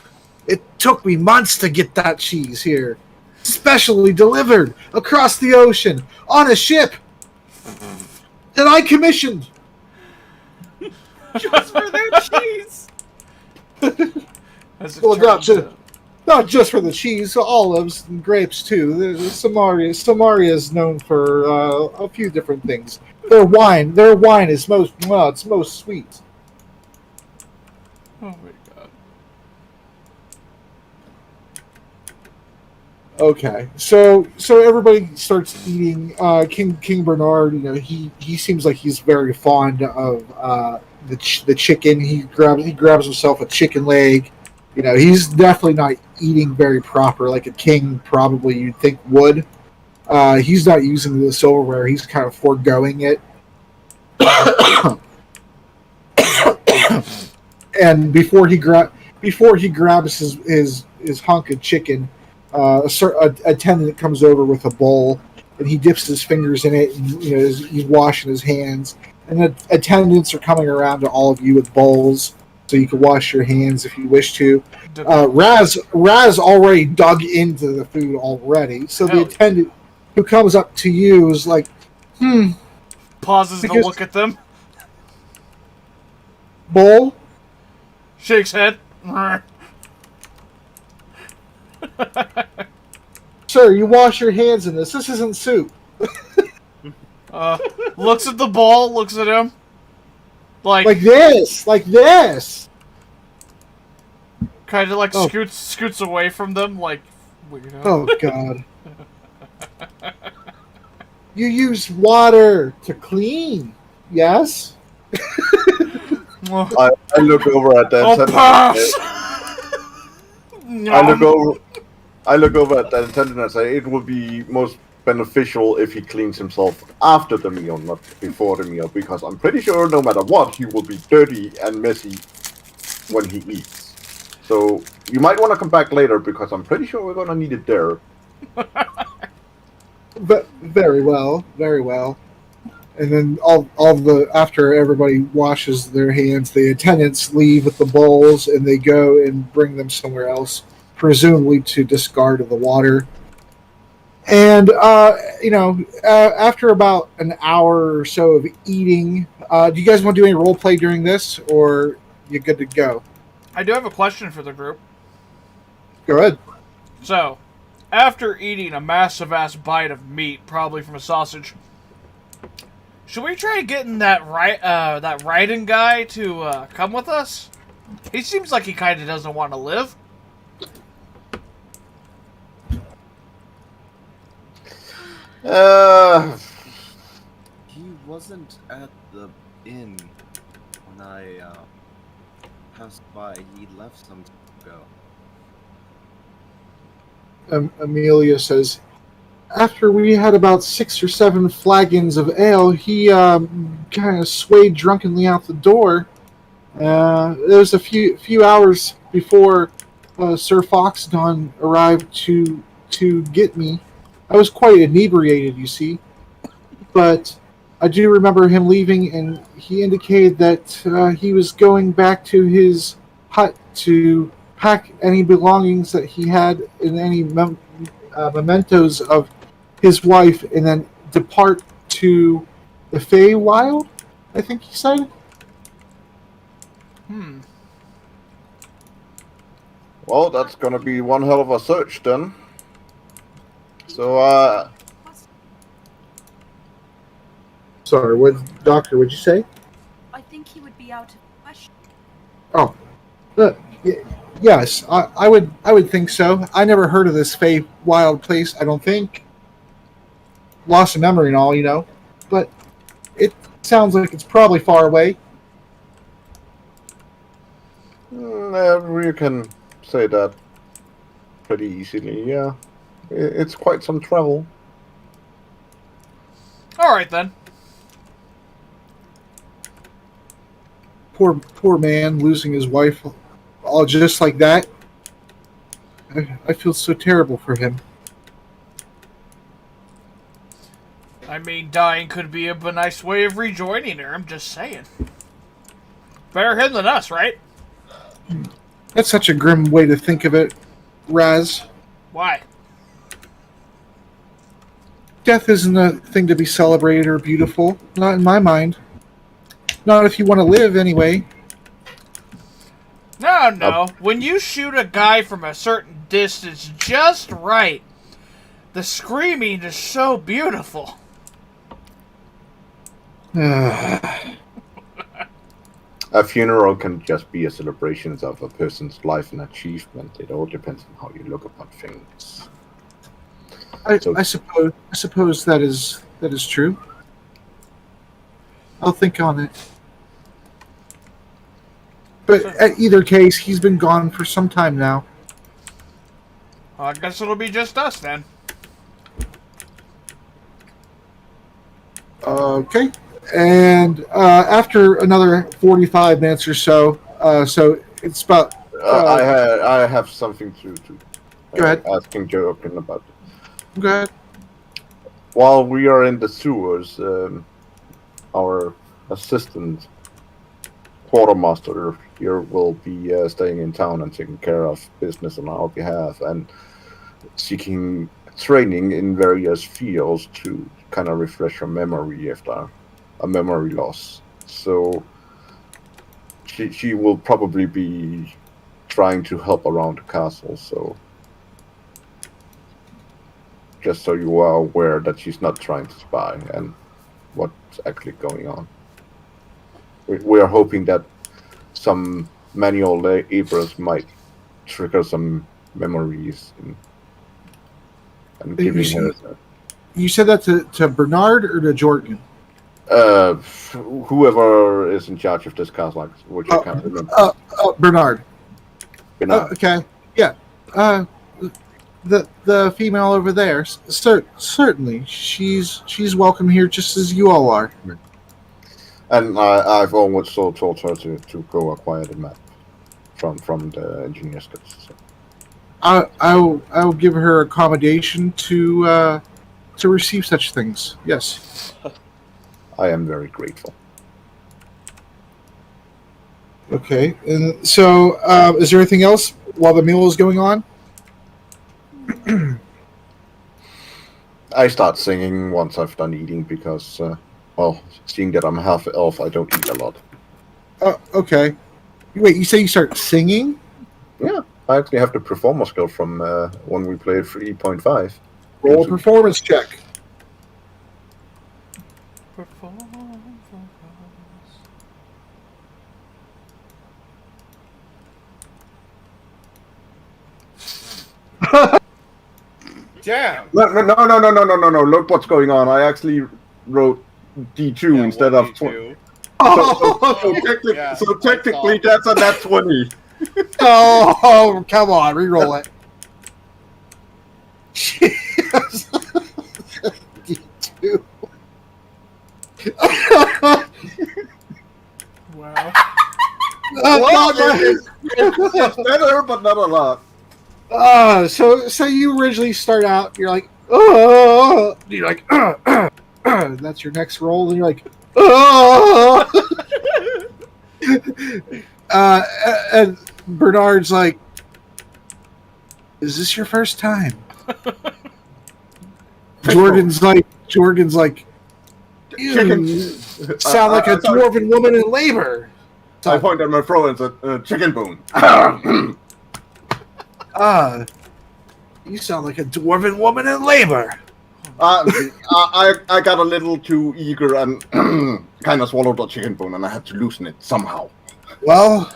It took me months to get that cheese here. Specially delivered across the ocean on a ship that I commissioned." Just for their cheese. As it Well, turns not just for the cheese, olives and grapes too. Samaria is known for a few different things. Their wine is it's most sweet. oh my god. Okay, so everybody starts eating. King Bernard, he seems like he's very fond of the chicken. He grabs himself a chicken leg. He's definitely not eating very proper, like a king probably you'd think would. He's not using the silverware. He's kind of foregoing it. And before he grabs his hunk of chicken, a attendant comes over with a bowl, and he dips his fingers in it, and he's washing his hands. And the attendants are coming around to all of you with bowls, so you can wash your hands if you wish to. Raz already dug into the food already, so the attendant who comes up to you is like, Pauses to look at them. bowl? Shakes head. Sir, you wash your hands in this. This isn't soup. Looks at the bowl, looks at him. Like this. Kind of like Oh. scoots away from them, like weirdo. Oh, God. You use water to clean, yes? Well, I look over at the I'll attendant. pass. I look over at the attendant and say it would be most beneficial if he cleans himself after the meal, not before the meal, because I'm pretty sure no matter what, he will be dirty and messy when he eats. So you might want to come back later, because I'm pretty sure we're going to need it there. But very well, very well. And then after everybody washes their hands, the attendants leave with the bowls and they go and bring them somewhere else, presumably to discard of the water. And after about an hour or so of eating, do you guys want to do any role play during this, or you good to go? I do have a question for the group. Go ahead. So, after eating a massive ass bite of meat, probably from a sausage, should we try getting that Raiden guy to come with us? He seems like he kind of doesn't want to live. He wasn't at the inn when I passed by. He left some time ago. Amelia says, after we had about 6 or 7 flagons of ale, he kind of swayed drunkenly out the door. It was a few hours before Sir Foxdon arrived to get me. I was quite inebriated, you see, but I do remember him leaving, and he indicated that he was going back to his hut to pack any belongings that he had and any mementos of his wife, and then depart to the Feywild, I think he said. Well, that's gonna be one hell of a search then. So, Sorry, Doctor, what'd you say? I think he would be out of question. Oh, yes, I would think so. I never heard of this Feywild place, I don't think. Lost of memory and all, but it sounds like it's probably far away. you can say that pretty easily, yeah. It's quite some travel. Alright then. Poor man losing his wife all just like that. I feel so terrible for him. I mean, dying could be a nice way of rejoining her, I'm just saying. Better him than us, right? That's such a grim way to think of it, Raz. Why? Death isn't a thing to be celebrated or beautiful. Not in my mind. Not if you want to live, anyway. No. When you shoot a guy from a certain distance just right, the screaming is so beautiful. A funeral can just be a celebration of a person's life and achievement. It all depends on how you look upon things. I suppose that is true. I'll think on it. But at either case, he's been gone for some time now. Well, I guess it'll be just us then. Okay. And after another 45 minutes or so, so it's about... I have something to go ahead. Asking Jorgin about. Go ahead. While we are in the sewers, our assistant quartermaster here will be staying in town and taking care of business on our behalf and seeking training in various fields to kind of refresh her memory after a memory loss. So she will probably be trying to help around the castle, so just so you are aware that she's not trying to spy and what's actually going on. We are hoping that some manual labors might trigger some memories and giving her... You said that to Bernard or to Jorgin? Whoever is in charge of this castle, which I can't remember. Bernard. Bernard. Okay, yeah. The female over there, certainly, she's welcome here just as you all are. And I've also told her to go acquire the map from the engineer's kits. So. I'll give her accommodation to receive such things. Yes. I am very grateful. Okay, and so is there anything else while the meal is going on? I start singing once I've done eating because, well, seeing that I'm half elf, I don't eat a lot. Okay. Wait, you say you start singing? Yeah, I actually have the performer skill from when we played 3.5. Roll a performance check. Damn. No. Look what's going on. I actually wrote D2 instead of 20. So technically that's a nat 20. Oh, come on, reroll it. Jeez. D2. Wow. It's better, but not a lot. So you originally start out, you're like, oh, you're like, that's your next roll, and you're like, oh. And Bernard's like, is this your first time? Jordan's like, you sound like a dwarven woman in labor. I point at my throat and said, chicken bone. You sound like a dwarven woman in labor. I got a little too eager and kind of swallowed the chicken bone, and I had to loosen it somehow. Well,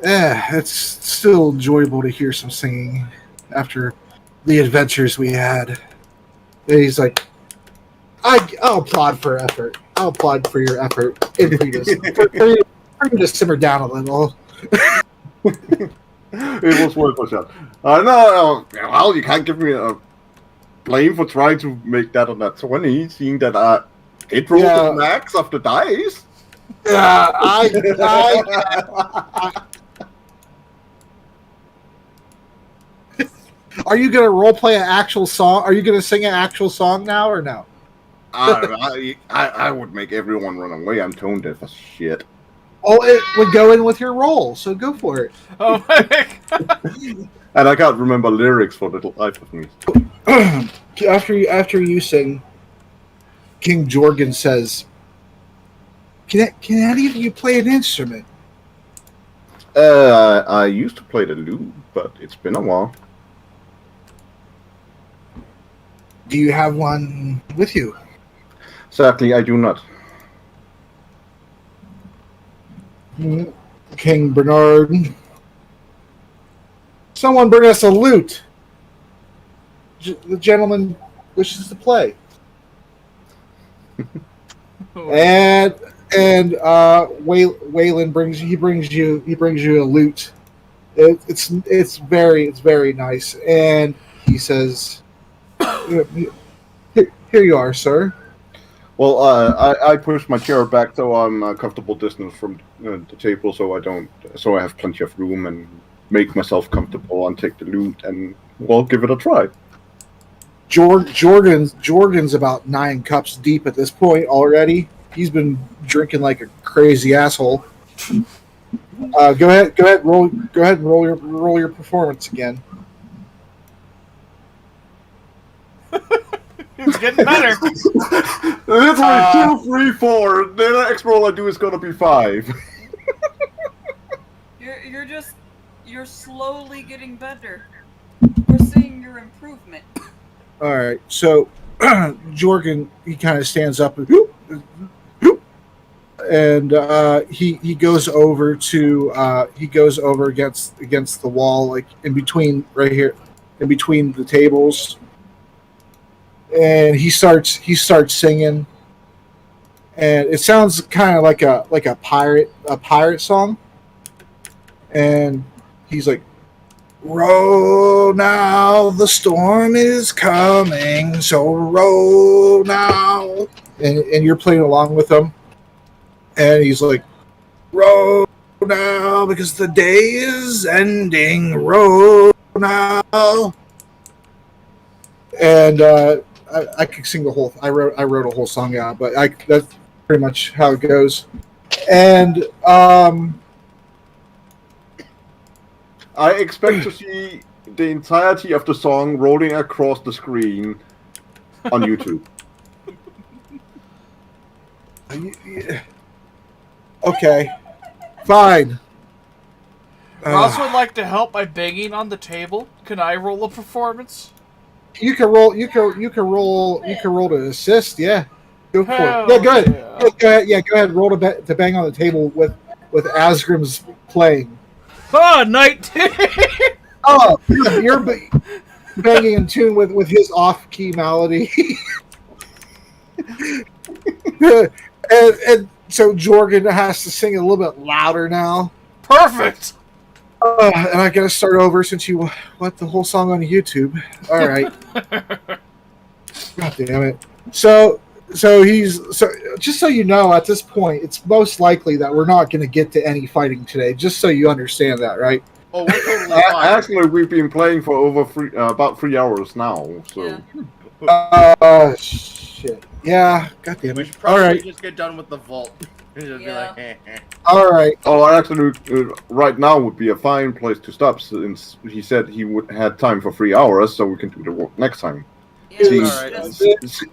it's still enjoyable to hear some singing after the adventures we had. And he's like, I'll applaud for effort. I'll applaud for your effort. For you to simmer down a little. It was worth a shot. No, well, you can't give me a blame for trying to make that on that 20, seeing that I did roll the max of the dice. Are you going to roleplay an actual song? Are you going to sing an actual song now or no? I would make everyone run away. I'm tone deaf as shit. Oh, it would go in with your roll, so go for it. Oh my god. And I can't remember lyrics for the life of me. After you sing, King Jorgin says, Can any of you play an instrument? I used to play the lute, but it's been a while. Do you have one with you? Sadly, I do not. King Bernard. Someone bring us a lute. The gentleman wishes to play. and Waylon brings you a lute. It's very nice, and he says, "Here you are, sir." Well, I push my chair back so I'm a comfortable distance from the table, so I have plenty of room, and make myself comfortable and take the lute, and well, give it a try. Jordan's about 9 cups deep at this point already. He's been drinking like a crazy asshole. Go ahead, roll your performance again. It's getting better. It's like 2, 3, 4. The next roll I do is gonna be 5. You're slowly getting better. We're seeing your improvement. All right, so Jorgen, he kind of stands up and he goes over against the wall, like in between right here, in between the tables, and he starts singing, and it sounds kind of like a pirate song, and he's like, row now, the storm is coming, so row now. And you're playing along with him. And he's like, row now, because the day is ending, row now. And I could sing the whole. I wrote a whole song out, but that's pretty much how it goes. And I expect to see the entirety of the song rolling across the screen on YouTube. Okay, fine. Ross would like to help by banging on the table. Can I roll a performance? You can roll. You can roll to assist. Yeah, go for Hell it. Yeah, go ahead. yeah. Yeah, go ahead. Yeah, go ahead. Roll to bang on the table with Asgrim's playing. Oh, 19! Oh, you're banging in tune with his off-key melody. and so Jorgin has to sing a little bit louder now. Perfect! And I gotta start over since you let the whole song on YouTube. All right. God damn it. So just so you know, at this point, it's most likely that we're not going to get to any fighting today. Just so you understand that, right? Oh, we're totally fine. Actually, we've been playing for over about 3 hours now. So Shit. Yeah. God damn We it. should All probably right. just get done with the vault. And just Yeah. be like, All right. Oh, actually, right now would be a fine place to stop since he said he would had time for 3 hours, so we can do the work next time. Yeah, See, Alright. just-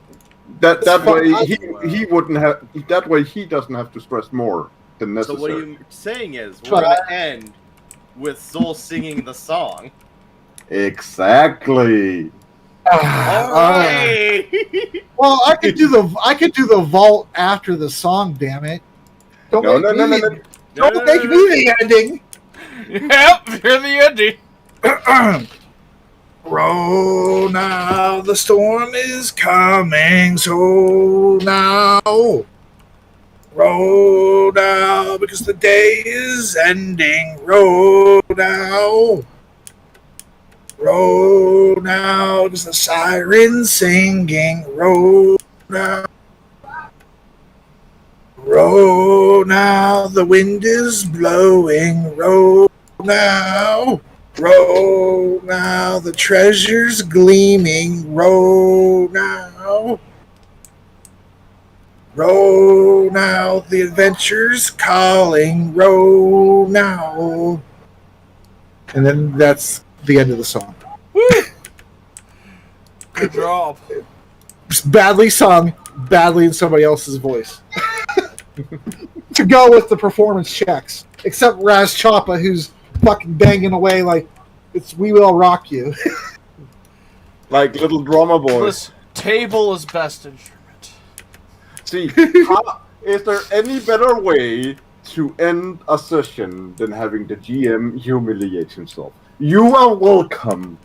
that way fine. he wouldn't have. That way he doesn't have to stress more than So necessary. what you're saying is we're Try. gonna end with Soul singing the song. Exactly. Alright! Well, I could do the vault after the song. Damn it! Don't No, make no, me. no, no, no. Don't make me the ending. Yep, you're the ending. Row now, the storm is coming, so now. Row now, because the day is ending. Row now. Row now, because the siren's singing. Row now. Row now, the wind is blowing. Row now. Row now, the treasure's gleaming. Row now. Row now, the adventure's calling. Row now. And then that's the end of the song. Good job. It's badly sung, badly in somebody else's voice. To go with the performance checks. Except Raz Choppa, who's fucking banging away like it's We Will Rock You. Like little drummer boy. This table is best instrument. See, is there any better way to end a session than having the GM humiliate himself? You are welcome